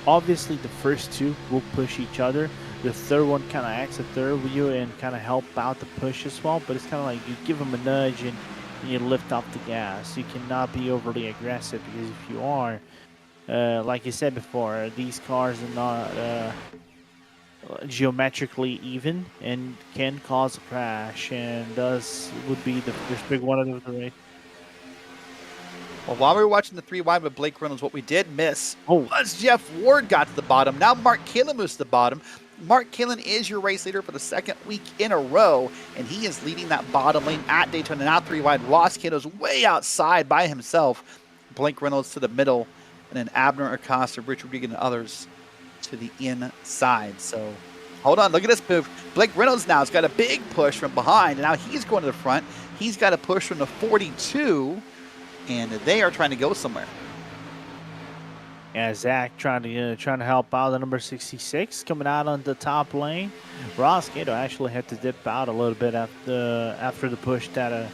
[SPEAKER 4] Obviously, the first 2 will push each other. The third one kind of acts a third with you and kind of help out the push as well. But it's kind of like you give them a nudge and you lift off the gas. You cannot be overly aggressive because if you are, like you said before, these cars are not geometrically even and can cause a crash, and thus would be the first big one of the race.
[SPEAKER 3] Well, while we were watching the 3 wide with Blake Reynolds, what we did miss was Jeff Ward got to the bottom. Now Mark Caitlin moves to the bottom. Mark Caitlin is your race leader for the 2nd week in a row, and he is leading that bottom lane at Daytona. Now 3 wide. Ross Cato's way outside by himself. Blake Reynolds to the middle, and then Abner Acosta, Richard Regan, and others to the inside. So hold on, look at this move. Blake Reynolds now has got a big push from behind, and now he's going to the front. He's got a push from the 42, and they are trying to go somewhere.
[SPEAKER 4] Yeah, Zach trying to help out the number 66 coming out on the top lane. Ross Cato actually had to dip out a little bit after the push that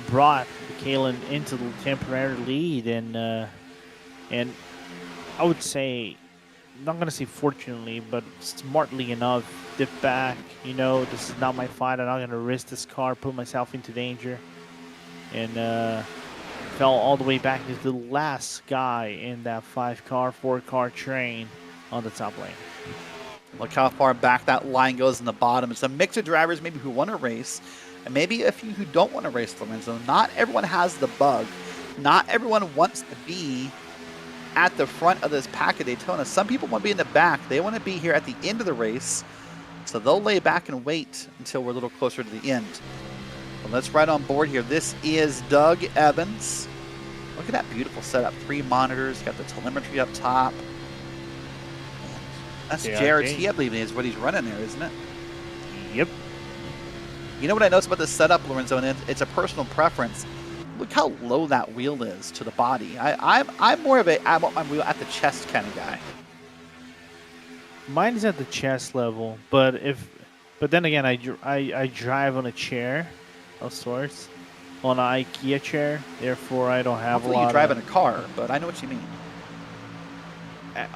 [SPEAKER 4] brought Kalen into the temporary lead, and I would say, I'm not gonna say fortunately, but smartly enough, dip back. This is not my fight. I'm not gonna risk this car, put myself into danger, and fell all the way back into the last guy in that 4-car train on the top lane.
[SPEAKER 3] Look how far back that line goes in the bottom. It's a mix of drivers maybe who want to race, and maybe a few who don't want to race the win. So not everyone has the bug. Not everyone wants to be at the front of this pack at Daytona. Some people want to be in the back. They want to be here at the end of the race, so they'll lay back and wait until we're a little closer to the end. But let's ride on board here. This is Doug Evans. Look at that beautiful setup. 3 monitors, got the telemetry up top. That's
[SPEAKER 4] JRT.
[SPEAKER 3] JRT, I believe, is what he's running there, isn't it?
[SPEAKER 4] Yep.
[SPEAKER 3] You know what I noticed about the setup, Lorenzo, and it's a personal preference. Look how low that wheel is to the body. I'm more of I want my wheel at the chest kind of guy.
[SPEAKER 4] Mine is at the chest level, but then again, I drive on a chair of sorts, on an IKEA chair. Therefore, I don't have
[SPEAKER 3] Hopefully
[SPEAKER 4] a lot.
[SPEAKER 3] You drive in a car, but I know what you mean.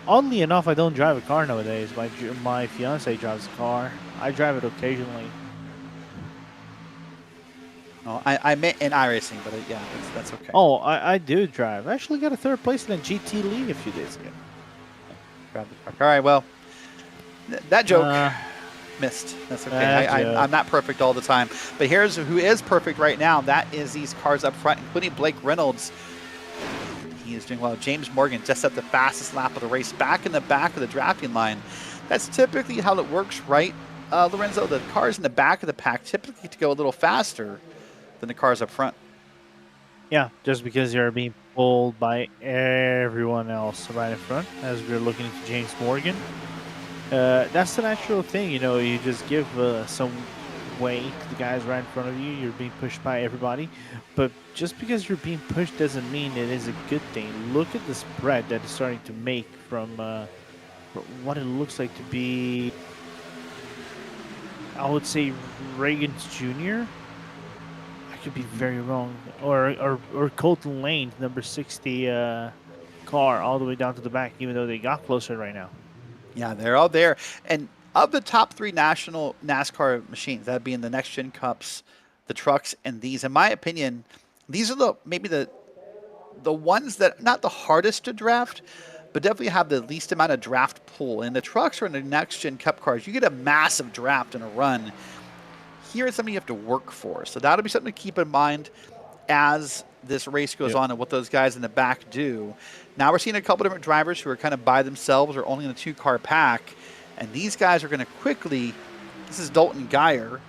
[SPEAKER 4] Oddly enough, I don't drive a car nowadays. My fiance drives a car. I drive it occasionally.
[SPEAKER 3] Oh, I meant in iRacing, but yeah, that's okay.
[SPEAKER 4] Oh, I do drive. I actually got a 3rd place in a GT League a few days ago.
[SPEAKER 3] All right, well, that joke missed. That's okay. I'm not perfect all the time. But here's who is perfect right now. That is these cars up front, including Blake Reynolds. He is doing well. James Morgan just at the fastest lap of the race, back in the back of the drafting line. That's typically how it works, right, Lorenzo? The cars in the back of the pack typically get to go a little faster than the cars up front.
[SPEAKER 4] Yeah, just because you're being pulled by everyone else right in front, as we're looking into James Morgan. That's the natural thing, you know. You just give some way to the guys right in front of you. You're being pushed by everybody, but just because you're being pushed doesn't mean it is a good thing. Look at the spread that is starting to make from what it looks like to be, I would say, Reagan's Jr. I could be very wrong, or Colton Lane, number 60 car, all the way down to the back, even though they got closer right now.
[SPEAKER 3] Yeah, they're all there. And of the top 3 national NASCAR machines, that being the Next Gen Cups, the trucks, and these, in my opinion, these are maybe the ones that, not the hardest to draft, but definitely have the least amount of draft pool. And the trucks or in the Next Gen Cup cars, you get a massive draft in a run. Here is something you have to work for. So that'll be something to keep in mind as this race goes on and what those guys in the back do. Now we're seeing a couple different drivers who are kind of by themselves or only in a 2-car pack. And these guys are going to quickly, this is Dalton Geyer,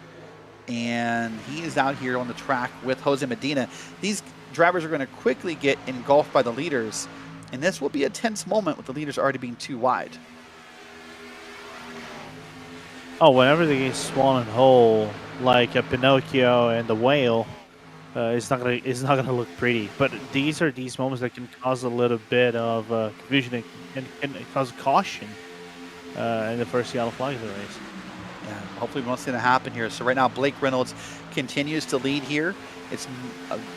[SPEAKER 3] and he is out here on the track with Jose Medina. These drivers are going to quickly get engulfed by the leaders. And this will be a tense moment with the leaders already being too wide.
[SPEAKER 4] Oh, whenever they get swollen whole, like a Pinocchio and the whale, it's not gonna look pretty. But these are these moments that can cause a little bit of confusion and cause caution in the first yellow flag of the race.
[SPEAKER 3] Yeah, hopefully we won't see that happen here. So right now Blake Reynolds continues to lead here. It's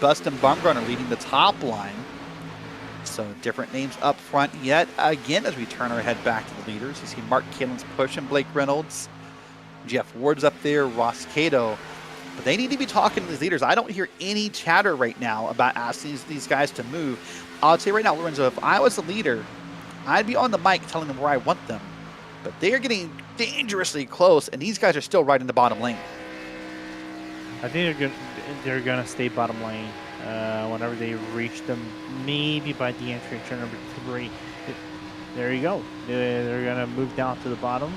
[SPEAKER 3] Bustin Bumgarner leading the top line. So different names up front yet again as we turn our head back to the leaders. You see Mark Killen's pushing Blake Reynolds. Jeff Ward's up there, Ross Cato. But they need to be talking to these leaders. I don't hear any chatter right now about asking these guys to move. I'll tell you right now, Lorenzo, if I was the leader, I'd be on the mic telling them where I want them. But they are getting dangerously close, and these guys are still right in the bottom lane.
[SPEAKER 4] I think they're gonna stay bottom lane whenever they reach them, maybe by the entry turn number 3. There you go. They're gonna move down to the bottom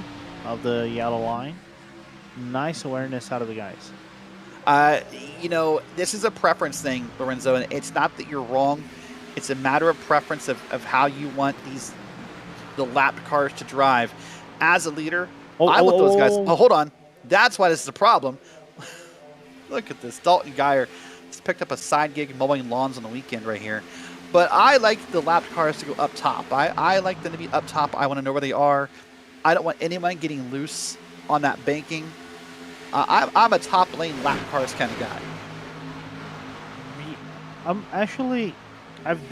[SPEAKER 4] of the yellow line. Nice awareness out of the guys.
[SPEAKER 3] You know, this is a preference thing, Lorenzo, and it's not that you're wrong. It's a matter of preference of how you want the lapped cars to drive. As a leader, I want those guys. Oh, hold on. That's why this is a problem. Look at this. Dalton Geyer just picked up a side gig mowing lawns on the weekend right here. But I like the lapped cars to go up top. I like them to be up top. I want to know where they are. I don't want anyone getting loose on that banking. I'm a top lane lap cars kind of guy.
[SPEAKER 4] I've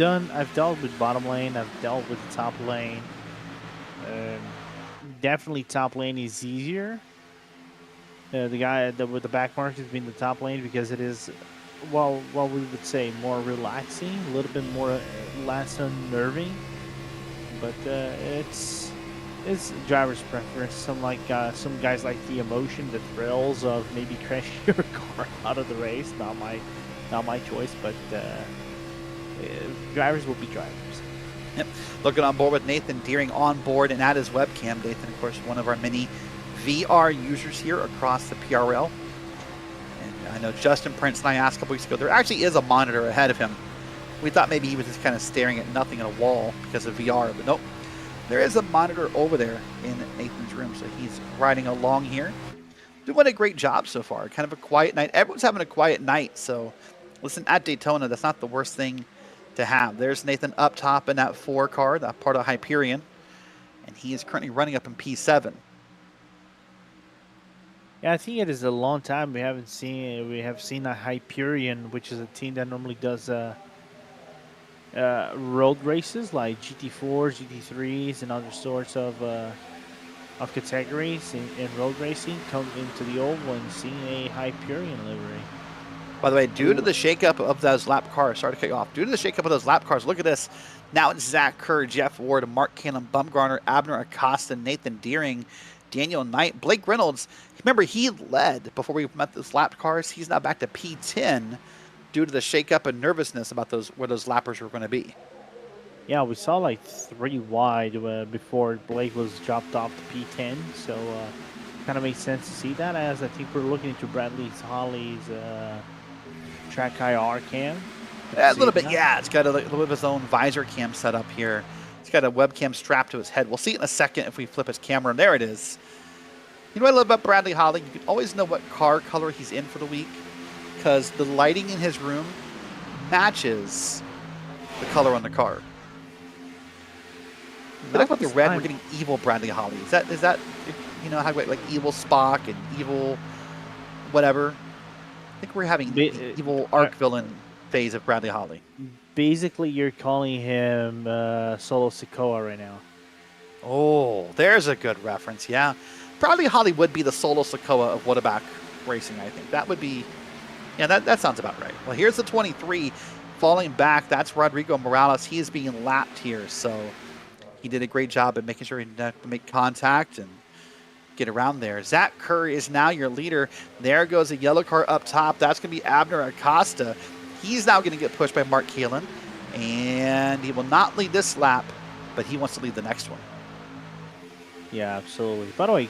[SPEAKER 4] dealt with bottom lane. I've dealt with the top lane. Definitely top lane is easier. The guy with the back mark has been the top lane because it is, well, what we would say, more relaxing, a little bit more less unnerving. But it's driver's preference. Some guys like the emotion, the thrills of maybe crashing your car out of the race. Not my choice, but drivers will be drivers.
[SPEAKER 3] Yep. Looking on board with Nathan Deering on board and at his webcam. Nathan, of course, one of our many VR users here across the PRL. And I know Justin Prince and I asked a couple weeks ago, there actually is a monitor ahead of him. We thought maybe he was just kind of staring at nothing in a wall because of VR, but nope. There is a monitor over there in Nathan's room, so he's riding along here. Doing a great job so far. Kind of a quiet night. Everyone's having a quiet night, so listen, at Daytona, that's not the worst thing to have. There's Nathan up top in that 4 car, that part of Hyperion, and he is currently running up in P7.
[SPEAKER 4] Yeah, I think it is a long time we have seen a Hyperion, which is a team that normally does road races like GT4s, GT3s, and other sorts of categories in road racing, come into the oval and seeing a Hyperion livery.
[SPEAKER 3] By the way, due to the shakeup of those lap cars, sorry to cut you off. Due to the shakeup of those lap cars, look at this. Now it's Zach Kerr, Jeff Ward, Mark Cannon, Bumgarner, Abner Acosta, Nathan Deering, Daniel Knight, Blake Reynolds. Remember, he led before we met those lap cars. He's now back to P10 due to the shakeup and nervousness about where those lappers were going to be.
[SPEAKER 4] Yeah, we saw like 3 wide before Blake was dropped off to P10, so kind of makes sense to see that, as I think we're looking into Bradley Holly's track IR cam.
[SPEAKER 3] A little bit, yeah. It's got a little bit of his own visor cam set up here. It's got a webcam strapped to his head. We'll see it in a second if we flip his camera. And there it is. You know what I love about Bradley Holly? You can always know what car color he's in for the week, because the lighting in his room matches the color on the car. I like about the red, we're getting evil Bradley Holly. Is that you know, how like evil Spock and evil whatever? I think we're having the evil arc villain phase of Bradley Holly.
[SPEAKER 4] Basically, you're calling him Solo Sikoa right now.
[SPEAKER 3] Oh, there's a good reference, yeah. Bradley Holly would be the Solo Sikoa of Whataback Racing, I think. That would be, yeah, that sounds about right. Well, here's the 23 falling back. That's Rodrigo Morales. He is being lapped here, so he did a great job at making sure he didn't have to make contact and get around there. Zach Kerr is now your leader. There goes a yellow car up top. That's going to be Abner Acosta. He's now going to get pushed by Mark Kalin, and he will not lead this lap, but he wants to lead the next one.
[SPEAKER 4] Yeah, absolutely. By the way,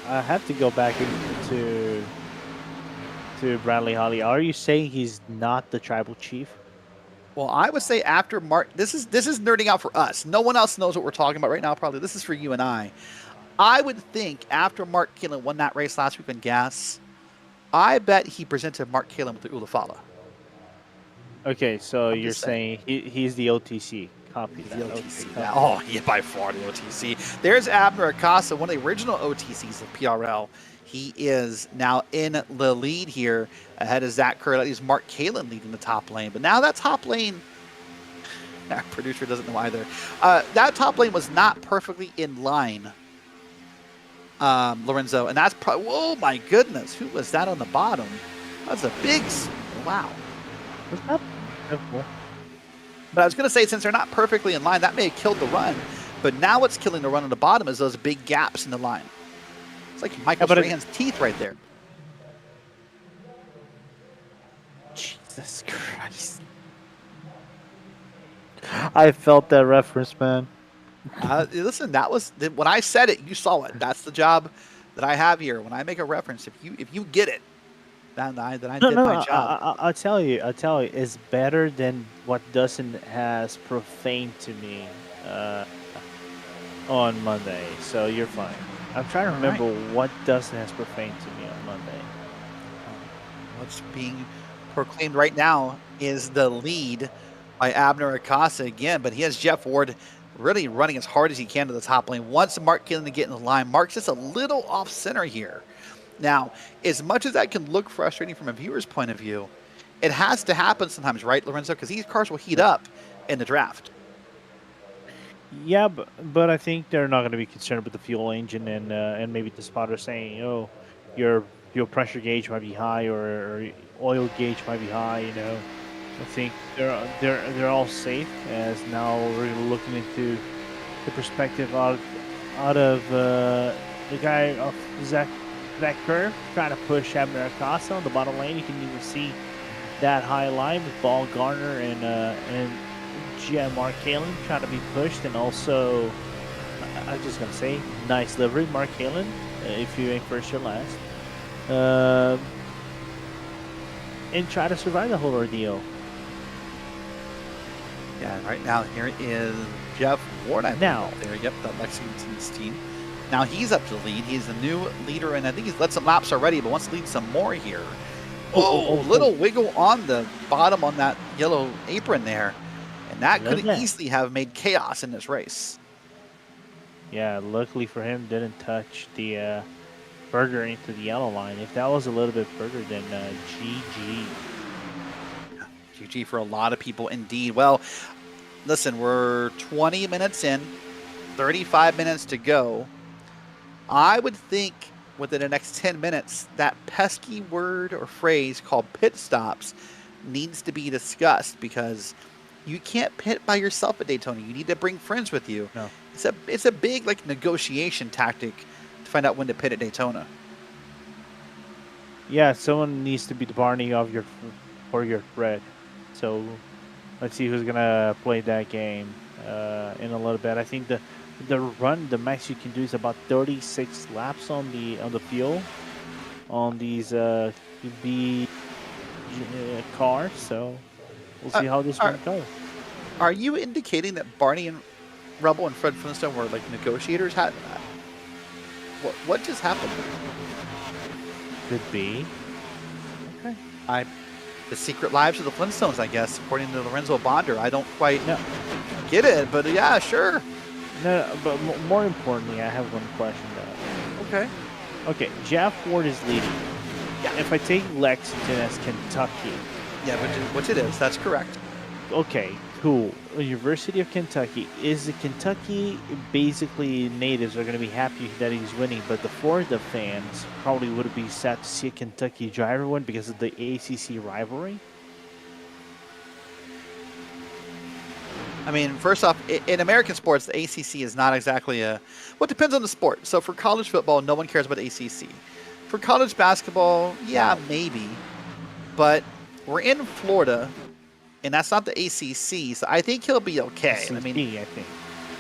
[SPEAKER 4] I have to go back into Bradley Holly. Are you saying he's not the tribal chief?
[SPEAKER 3] Well, I would say after Mark, this is nerding out for us. No one else knows what we're talking about right now, probably. This is for you and I. I would think after Mark Kalin won that race last week on gas, I bet he presented Mark Kalin with the Ulafala.
[SPEAKER 4] Okay, so you're saying he's the OTC. Copy that.
[SPEAKER 3] The OTC. Okay. Oh, yeah, by far the OTC. There's Abner Acosta, one of the original OTCs of PRL. He is now in the lead here ahead of Zach Kerr. That is Mark Kalin leading the top lane. But now that top lane, our producer doesn't know either. That top lane was not perfectly in line, Lorenzo. And that's probably, oh my goodness, who was that on the bottom? That's a big, wow.
[SPEAKER 4] Was that beautiful?
[SPEAKER 3] But I was going to say, since they're not perfectly in line, that may have killed the run. But now what's killing the run on the bottom is those big gaps in the line. It's like Michael Strahan's teeth right there.
[SPEAKER 4] Jesus Christ. I felt that reference, man.
[SPEAKER 3] Listen, that was when I said it, you saw it. That's the job that I have here. When I make a reference, if you get it, then I did my job.
[SPEAKER 4] I'll tell you, it's better than what Dustin has profaned to me on Monday. So you're fine. I'm trying to remember what Dustin has profaned to me on Monday.
[SPEAKER 3] What's being proclaimed right now is the lead by Abner Acosta again, but he has Jeff Ward really running as hard as he can to the top lane. Wants Mark Kalin to get in the line. Mark's just a little off center here. Now, as much as that can look frustrating from a viewer's point of view, it has to happen sometimes, right, Lorenzo? Because these cars will heat up in the draft.
[SPEAKER 4] Yeah, but I think they're not going to be concerned with the fuel engine and maybe the spotter saying, oh, your pressure gauge might be high or oil gauge might be high. You know, I think they're all safe, as now we're looking into the perspective out of the guy of Zach Kerr trying to push Abner Acosta on the bottom lane. You can even see that high line with Ball Garner and Mark Kalin trying to be pushed, and also I'm just gonna say nice livery, Mark Kalin. If you ain't first, you're last, and try to survive the whole ordeal.
[SPEAKER 3] Yeah, right now here is Jeff Ward. I believe,
[SPEAKER 4] Now.
[SPEAKER 3] up there. Yep, the Lexington's team. Now he's up to lead. He's the new leader, and I think he's led some laps already, but wants to lead some more here. Oh, little wiggle on the bottom on that yellow apron there. And that could easily have made chaos in this race.
[SPEAKER 4] Yeah, luckily for him, didn't touch the burger into the yellow line. If that was a little bit further, then GG.
[SPEAKER 3] GG for a lot of people indeed. Well, listen, we're 20 minutes in, 35 minutes to go. I would think within the next 10 minutes, that pesky word or phrase called pit stops needs to be discussed, because you can't pit by yourself at Daytona. You need to bring friends with you.
[SPEAKER 4] No.
[SPEAKER 3] It's a big like negotiation tactic to find out when to pit at Daytona.
[SPEAKER 4] Yeah, someone needs to be the Barney of your thread. So let's see who's gonna play that game in a little bit. I think the max you can do is about 36 laps on the field on these QB cars. So we'll see how this one goes.
[SPEAKER 3] Are you indicating that Barney and Rebel and Fred Flintstone were like negotiators? What just happened?
[SPEAKER 4] Could be.
[SPEAKER 3] Okay. The secret lives of the Flintstones, I guess, according to Lorenzo Bonder. I don't quite get it, but yeah, sure.
[SPEAKER 4] No, but more importantly, I have one question though.
[SPEAKER 3] Okay.
[SPEAKER 4] Okay, Jeff Ward is leading. Yeah. If I take Lexington as Kentucky.
[SPEAKER 3] Yeah, which it is. That's correct.
[SPEAKER 4] Okay, cool. University of Kentucky. Is the Kentucky basically natives are going to be happy that he's winning, but the Florida fans probably would be sad to see a Kentucky driver win because of the ACC rivalry?
[SPEAKER 3] I mean, first off, in American sports, the ACC is not exactly well, it depends on the sport. So for college football, no one cares about ACC. For college basketball, yeah, maybe. But we're in Florida, and that's not the ACC, so I think he'll be okay.
[SPEAKER 4] SEC,
[SPEAKER 3] I mean,
[SPEAKER 4] I think.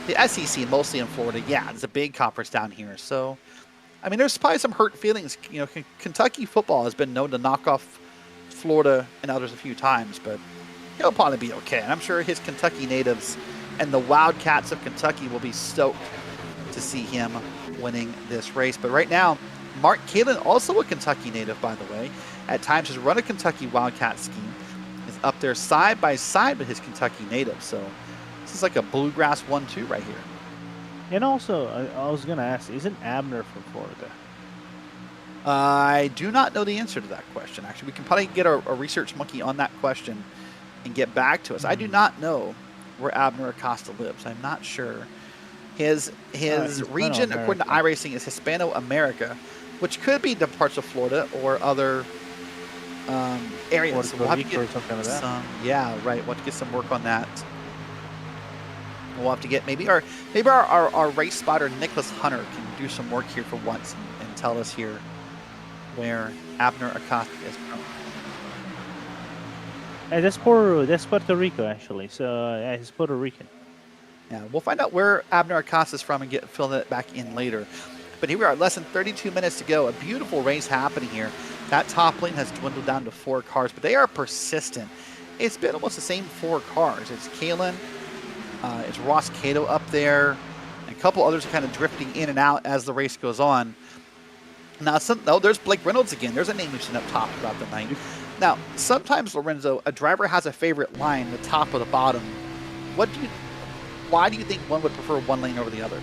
[SPEAKER 3] The SEC, mostly in Florida, yeah, it's a big conference down here. So, I mean, there's probably some hurt feelings. You know, Kentucky football has been known to knock off Florida and others a few times, but he'll probably be okay. And I'm sure his Kentucky natives and the Wildcats of Kentucky will be stoked to see him winning this race. But right now, Mark Kalin, also a Kentucky native, by the way, at times has run a Kentucky Wildcat scheme, is up there side by side with his Kentucky native. So this is like a bluegrass 1-2 right here.
[SPEAKER 4] And also, I was going to ask, isn't Abner from Florida?
[SPEAKER 3] I do not know the answer to that question. Actually, we can probably get a research monkey on that question and get back to us. I do not know where Abner Acosta lives. I'm not sure. His region, according to iRacing, is Hispano-America, which could be the parts of Florida or other areas. So we'll have to get some, yeah, right. We'll have to get some work on that. We'll have to get maybe our race spotter Nicholas Hunter can do some work here for once and tell us here where Abner Acosta is from.
[SPEAKER 4] That's Puerto Rico, actually. So yeah, he's Puerto Rican.
[SPEAKER 3] Yeah, we'll find out where Abner Acosta is from and fill that back in later. But here we are, less than 32 minutes to go. A beautiful race happening here. That top lane has dwindled down to 4 cars, but they are persistent. It's been almost the same 4 cars. It's Kalin, it's Ross Cato up there, and a couple others are kind of drifting in and out as the race goes on. Now, there's Blake Reynolds again. There's a name we've seen up top throughout the night. Now, sometimes, Lorenzo, a driver has a favorite line, the top or the bottom. Why do you think one would prefer one lane over the other?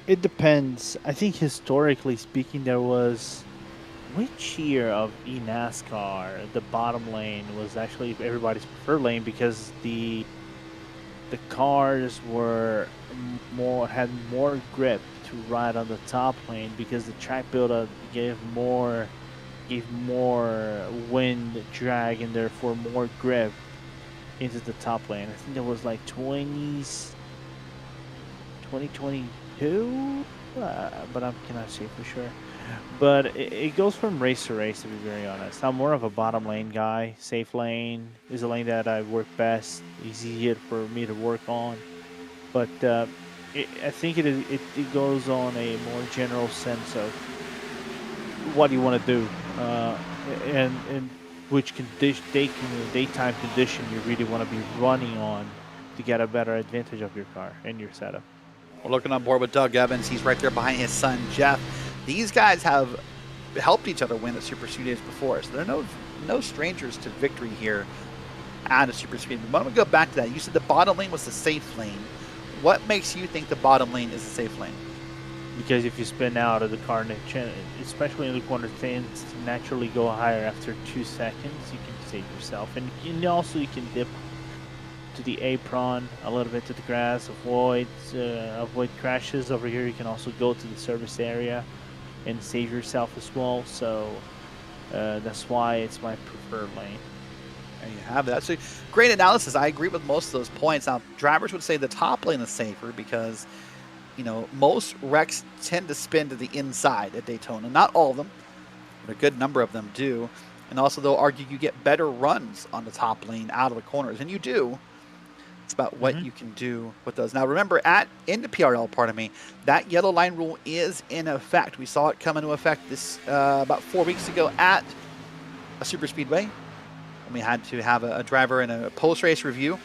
[SPEAKER 4] It depends. I think historically speaking, there was which year of eNASCAR the bottom lane was actually everybody's preferred lane because the cars had more grip to ride on the top lane because the track buildup gave more wind drag and therefore more grip into the top lane. I think it was like 2022, but I cannot say for sure. But it goes from race to race, to be very honest. I'm more of a bottom lane guy. Safe lane is a lane that I work best. It's easier for me to work on. But I think it goes on a more general sense of what you want to do. And which daytime condition you really want to be running on to get a better advantage of your car and your setup.
[SPEAKER 3] We're looking on board with Doug Evans. He's right there behind his son, Jeff. These guys have helped each other win at Super Speedways before, so they're no strangers to victory here at a Super Speedway. But I'm going to go back to that. You said the bottom lane was the safe lane. What makes you think the bottom lane is the safe lane?
[SPEAKER 4] Because if you spin out of the car, especially in the corner, tends to naturally go higher after 2 seconds, you can save yourself. And also you can dip to the apron a little bit to the grass, avoid crashes. Over here you can also go to the service area and save yourself as well. So that's why it's my preferred lane.
[SPEAKER 3] There you have that. So great analysis. I agree with most of those points. Now, drivers would say the top lane is safer because, you know, most wrecks tend to spin to the inside at Daytona. Not all of them, but a good number of them do. And also, they'll argue you get better runs on the top lane out of the corners, and you do. It's about what you can do with those. Now, remember, in the PRL, pardon me, that yellow line rule is in effect. We saw it come into effect this about 4 weeks ago at a super speedway. And we had to have a driver in a post-race review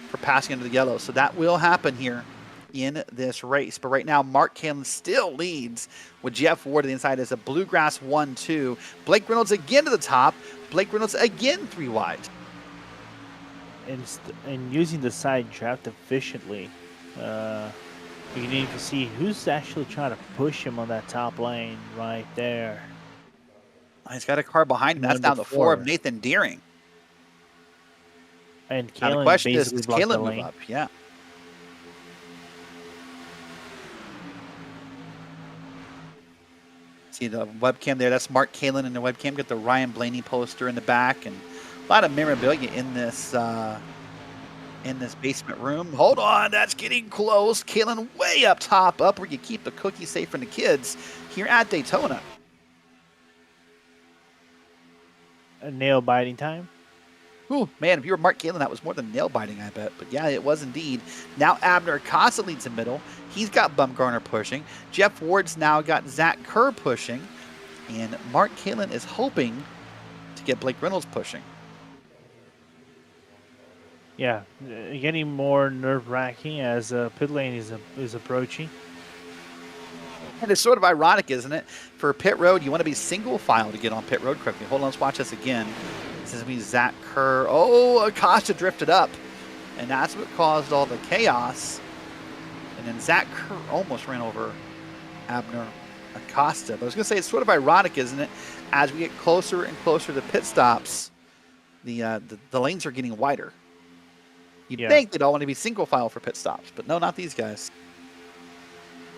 [SPEAKER 3] for passing into the yellow. So that will happen here in this race. But right now, Mark Kalin still leads with Jeff Ward to the inside as a Bluegrass 1-2. Blake Reynolds again to the top. Blake Reynolds again 3 wide.
[SPEAKER 4] And using the side draft efficiently, you need to see who's actually trying to push him on that top lane right there.
[SPEAKER 3] He's got a car behind him. That's down the 4 of Nathan Deering.
[SPEAKER 4] And
[SPEAKER 3] now the question is, does Kalin move up? Yeah. See the webcam there. That's Mark Kalin in the webcam. Got the Ryan Blaney poster in the back, and a lot of memorabilia in this basement room. Hold on, that's getting close. Kalin way up top, up where you keep the cookies safe from the kids here at Daytona.
[SPEAKER 4] A nail biting time.
[SPEAKER 3] Ooh, man, if you were Mark Kalin, that was more than nail biting, I bet. But yeah, it was indeed. Now Abner Acosta leads the middle. He's got Bumgarner pushing. Jeff Ward's now got Zach Kerr pushing. And Mark Kalin is hoping to get Blake Reynolds pushing.
[SPEAKER 4] Yeah, getting more nerve-wracking as pit lane is approaching.
[SPEAKER 3] And it's sort of ironic, isn't it? For pit road, you want to be single file to get on pit road quickly. Hold on, let's watch this again. This is me, Zach Kerr. Oh, Acosta drifted up. And that's what caused all the chaos. And then Zach Kerr almost ran over Abner Acosta. But I was going to say, it's sort of ironic, isn't it? As we get closer and closer to pit stops, the lanes are getting wider. You'd think they'd all want to be single file for pit stops, but no, not these guys.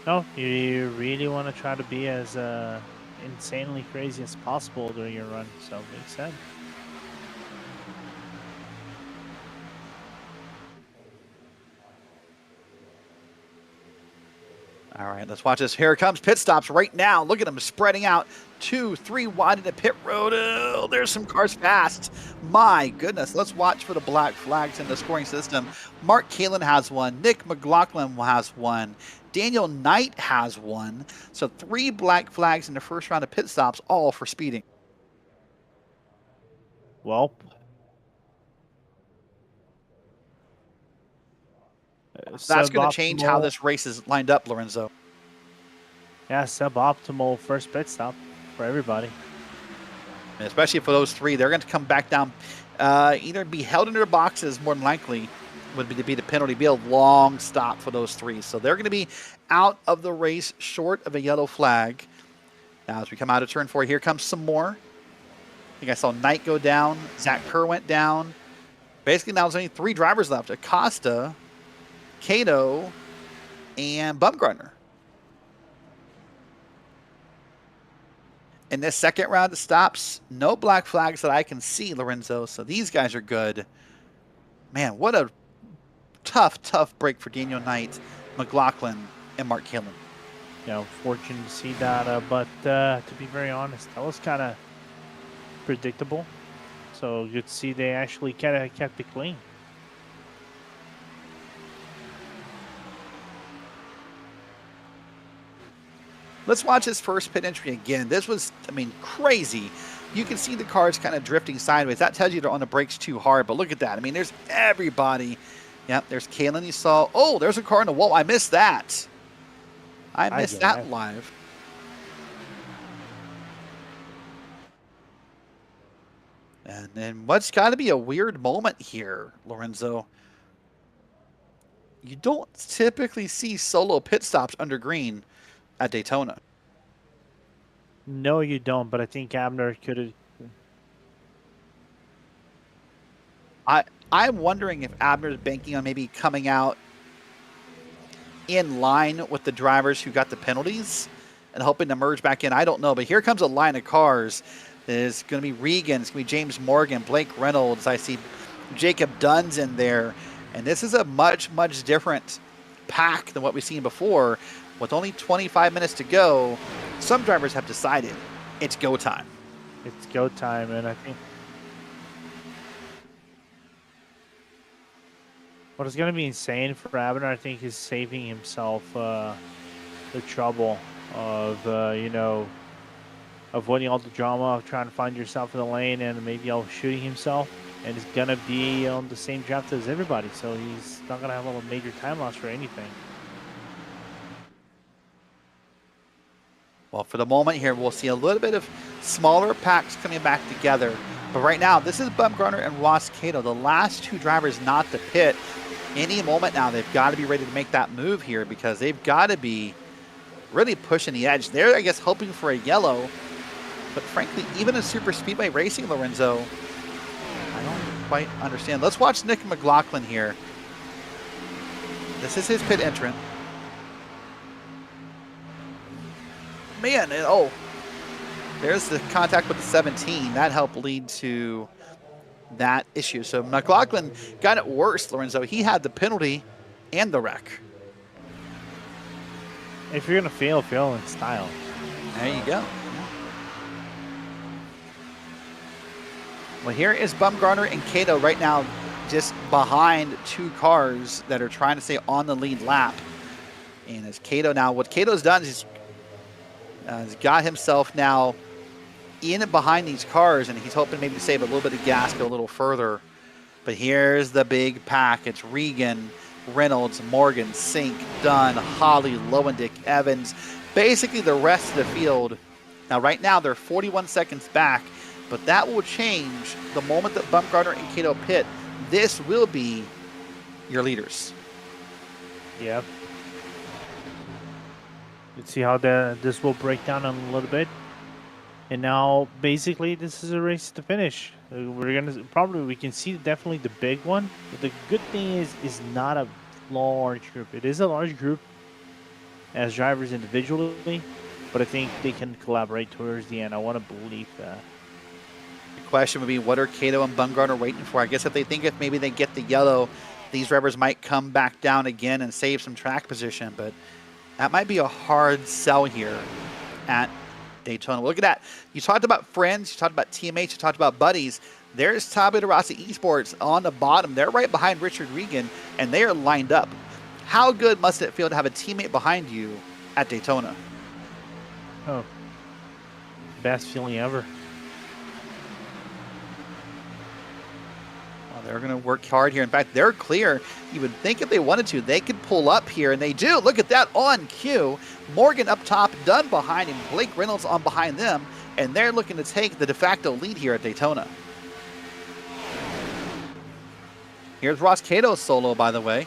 [SPEAKER 4] No, you really want to try to be as insanely crazy as possible during your run, so it makes sense.
[SPEAKER 3] All right, let's watch this. Here it comes. Pit stops right now. Look at them spreading out. 2, 3 wide into pit road. Oh, there's some cars fast. My goodness. Let's watch for the black flags in the scoring system. Mark Kalin has one. Nick McLaughlin has one. Daniel Knight has one. So 3 black flags in the first round of pit stops, all for speeding.
[SPEAKER 4] Well,
[SPEAKER 3] that's going to change how this race is lined up, Lorenzo.
[SPEAKER 4] Yeah, suboptimal first pit stop for everybody.
[SPEAKER 3] And especially for those 3. They're going to come back down, either be held in their boxes, more than likely, would be the penalty. Be a long stop for those 3. So they're going to be out of the race short of a yellow flag. Now as we come out of turn 4, here comes some more. I think I saw Knight go down. Zach Kerr went down. Basically now there's only 3 drivers left. Acosta, Cato, and Bumgarner. In this second round of stops, no black flags that I can see, Lorenzo. So these guys are good. Man, what a tough break for Daniel Knight, McLaughlin, and Mark Kalin.
[SPEAKER 4] Yeah, fortunate to see that. But to be very honest, that was kind of predictable. So good to see they actually kind of kept it clean.
[SPEAKER 3] Let's watch his first pit entry again. This was, I mean, crazy. you can see the cars kind of drifting sideways. That tells you they're on the brakes too hard. But look at that. I mean, there's everybody. Yep, there's Kalen you saw. Oh, there's a car in the wall. I missed that. I missed that live. And then what's got to be a weird moment here, Lorenzo? You don't typically see solo pit stops under green at Daytona.
[SPEAKER 4] No, you don't, but I think Abner could have.
[SPEAKER 3] I'm wondering if Abner's banking on maybe coming out in line with the drivers who got the penalties and hoping to merge back in. I don't know, but here comes a line of cars. There's going to be Regan, it's going to be James Morgan, Blake Reynolds. I see Jacob Dunn's in there. And this is a much, much different pack than what we've seen before. With only 25 minutes to go, some drivers have decided it's go time.
[SPEAKER 4] It's go time, and I think what is going to be insane for Abner, I think, is saving himself the trouble of, avoiding all the drama of trying to find yourself in the lane and maybe shooting himself. And he's going to be on the same draft as everybody, so he's not going to have a major time loss for anything.
[SPEAKER 3] Well, for the moment here, we'll see a little bit of smaller packs coming back together. But right now, this is Bumgarner and Ross Cato, the last two drivers not to pit. Any moment now, they've got to be ready to make that move here because they've got to be really pushing the edge. They're, I guess, hoping for a yellow. But frankly, even in super speedway racing, Lorenzo, I don't quite understand. Let's watch Nick McLaughlin here. This is his pit entrant. Man, there's the contact with the 17. That helped lead to that issue. So McLaughlin got it worse, Lorenzo. He had the penalty and the wreck.
[SPEAKER 4] If you're going to fail in style.
[SPEAKER 3] There you go. Well, here is Bumgarner and Cato right now just behind two cars that are trying to stay on the lead lap. And as Cato now, what Cato's done is he's got himself now in and behind these cars, and he's hoping maybe to save a little bit of gas, go a little further. But here's the big pack. It's Regan, Reynolds, Morgan, Sink, Dunn, Holly, Lowendick, Evans, basically the rest of the field. Now, right now, they're 41 seconds back, but that will change the moment that Bumgarner and Cato pit. This will be your leaders.
[SPEAKER 4] Yep. Let's see how this will break down in a little bit. And now, basically, this is a race to finish. We can see definitely the big one. But the good thing is not a large group. It is a large group as drivers individually, but I think they can collaborate towards the end. I want to believe that.
[SPEAKER 3] The question would be, what are Cato and Bumgarner waiting for? I guess if they think if maybe they get the yellow, these drivers might come back down again and save some track position, but that might be a hard sell here at Daytona. Look at that. You talked about friends, you talked about teammates, you talked about buddies. There's Tabula Rasa Esports on the bottom. They're right behind Richard Regan, and they are lined up. How good must it feel to have a teammate behind you at Daytona?
[SPEAKER 4] Oh, best feeling ever.
[SPEAKER 3] They're going to work hard here. In fact, they're clear. You would think if they wanted to, they could pull up here, and they do. Look at that on cue. Morgan up top, Dunn behind him, Blake Reynolds on behind them, and they're looking to take the de facto lead here at Daytona. Here's Ross Cato's solo, by the way.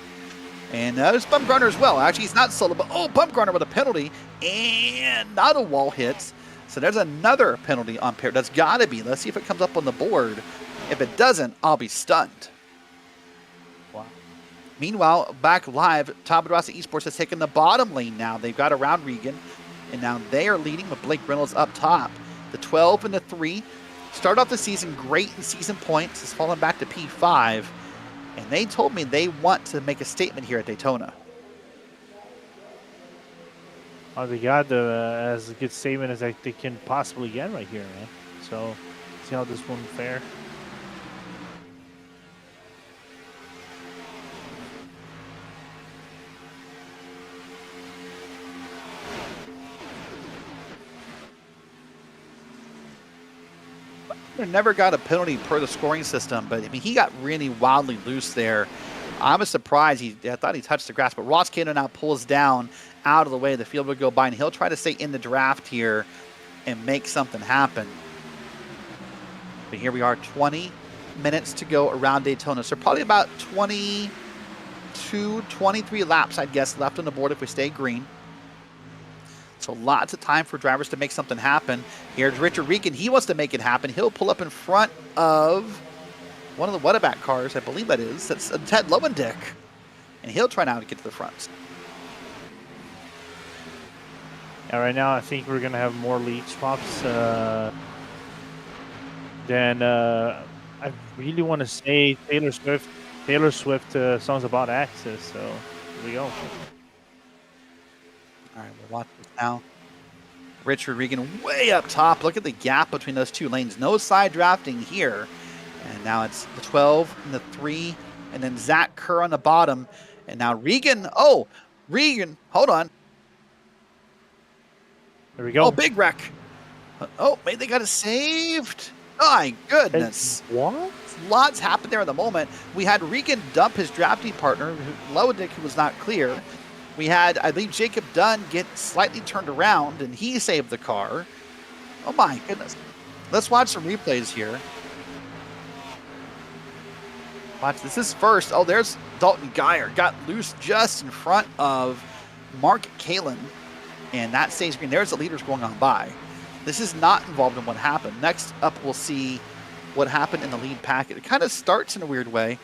[SPEAKER 3] And there's Bumgarner as well. Actually, he's not solo, but Bumgarner with a penalty, and not a wall hit. So there's another penalty on pair. That's got to be. Let's see if it comes up on the board. If it doesn't, I'll be stunned.
[SPEAKER 4] Wow.
[SPEAKER 3] Meanwhile, back live, Tabula Rasa Esports has taken the bottom lane now. They've got around Regan, and now they are leading with Blake Reynolds up top. The 12 and the 3 start off the season great in season points. Has fallen back to P5, and they told me they want to make a statement here at Daytona.
[SPEAKER 4] Oh, they got as good statement as they can possibly get right here, man. So, see how this one fare.
[SPEAKER 3] never got a penalty per the scoring system, but I mean, he got really wildly loose there. I was surprised. I thought he touched the grass, but Ross Cato now pulls down out of the way. The field will go by, and he'll try to stay in the draft here and make something happen. But here we are, 20 minutes to go around Daytona. So probably about 22, 23 laps, I'd guess, left on the board if we stay green. So lots of time for drivers to make something happen. Here's Richard Regan. He wants to make it happen. He'll pull up in front of one of the Whataback cars, I believe that is. That's Ted Lowendick. And he'll try now to get to the front.
[SPEAKER 4] Yeah, right now I think we're going to have more lead swaps than I really want to say Taylor Swift songs about access. So here we go.
[SPEAKER 3] All right, we'll watch this now. Richard Regan way up top. Look at the gap between those two lanes. No side drafting here. And now it's the 12 and the 3. And then Zach Kerr on the bottom. And now Regan. Oh, Regan. Hold on.
[SPEAKER 4] There we go.
[SPEAKER 3] Oh, big wreck. Oh, maybe they got it saved. My goodness.
[SPEAKER 4] What?
[SPEAKER 3] Lots happened there in the moment. We had Regan dump his drafting partner, Lowdick, who was not clear. We had, I believe, Jacob Dunn get slightly turned around, and he saved the car. Oh, my goodness. Let's watch some replays here. Watch, this is first. Oh, there's Dalton Geyer. Got loose just in front of Mark Kalin, and that stays green. There's the leaders going on by. This is not involved in what happened. Next up, we'll see what happened in the lead packet. It kind of starts in a weird way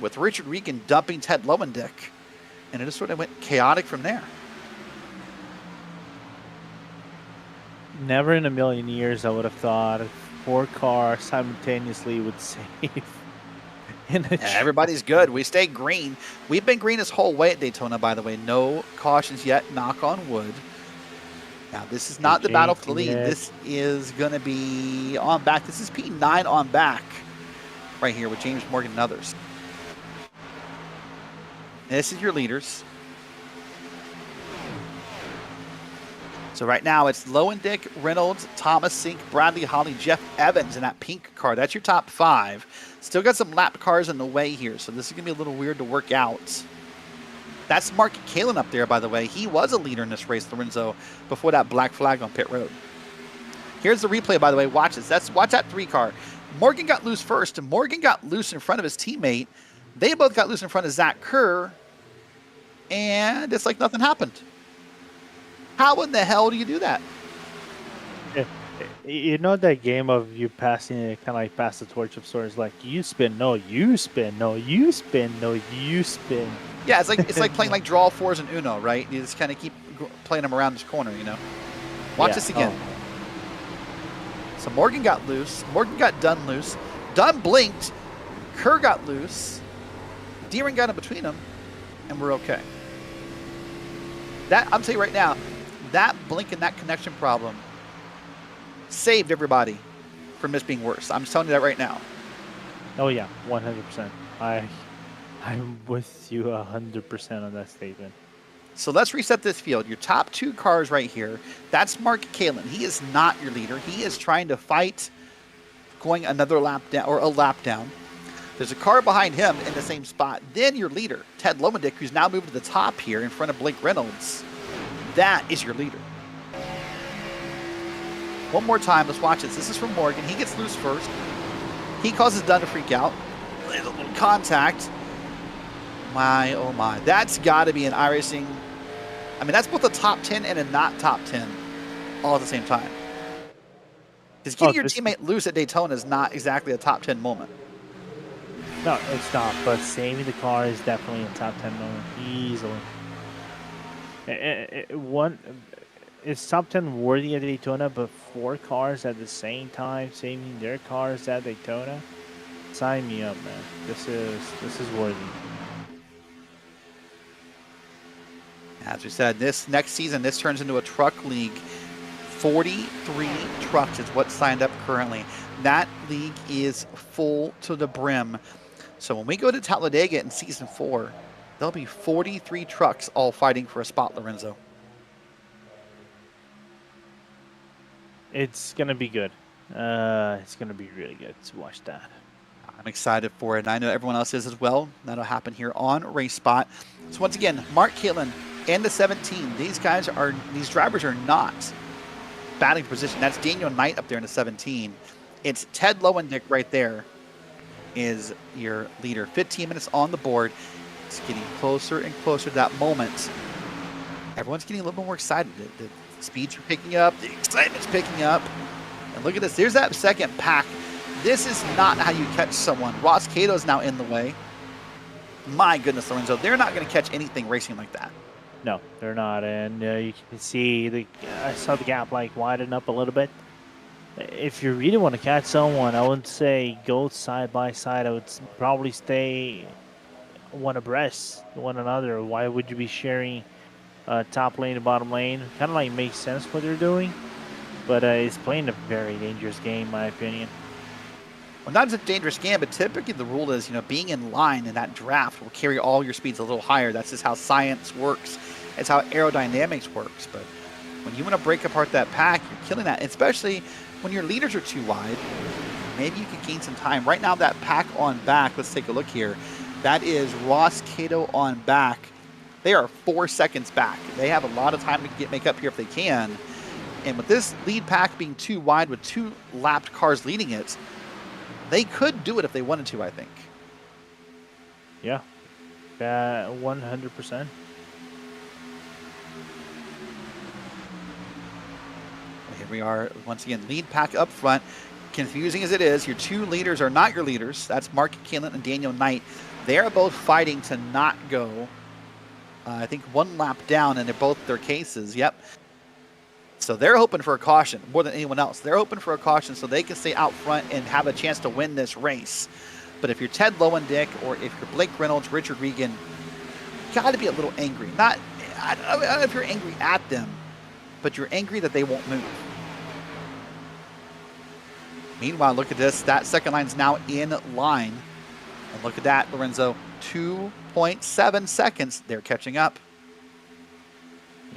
[SPEAKER 3] with Richard Regan dumping Ted Lowendick. And it just sort of went chaotic from there.
[SPEAKER 4] Never in a million years I would have thought 4 cars simultaneously would save.
[SPEAKER 3] Everybody's good. We stay green. We've been green this whole way at Daytona, by the way. No cautions yet, knock on wood. Now, this is not the battle for the lead. This is going to be on back. This is P9 on back right here with James Morgan and others. This is your leaders. So right now it's Lowendick, Reynolds, Thomas Sink, Bradley Holly, Jeff Evans in that pink car. That's your top 5. Still got some lap cars in the way here, so this is going to be a little weird to work out. That's Mark Kalin up there, by the way. He was a leader in this race, Lorenzo, before that black flag on pit road. Here's the replay, by the way. Watch this. Watch that 3 car. Morgan got loose first, and Morgan got loose in front of his teammate. They both got loose in front of Zach Kerr, and it's like nothing happened. How in the hell do you do that?
[SPEAKER 4] You know that game of you passing it, kind of like pass the torch of sorts, like you spin, no, you spin, no, you spin, no, you spin.
[SPEAKER 3] Yeah, it's like playing like draw 4s and Uno, right? You just kind of keep playing them around this corner, you know. Watch this again. Oh. So Morgan got loose. Morgan got Dunn loose. Dunn blinked. Kerr got loose. Deering got in between them, and we're okay. That, I'm telling you right now, that blink and that connection problem saved everybody from this being worse. I'm just telling you that right now.
[SPEAKER 4] Oh yeah, 100%. I'm with you 100% on that statement.
[SPEAKER 3] So let's reset this field. Your top 2 cars right here. That's Mark Kalin. He is not your leader. He is trying to fight going another lap down or a lap down. There's a car behind him in the same spot. Then your leader, Ted Lowendick, who's now moved to the top here in front of Blake Reynolds. That is your leader. One more time, let's watch this. This is from Morgan. He gets loose first. He causes Dunn to freak out. There's a little contact. My, oh my. That's got to be an iRacing. I mean, that's both a top 10 and a not top 10 all at the same time. Because getting your teammate loose at Daytona is not exactly a top 10 moment.
[SPEAKER 4] No, it's not. But saving the car is definitely a top 10 moment. Easily. It's top 10 worthy at Daytona, but 4 cars at the same time saving their cars at Daytona. Sign me up, man. This is worthy.
[SPEAKER 3] As we said, this next season, this turns into a truck league. 43 trucks is what's signed up currently. That league is full to the brim. So when we go to Talladega in season 4, there'll be 43 trucks all fighting for a spot, Lorenzo.
[SPEAKER 4] It's going to be good. It's gonna be really good to watch that.
[SPEAKER 3] I'm excited for it, and I know everyone else is as well. That'll happen here on RaceSpot. So once again, Mark Caitlin and the 17. These drivers are not batting position. That's Daniel Knight up there in the 17. It's Ted Lowendick right there is your leader. 15 minutes on the board. It's getting closer and closer to that moment. Everyone's getting a little bit more excited. The speeds are picking up. The excitement's picking up. And look at this. There's that second pack. This is not how you catch someone. Ross Cato's now in the way. My goodness, Lorenzo. They're not going to catch anything racing like that.
[SPEAKER 4] No, they're not, and you can see I saw the gap like widen up a little bit. If you really want to catch someone, I wouldn't say go side by side. I would probably stay one abreast one another. Why would you be sharing top lane and bottom lane? Kind of like makes sense what they're doing, but it's playing a very dangerous game, in my opinion.
[SPEAKER 3] Well, not as a dangerous game, but typically the rule is, being in line in that draft will carry all your speeds a little higher. That's just how science works. It's how aerodynamics works. But when you want to break apart that pack, you're killing that, especially when your leaders are too wide. Maybe you can gain some time. Right now, that pack on back, let's take a look here. That is Ross Cato on back. They are 4 seconds back. They have a lot of time to make up here if they can. And with this lead pack being too wide with 2 lapped cars leading it, they could do it if they wanted to, I think.
[SPEAKER 4] Yeah, 100%.
[SPEAKER 3] Here we are, once again, lead pack up front. Confusing as it is, your 2 leaders are not your leaders. That's Mark Caitlin and Daniel Knight. They are both fighting to not go, I think, 1 lap down in both their cases. Yep. So they're hoping for a caution more than anyone else. They're hoping for a caution so they can stay out front and have a chance to win this race. But if you're Ted Lowendick or if you're Blake Reynolds, Richard Regan, you got to be a little angry. I don't know if you're angry at them, but you're angry that they won't move. Meanwhile, look at this. That second line's now in line. And look at that, Lorenzo. 2.7 seconds. They're catching up.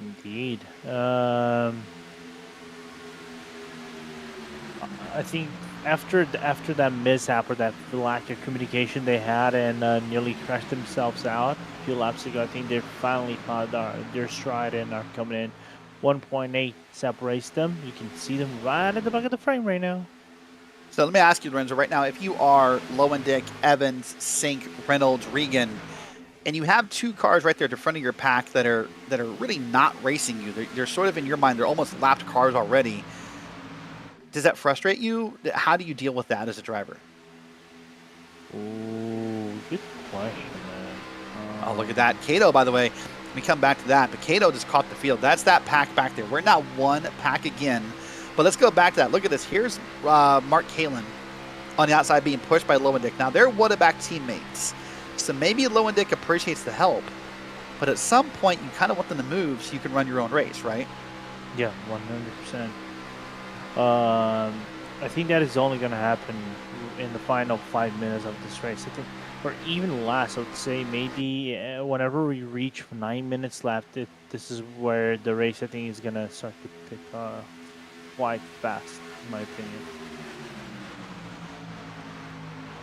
[SPEAKER 4] Indeed. I think after that mishap or that lack of communication they had and nearly crashed themselves out a few laps ago, I think they finally found their stride and are coming in. 1.8 separates them. You can see them right at the back of the frame right now.
[SPEAKER 3] So let me ask you, Lorenzo, right now, if you are Lowendick, Evans, Sink, Reynolds, Regan, and you have 2 cars right there at the front of your pack that are really not racing you, they're sort of in your mind, they're almost lapped cars already. Does that frustrate you? How do you deal with that as a driver?
[SPEAKER 4] Ooh, good question, man.
[SPEAKER 3] Oh, look at that. Cato, by the way, let me come back to that, but Cato just caught the field. That's that pack back there. We're now 1 pack again. But let's go back to that. Look at this. Here's Mark Caitlin on the outside being pushed by Lowendick. Now, they're Wadaback teammates. So maybe Lowendick appreciates the help. But at some point, you kind of want them to move so you can run your own race, right?
[SPEAKER 4] Yeah, 100%. I think that is only going to happen in the final 5 minutes of this race. I think, or even less, I would say maybe whenever we reach 9 minutes left, this is where the race, I think, is going to start to pick quite fast, in my opinion.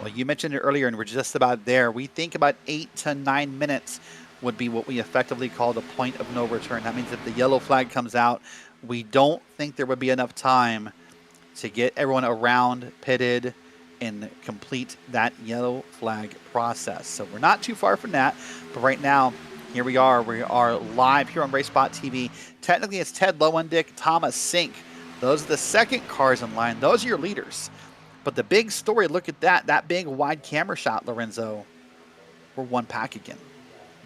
[SPEAKER 3] Well, you mentioned it earlier, and we're just about there. We think about 8 to 9 minutes would be what we effectively call the point of no return. That means if the yellow flag comes out, we don't think there would be enough time to get everyone around, pitted, and complete that yellow flag process. So we're not too far from that, but right now, here we are. We are live here on RaceSpotTV. Technically, it's Ted Lowendick, Thomas Sink. Those are the second cars in line. Those are your leaders. But the big story, look at that big wide camera shot, Lorenzo. We're 1 pack again.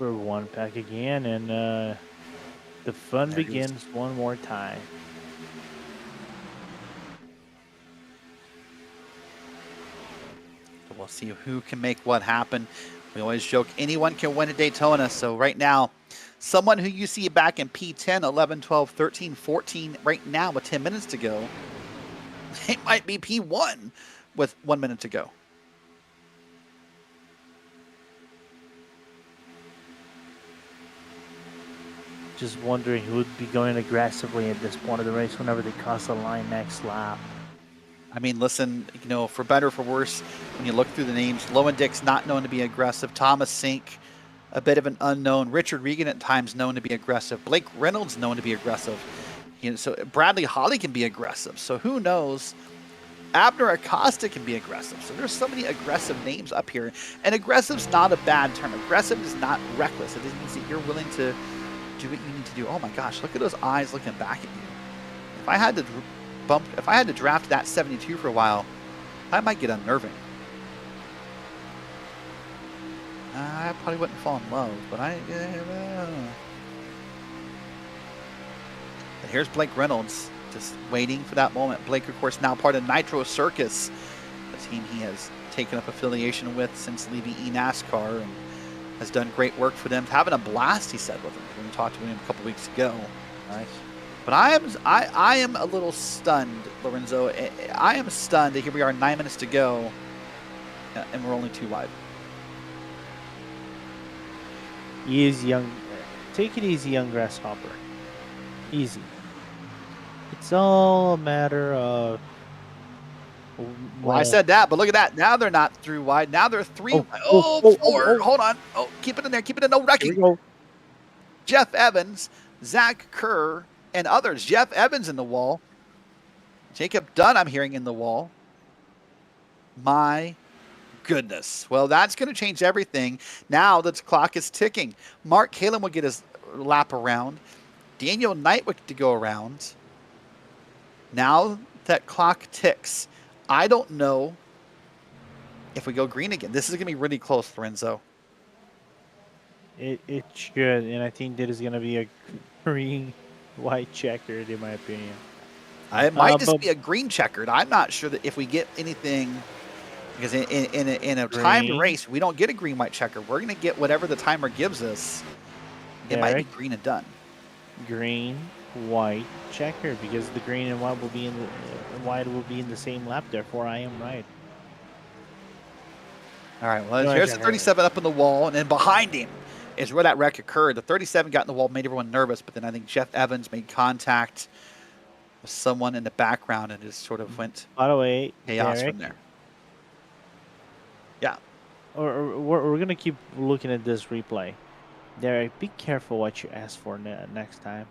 [SPEAKER 4] We're 1 pack again, and the fun begins one more time.
[SPEAKER 3] So we'll see who can make what happen. We always joke anyone can win at Daytona. So right now, someone who you see back in P10, 11, 12, 13, 14, right now with 10 minutes to go, it might be P1 with 1 minute to go.
[SPEAKER 4] Just wondering who would be going aggressively at this point of the race whenever they cross the line next lap.
[SPEAKER 3] I mean, listen, you know, for better or for worse, when you look through the names, Lowendick's not known to be aggressive. Thomas Sink, a bit of an unknown. Richard Regan at times known to be aggressive. Blake Reynolds known to be aggressive. You know, so Bradley Holly can be aggressive. So who knows? Abner Acosta can be aggressive. So there's so many aggressive names up here. And aggressive's not a bad term. Aggressive is not reckless. It just means that you're willing to do what you need to do. Oh my gosh, look at those eyes looking back at you. If I had to draft that 72 for a while, I might get unnerving. I probably wouldn't fall in love, but And here's Blake Reynolds, just waiting for that moment. Blake, of course, now part of Nitro Circus, a team he has taken up affiliation with since leaving eNASCAR, and has done great work for them. Having a blast, he said, with him when we talked to him a couple weeks ago.
[SPEAKER 4] Nice.
[SPEAKER 3] But I am a little stunned, Lorenzo. I am stunned that here we are, 9 minutes to go, and we're only 2 wide.
[SPEAKER 4] Easy, young. Take it easy, young grasshopper. Easy. It's all a matter of.
[SPEAKER 3] Well, I said that, but look at that. Now they're not through wide. Now they're 3. Four. Hold on. Oh, keep it in there. Keep it in. No wrecking. Jeff Evans, Zach Kerr, and others. Jeff Evans in the wall. Jacob Dunn, I'm hearing, in the wall. My goodness. Well, that's going to change everything. Now the clock is ticking. Mark Kalin will get his lap around. Daniel Knightwick to go around. Now that clock ticks. I don't know if we go green again. This is going to be really close, Lorenzo.
[SPEAKER 4] It should, and I think that is going to be a green-white checkered, in my opinion.
[SPEAKER 3] It might just be a green checkered. I'm not sure that if we get anything, because in a timed race, we don't get a green-white checker. We're going to get whatever the timer gives us. It might be green and done.
[SPEAKER 4] Green, white, checker, because the green and white will be in the same lap. Therefore, I am right.
[SPEAKER 3] All right. Well, here's the 37 up on the wall, and then behind him is where that wreck occurred. The 37 got in the wall, made everyone nervous, but then I think Jeff Evans made contact with someone in the background and just sort of went.
[SPEAKER 4] By the way,
[SPEAKER 3] chaos
[SPEAKER 4] Derek,
[SPEAKER 3] from there. Yeah.
[SPEAKER 4] Or we're gonna keep looking at this replay. Derek, be careful what you ask for next time.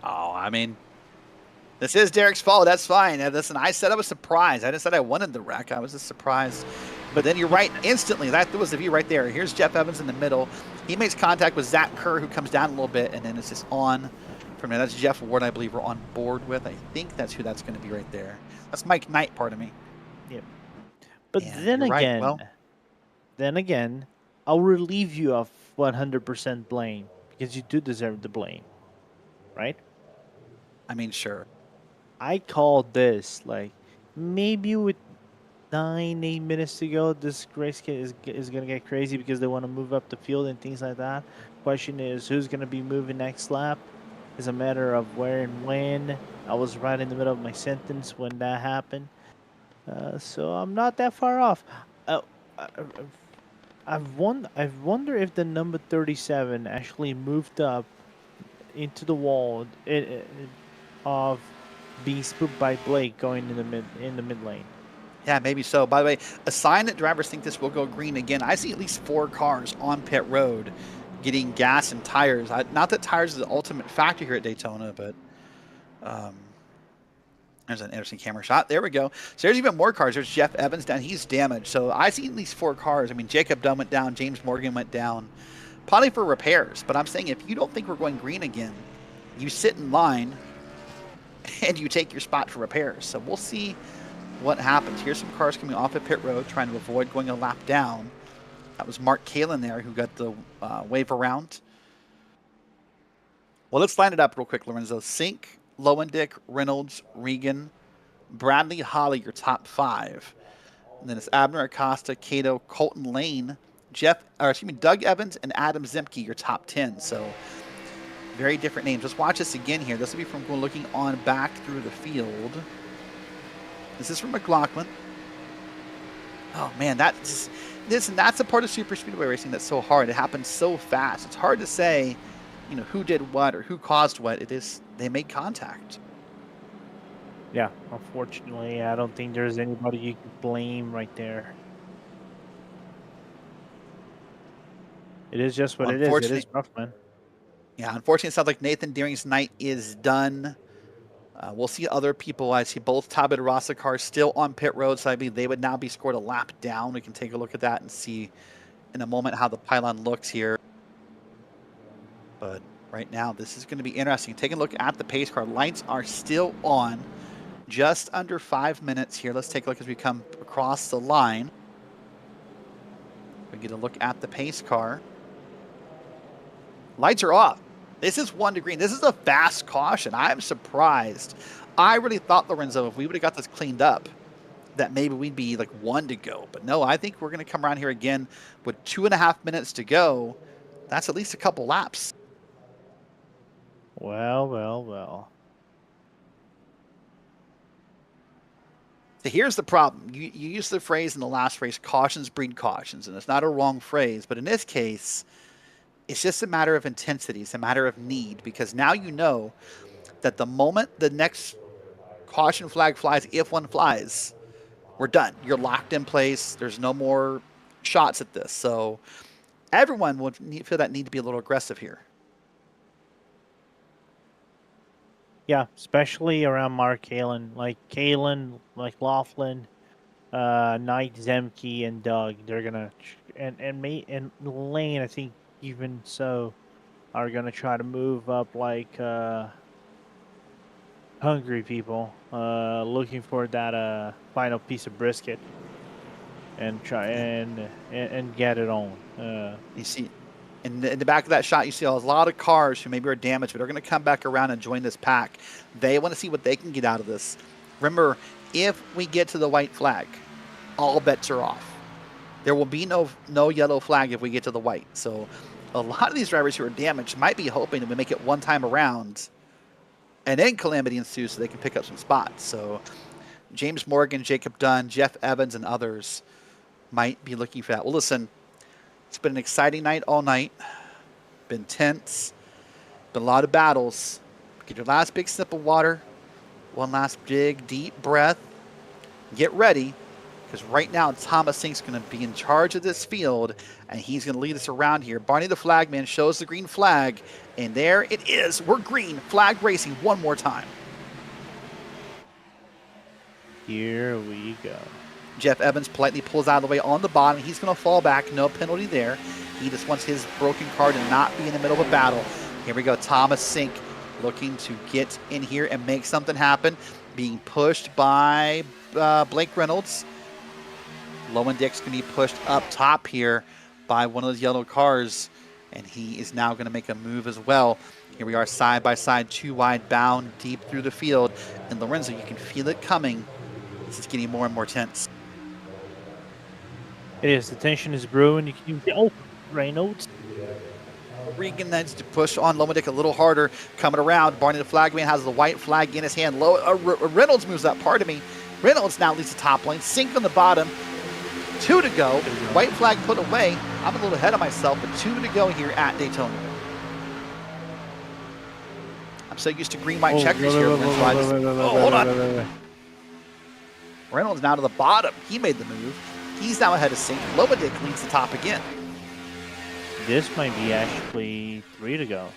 [SPEAKER 3] Oh, I mean, this is Derek's fault. That's fine. Listen, I said I was surprised. I didn't say I wanted the wreck. I was just surprised. But then you're right instantly. That was the view right there. Here's Jeff Evans in the middle. He makes contact with Zach Kerr, who comes down a little bit, and then it's just on from there. That's Jeff Ward, I believe, we're on board with. I think that's who that's going to be right there. That's Mike Knight, part of me.
[SPEAKER 4] Yep. But
[SPEAKER 3] Yeah,
[SPEAKER 4] then again,
[SPEAKER 3] right. Well,
[SPEAKER 4] I'll relieve you of 100% blame, because you do deserve the blame, right?
[SPEAKER 3] I mean, sure.
[SPEAKER 4] I called this, like, maybe with 8 minutes to go, this race is going to get crazy because they want to move up the field and things like that. Question is, who's going to be moving next lap? It's a matter of where and when. I was right in the middle of my sentence when that happened. So I'm not that far off. I've wonder if the number 37 actually moved up into the wall of being spooked by Blake going in the mid lane.
[SPEAKER 3] Yeah, maybe so. By the way, a sign that drivers think this will go green again. I see at least 4 cars on pit road getting gas and tires. Not that tires is the ultimate factor here at Daytona, but there's an interesting camera shot. There we go. So there's even more cars. There's Jeff Evans down. He's damaged. So I see at least 4 cars. I mean, Jacob Dunn went down. James Morgan went down. Probably for repairs. But I'm saying if you don't think we're going green again, you sit in line and you take your spot for repairs. So we'll see what happens. Here's some cars coming off of pit road trying to avoid going a lap down. That was Mark Kalin there who got the wave around. Well, let's line it up real quick, Lorenzo. Sink, Lowendick, Reynolds, Regan, Bradley, Holly, your top 5. And then it's Abner Acosta, Cato, Colton Lane, Doug Evans, and Adam Zemke, your top 10. So very different names. Let's watch this again here. This will be from looking on back through the field. This is from McLaughlin. Oh man, that's a part of super speedway racing that's so hard. It happens so fast. It's hard to say, who did what or who caused what. It is they made contact.
[SPEAKER 4] Yeah, unfortunately, I don't think there's anybody you can blame right there. It is just what
[SPEAKER 3] Well,
[SPEAKER 4] it is. It is
[SPEAKER 3] unfortunately,
[SPEAKER 4] rough, man.
[SPEAKER 3] yeah, unfortunately, it sounds like Nathan Deering's night is done. We'll see other people. I see both Tabit and Rasa cars still on pit road, so I believe they would now be scored a lap down. We can take a look at that and see in a moment how the pylon looks here. But right now, this is going to be interesting. Taking a look at the pace car. Lights are still on. Just under 5 minutes here. Let's take a look as we come across the line. We get a look at the pace car. Lights are off. This is 1 to green. This is a fast caution. I'm surprised. I really thought, Lorenzo, if we would have got this cleaned up, that maybe we'd be like 1 to go. But no, I think we're going to come around here again with 2.5 minutes to go. That's at least a couple laps.
[SPEAKER 4] Well, well, well.
[SPEAKER 3] So here's the problem. You used the phrase in the last race, cautions breed cautions, and it's not a wrong phrase. But in this case, it's just a matter of intensity. It's a matter of need, because now you know that the moment the next caution flag flies, if one flies, we're done. You're locked in place. There's no more shots at this. So everyone would feel that need to be a little aggressive here.
[SPEAKER 4] Yeah, especially around Mark Kalen. Like Laughlin, Knight, Zemke, and Doug. They're gonna and Lane, I think even so, are gonna try to move up like hungry people, looking for that final piece of brisket and try and get it on.
[SPEAKER 3] You see, in the back of that shot, you see a lot of cars who maybe are damaged, but are going to come back around and join this pack. They want to see what they can get out of this. Remember, if we get to the white flag, all bets are off. There will be no yellow flag if we get to the white. So a lot of these drivers who are damaged might be hoping that we make it one time around and then calamity ensues so they can pick up some spots. So James Morgan, Jacob Dunn, Jeff Evans, and others might be looking for that. Well, listen, it's been an exciting night all night. Been tense. Been a lot of battles. Get your last big sip of water. One last big, deep breath. Get ready, because right now Thomas Sink's going to be in charge of this field, and he's going to lead us around here. Barney the flagman shows the green flag, and there it is. We're green. Flag racing one more time.
[SPEAKER 4] Here we go.
[SPEAKER 3] Jeff Evans politely pulls out of the way on the bottom. He's going to fall back. No penalty there. He just wants his broken car to not be in the middle of a battle. Here we go. Thomas Sink looking to get in here and make something happen. Being pushed by Blake Reynolds. Lowendick's going to be pushed up top here by one of those yellow cars. And he is now going to make a move as well. Here we are side by side, 2 wide bound deep through the field. And Lorenzo, you can feel it coming. This is getting more and more tense.
[SPEAKER 4] It is. The tension is brewing. You can Reynolds.
[SPEAKER 3] Regan needs to push on Lowendick a little harder. Coming around, Barney the flagman has the white flag in his hand. Reynolds moves up. Pardon me. Reynolds now leads the top lane. Sink on the bottom. 2 to go. White flag put away. I'm a little ahead of myself, but 2 to go here at Daytona. I'm so used to green-white checkers here. Hold on. Reynolds now to the bottom. He made the move. He's now ahead of Sink. Lowendick leads the top again.
[SPEAKER 4] This might be actually 3 to go.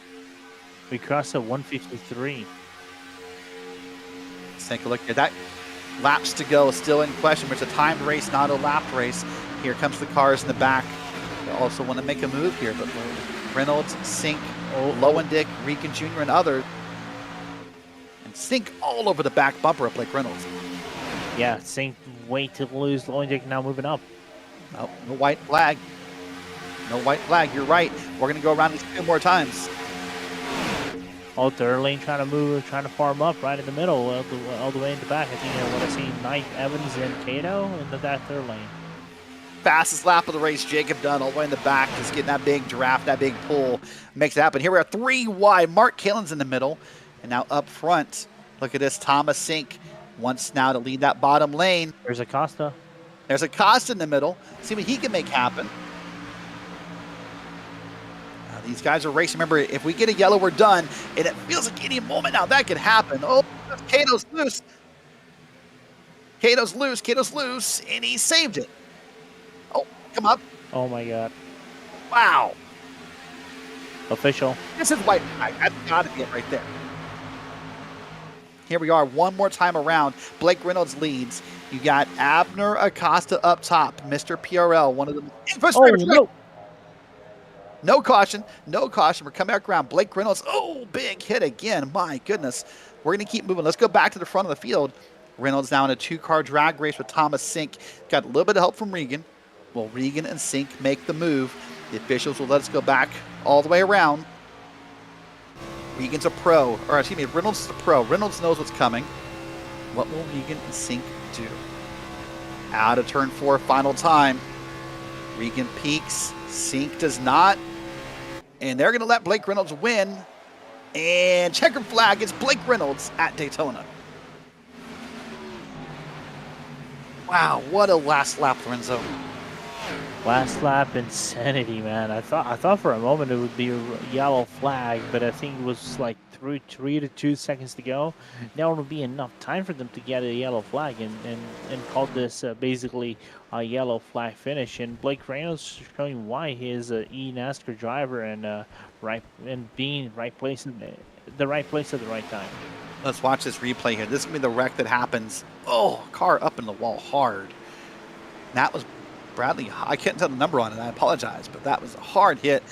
[SPEAKER 4] We crossed at 153.
[SPEAKER 3] Let's take a look here. That laps to go still in question, but it's a timed race, not a lap race. Here comes the cars in the back. They also want to make a move here, but Reynolds, Sink, Lowendick, Regan Jr., and others. And Sink all over the back bumper of Blake Reynolds.
[SPEAKER 4] Yeah, Sink wait to lose. Lowendick now moving up.
[SPEAKER 3] No white flag. No white flag. You're right. We're going to go around these 2 more times.
[SPEAKER 4] Oh, third lane trying to move, trying to farm up right in the middle, all the way in the back. I think what I see, Knight, Evans, and Cato in that third lane.
[SPEAKER 3] Fastest lap of the race, Jacob Dunn all the way in the back, just getting that big draft, that big pull, makes it happen. Here we are, 3 wide. Mark Kalen's in the middle, and now up front, look at this, Thomas Sink wants now to lead that bottom lane.
[SPEAKER 4] There's Acosta.
[SPEAKER 3] There's Acosta in the middle. See what he can make happen. These guys are racing. Remember, if we get a yellow, we're done. And it feels like any moment now that could happen. Oh, Cato's loose. Cato's loose, and he saved it. Oh, come up.
[SPEAKER 4] Oh my God.
[SPEAKER 3] Wow.
[SPEAKER 4] Official.
[SPEAKER 3] This is white flag. That's got to be it right there. Here we are, one more time around. Blake Reynolds leads. You got Abner Acosta up top, Mr. PRL, one of them.
[SPEAKER 4] Oh, no.
[SPEAKER 3] No caution. We're coming back around. Blake Reynolds, oh, big hit again. My goodness. We're going to keep moving. Let's go back to the front of the field. Reynolds now in a 2-car drag race with Thomas Sink. Got a little bit of help from Regan. Well, Regan and Sink make the move. The officials will let us go back all the way around. Regan's a pro, or excuse me, Reynolds is a pro. Reynolds knows what's coming. What will Regan and Sink do? Out of turn 4, final time. Regan peaks, Sink does not. And they're going to let Blake Reynolds win. And checkered flag is Blake Reynolds at Daytona. Wow, what a last lap, Lorenzo.
[SPEAKER 4] Last lap insanity, man. I thought for a moment it would be a yellow flag, but I think it was like 3 to 2 seconds to go. Now it'll be enough time for them to get a yellow flag and call this basically a yellow flag finish. And Blake Reynolds showing why he is a NASCAR driver and being right place in the right place at the right time.
[SPEAKER 3] Let's watch this replay here. This is going to be the wreck that happens. Oh, car up in the wall hard. That was Bradley. I can't tell the number on it. I apologize, but that was a hard hit.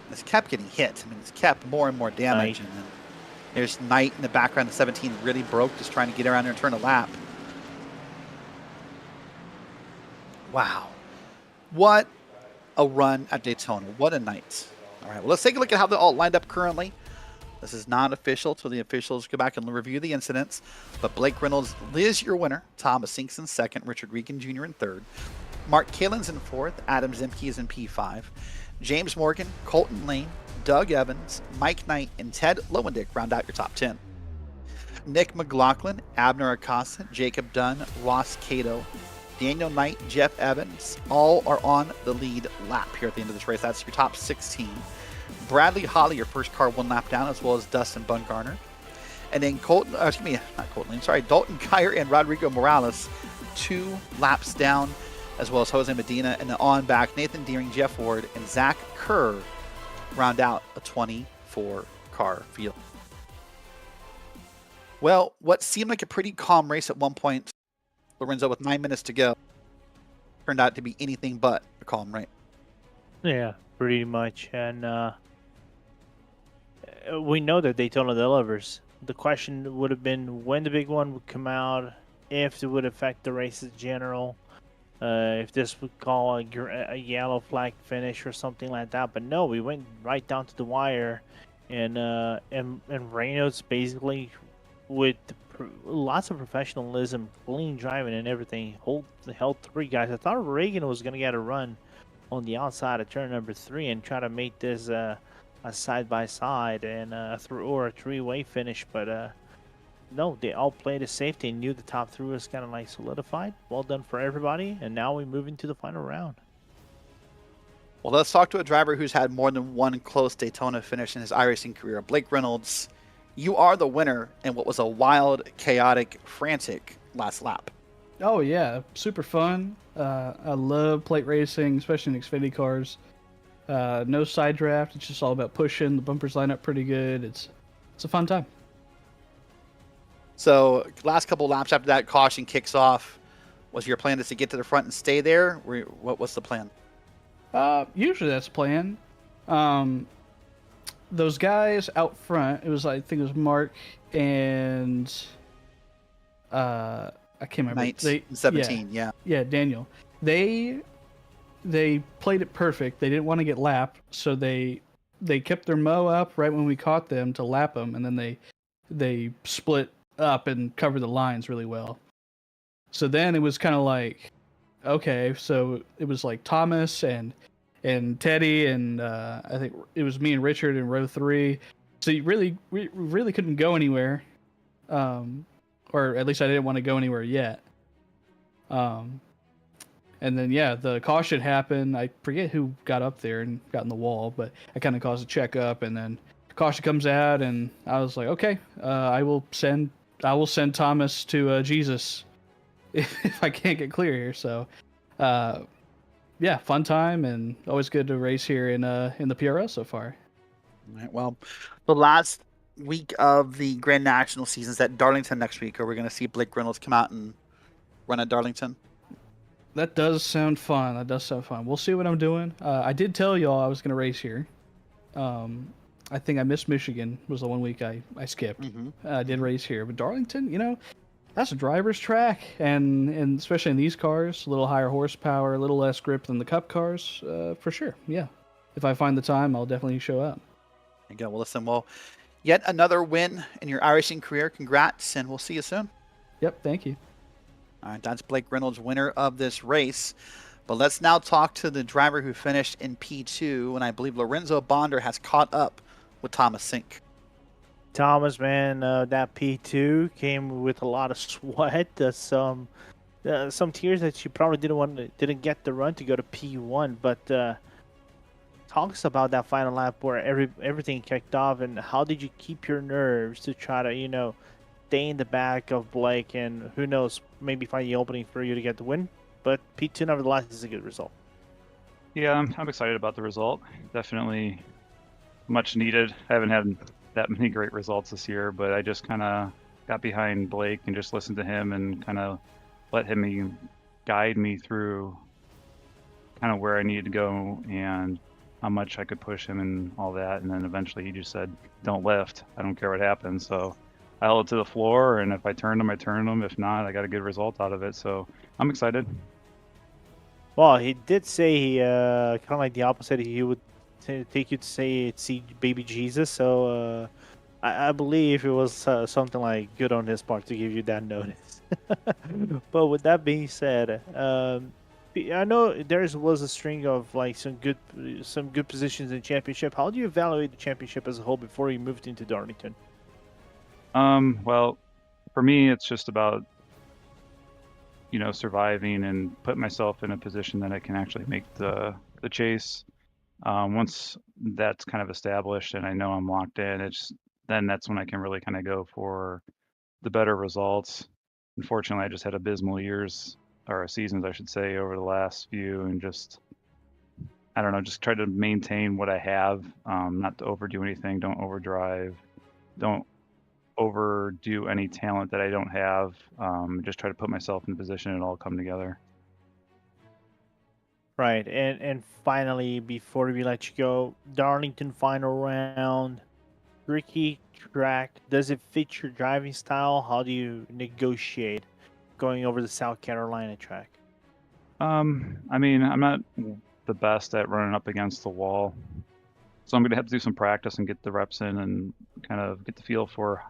[SPEAKER 3] This kept getting hit. I mean, it's kept more and more damage. And then there's Knight in the background. The 17 really broke, just trying to get around there and turn a lap. Wow. What a run at Daytona. What a night. All right, well, let's take a look at how they're all lined up currently. This is not official till the officials go back and review the incidents. But Blake Reynolds is your winner. Thomas Sinks in second. Richard Regan Jr. in third. Mark Kalen's in fourth. Adam Zemke is in P5. James Morgan, Colton Lane, Doug Evans, Mike Knight, and Ted Lowendick round out your top 10. Nick McLaughlin, Abner Acosta, Jacob Dunn, Ross Cato, Daniel Knight, Jeff Evans, all are on the lead lap here at the end of this race. That's your top 16. Bradley Holly, your first car, 1 lap down, as well as Dustin Bumgarner. And then Dalton Kyer and Rodrigo Morales, 2 laps down, as well as Jose Medina. And then on back, Nathan Deering, Jeff Ward, and Zach Kerr round out a 24-car field. Well, what seemed like a pretty calm race at one point, Lorenzo, with 9 minutes to go, turned out to be anything but a calm race.
[SPEAKER 4] Yeah, pretty much. And we know that Daytona delivers. The question would have been when the big one would come out, if it would affect the race in general, if this would call a yellow flag finish or something like that. But no, we went right down to the wire, and Reynolds basically with lots of professionalism, clean driving and everything, held 3 guys. I thought Reagan was going to get a run on the outside of turn number 3 and try to make this a side-by-side and a 3-way finish, but no, they all played it safe. They knew the top 3 was kind of like solidified. Well done for everybody, and now we move into the final round.
[SPEAKER 3] Well, let's talk to a driver who's had more than one close Daytona finish in his iRacing career. Blake Reynolds, you are the winner in what was a wild, chaotic, frantic last lap.
[SPEAKER 8] Oh yeah, super fun. I love plate racing, especially in Xfinity cars. No side draft. It's just all about pushing. The bumpers line up pretty good. It's a fun time.
[SPEAKER 3] So last couple laps after that caution kicks off, was your plan just to get to the front and stay there? What was the plan?
[SPEAKER 8] Usually that's the plan. Those guys out front, I think it was Mark and I can't remember.
[SPEAKER 3] Knight, 17, yeah.
[SPEAKER 8] Yeah, Daniel. They played it perfect. They didn't want to get lapped, so they kept their mow up right when we caught them to lap them, and then they split up and covered the lines really well. So then it was kind of like, okay, so it was like Thomas and Teddy and I think it was me and Richard in row 3. So we really couldn't go anywhere, or at least I didn't want to go anywhere yet. And then, yeah, the caution happened. I forget who got up there and got in the wall, but I kind of caused a check up, and then caution comes out, and I was like, okay, I will send Thomas to Jesus. if I can't get clear here. So, yeah, fun time and always good to race here in the PRL so far.
[SPEAKER 3] All right, well, the last week of the Grand National season's at Darlington next week. Are we going to see Blake Reynolds come out and run at Darlington?
[SPEAKER 8] That does sound fun. That does sound fun. We'll see what I'm doing. I did tell y'all I was going to race here. I think I missed Michigan was the one week I skipped. I did race here, but Darlington, you know, that's a driver's track, and especially in these cars, a little higher horsepower, a little less grip than the Cup cars, for sure. Yeah, if I find the time, I'll definitely show up.
[SPEAKER 3] There you go. Well, listen, well, yet another win in your iRacing career. Congrats, and we'll see you soon.
[SPEAKER 8] Yep, thank you.
[SPEAKER 3] All right, that's Blake Reynolds, winner of this race. But let's now talk to the driver who finished in P2, and I believe Lorenzo Bonder has caught up with Thomas Sink.
[SPEAKER 4] Thomas, man, that P2 came with a lot of sweat, some tears that you probably didn't get the run to go to P1. But talk us about that final lap where everything kicked off, and how did you keep your nerves to try to stay in the back of Blake, and who knows, maybe find the opening for you to get the win. But P2 nevertheless is a good result.
[SPEAKER 9] Yeah, I'm excited about the result. Definitely much needed. I haven't had that many great results this year, but I just kind of got behind Blake and just listened to him and kind of let him guide me through kind of where I needed to go and how much I could push him and all that. And then eventually he just said, don't lift. I don't care what happens. So I held it to the floor, and if I turned him, I turned him. If not, I got a good result out of it. So I'm excited.
[SPEAKER 4] Well, he did say he kind of like the opposite. He would take you to see baby Jesus. So I believe it was something like good on his part to give you that notice. But with that being said, I know there was a string of like some good positions in championship. How do you evaluate the championship as a whole before you moved into Darlington?
[SPEAKER 9] Well, for me, it's just about surviving and put myself in a position that I can actually make the chase. Once that's kind of established and I know I'm locked in, then that's when I can really kind of go for the better results. Unfortunately, I just had abysmal seasons, I should say, over the last few, and just try to maintain what I have, not to overdo anything, don't overdrive, don't overdo any talent that I don't have. Just try to put myself in a position and all come together.
[SPEAKER 4] Right, and finally, before we let you go, Darlington final round, tricky track. Does it fit your driving style? How do you negotiate going over the South Carolina track?
[SPEAKER 9] I mean, I'm not the best at running up against the wall, so I'm going to have to do some practice and get the reps in and kind of get the feel for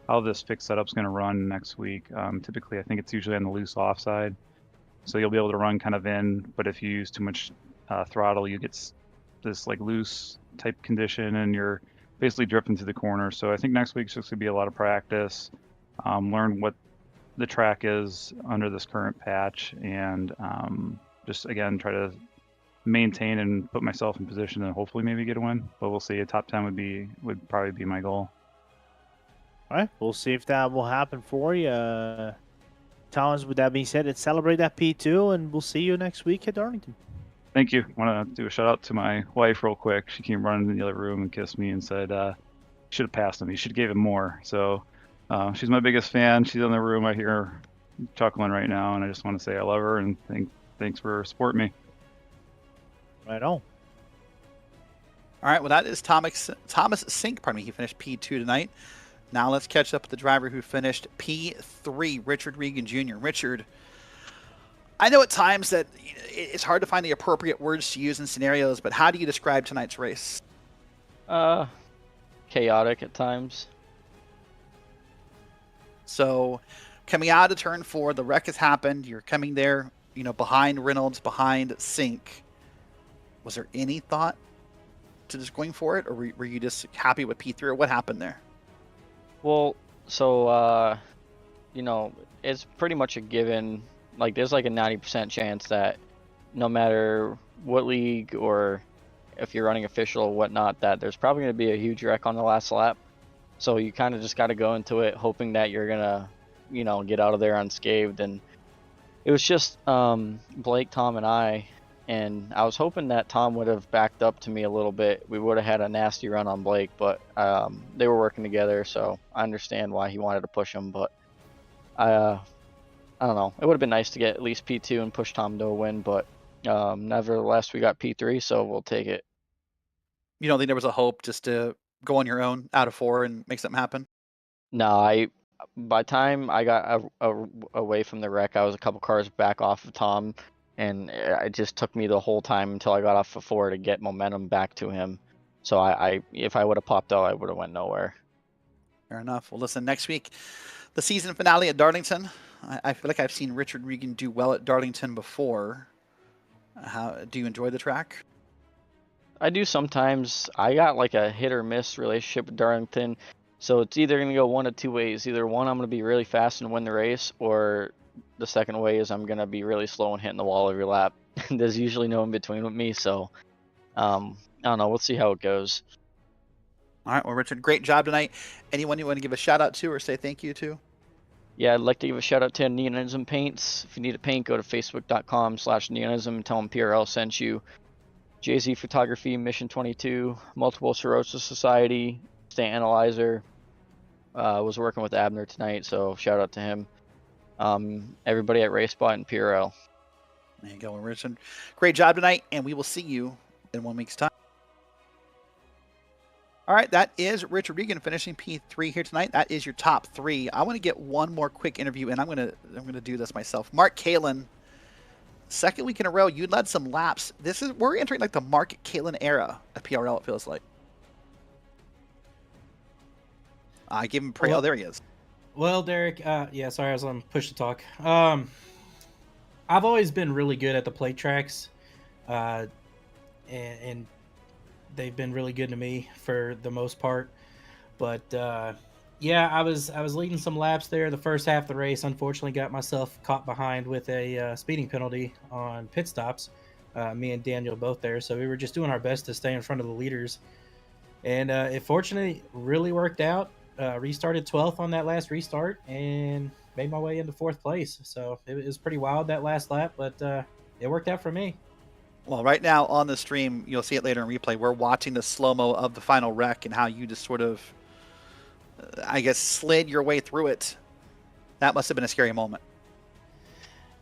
[SPEAKER 9] how this fixed setup's going to run next week. Typically, I think it's usually on the loose offside, so you'll be able to run kind of in, but if you use too much throttle, you get this like loose type condition and you're basically drifting through the corner. So I think next week's just going to be a lot of practice, learn what the track is under this current patch, and just again try to maintain and put myself in position and hopefully maybe get a win. But we'll see. A top 10 would probably be my goal.
[SPEAKER 4] All right, we'll see if that will happen for you. Thomas, with that being said, let's celebrate that P2, and we'll see you next week at Darlington.
[SPEAKER 9] Thank you. I want to do a shout out to my wife real quick. She came running in the other room and kissed me and said, you should have passed him. You should have gave him more. So she's my biggest fan. She's in the room. I hear her chuckling right now, and I just want to say I love her and thanks for supporting me.
[SPEAKER 4] Right on.
[SPEAKER 3] All right, well, that is Thomas Sink. Pardon me. He finished P2 tonight. Now let's catch up with the driver who finished P3, Richard Regan Jr. Richard, I know at times that it's hard to find the appropriate words to use in scenarios, but how do you describe tonight's race?
[SPEAKER 10] Chaotic at times.
[SPEAKER 3] So coming out of turn 4, the wreck has happened. You're coming there, behind Reynolds, behind Sink. Was there any thought to just going for it, or were you just happy with P3, or what happened there?
[SPEAKER 10] Well, so, it's pretty much a given. Like, there's like a 90% chance that no matter what league or if you're running official or whatnot, that there's probably going to be a huge wreck on the last lap. So you kind of just got to go into it hoping that you're going to, get out of there unscathed. And It was just Blake, Tom, and I, and I was hoping that Tom would have backed up to me a little bit. We would have had a nasty run on Blake, but they were working together, so I understand why he wanted to push him. But I don't know. It would have been nice to get at least P2 and push Tom to a win, but nevertheless, we got P3, so we'll take it.
[SPEAKER 3] You don't think there was a hope just to go on your own out of 4 and make something happen?
[SPEAKER 10] No, by time I got away from the wreck, I was a couple cars back off of Tom, and it just took me the whole time until I got off of 4 to get momentum back to him. So if I would have popped out, I would have went nowhere.
[SPEAKER 3] Fair enough. Well, listen, next week, the season finale at Darlington. I feel like I've seen Richard Regan do well at Darlington before. How do you enjoy the track?
[SPEAKER 10] I do sometimes. I got like a hit or miss relationship with Darlington. So it's either going to go one of two ways. Either one, I'm going to be really fast and win the race, or the second way is I'm going to be really slow and hitting the wall every lap. There's usually no in between with me, so I don't know. We'll see how it goes.
[SPEAKER 3] All right. Well, Richard, great job tonight. Anyone you want to give a shout out to or say thank you to?
[SPEAKER 10] Yeah, I'd like to give a shout out to Neonism Paints. If you need a paint, go to facebook.com/neonism and tell them PRL sent you. JZ Photography, Mission 22, Multiple Sclerosis Society, State Analyzer. Was working with Abner tonight, so shout out to him. Everybody at RaceSpot and PRL.
[SPEAKER 3] There you go, Richard. Great job tonight, and we will see you in 1 week's time. All right, that is Richard Regan finishing P3 here tonight. That is your top 3. I want to get one more quick interview, and I'm gonna do this myself. Mark Kalin, second week in a row, you led some laps. We're entering like the Mark Kalin era of PRL. It feels like. I give him praise. Oh, there he is.
[SPEAKER 11] Well, Derek, yeah, sorry, I was on push to talk. I've always been really good at the plate tracks, and they've been really good to me for the most part. But yeah, I was leading some laps there the first half of the race. Unfortunately, got myself caught behind with a speeding penalty on pit stops. Me and Daniel both there, so we were just doing our best to stay in front of the leaders. And it fortunately really worked out. Restarted 12th on that last restart and made my way into 4th place. So it was pretty wild that last lap, but it worked out for me.
[SPEAKER 3] Well, right now on the stream, you'll see it later in replay. We're watching the slow-mo of the final wreck and how you just sort of, I guess, slid your way through it. That must have been a scary moment.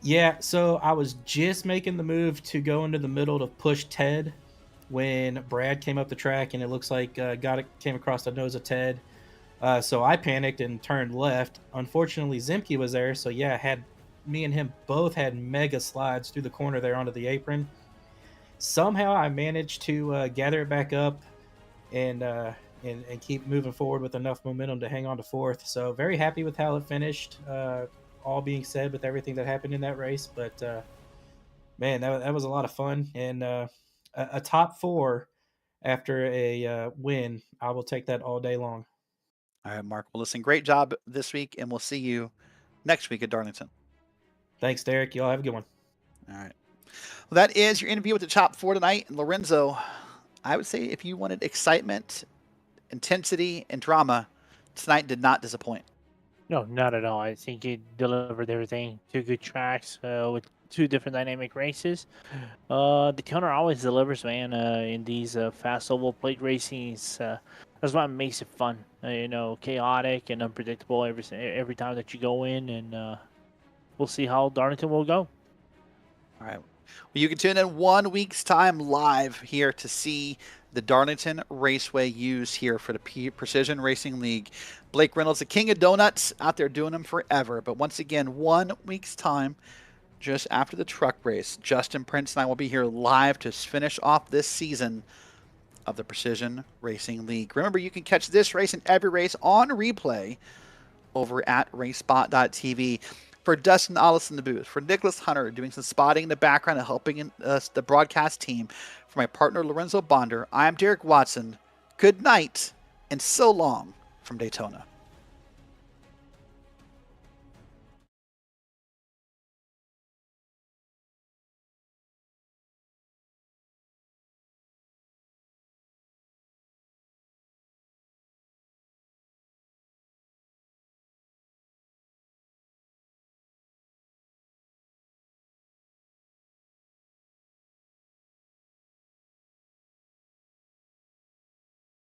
[SPEAKER 11] Yeah, so I was just making the move to go into the middle to push Ted when Brad came up the track, and it looks like came across the nose of Ted. So I panicked and turned left. Unfortunately, Zemke was there, so yeah, me and him both had mega slides through the corner there onto the apron. Somehow I managed to gather it back up and keep moving forward with enough momentum to hang on to 4th. So very happy with how it finished. All being said, with everything that happened in that race, but man, that was a lot of fun, and a top 4 after a win, I will take that all day long.
[SPEAKER 3] All right, Mark. Well, listen, great job this week, and we'll see you next week at Darlington.
[SPEAKER 11] Thanks, Derek. Y'all have a good one.
[SPEAKER 3] All right. Well, that is your interview with the top 4 tonight. And Lorenzo, I would say if you wanted excitement, intensity, and drama, tonight did not disappoint.
[SPEAKER 4] No, not at all. I think he delivered everything. 2 good tracks with 2 different dynamic races. Daytona always delivers, man, in these fast oval plate racings. That's what makes it fun. Chaotic and unpredictable every time that you go in, and we'll see how Darlington will go.
[SPEAKER 3] All right. Well, you can tune in 1 week's time live here to see the Darlington Raceway used here for the Precision Racing League. Blake Reynolds, the king of donuts, out there doing them forever. But once again, 1 week's time, just after the truck race, Justin Prince and I will be here live to finish off this season of the Precision Racing League. Remember, you can catch this race and every race on replay over at RaceSpot.tv. For Dustin Ollis in the booth, for Nicholas Hunter doing some spotting in the background and helping us, the broadcast team, for my partner Lorenzo Bonder, I am Derek Watson. Good night and so long from Daytona.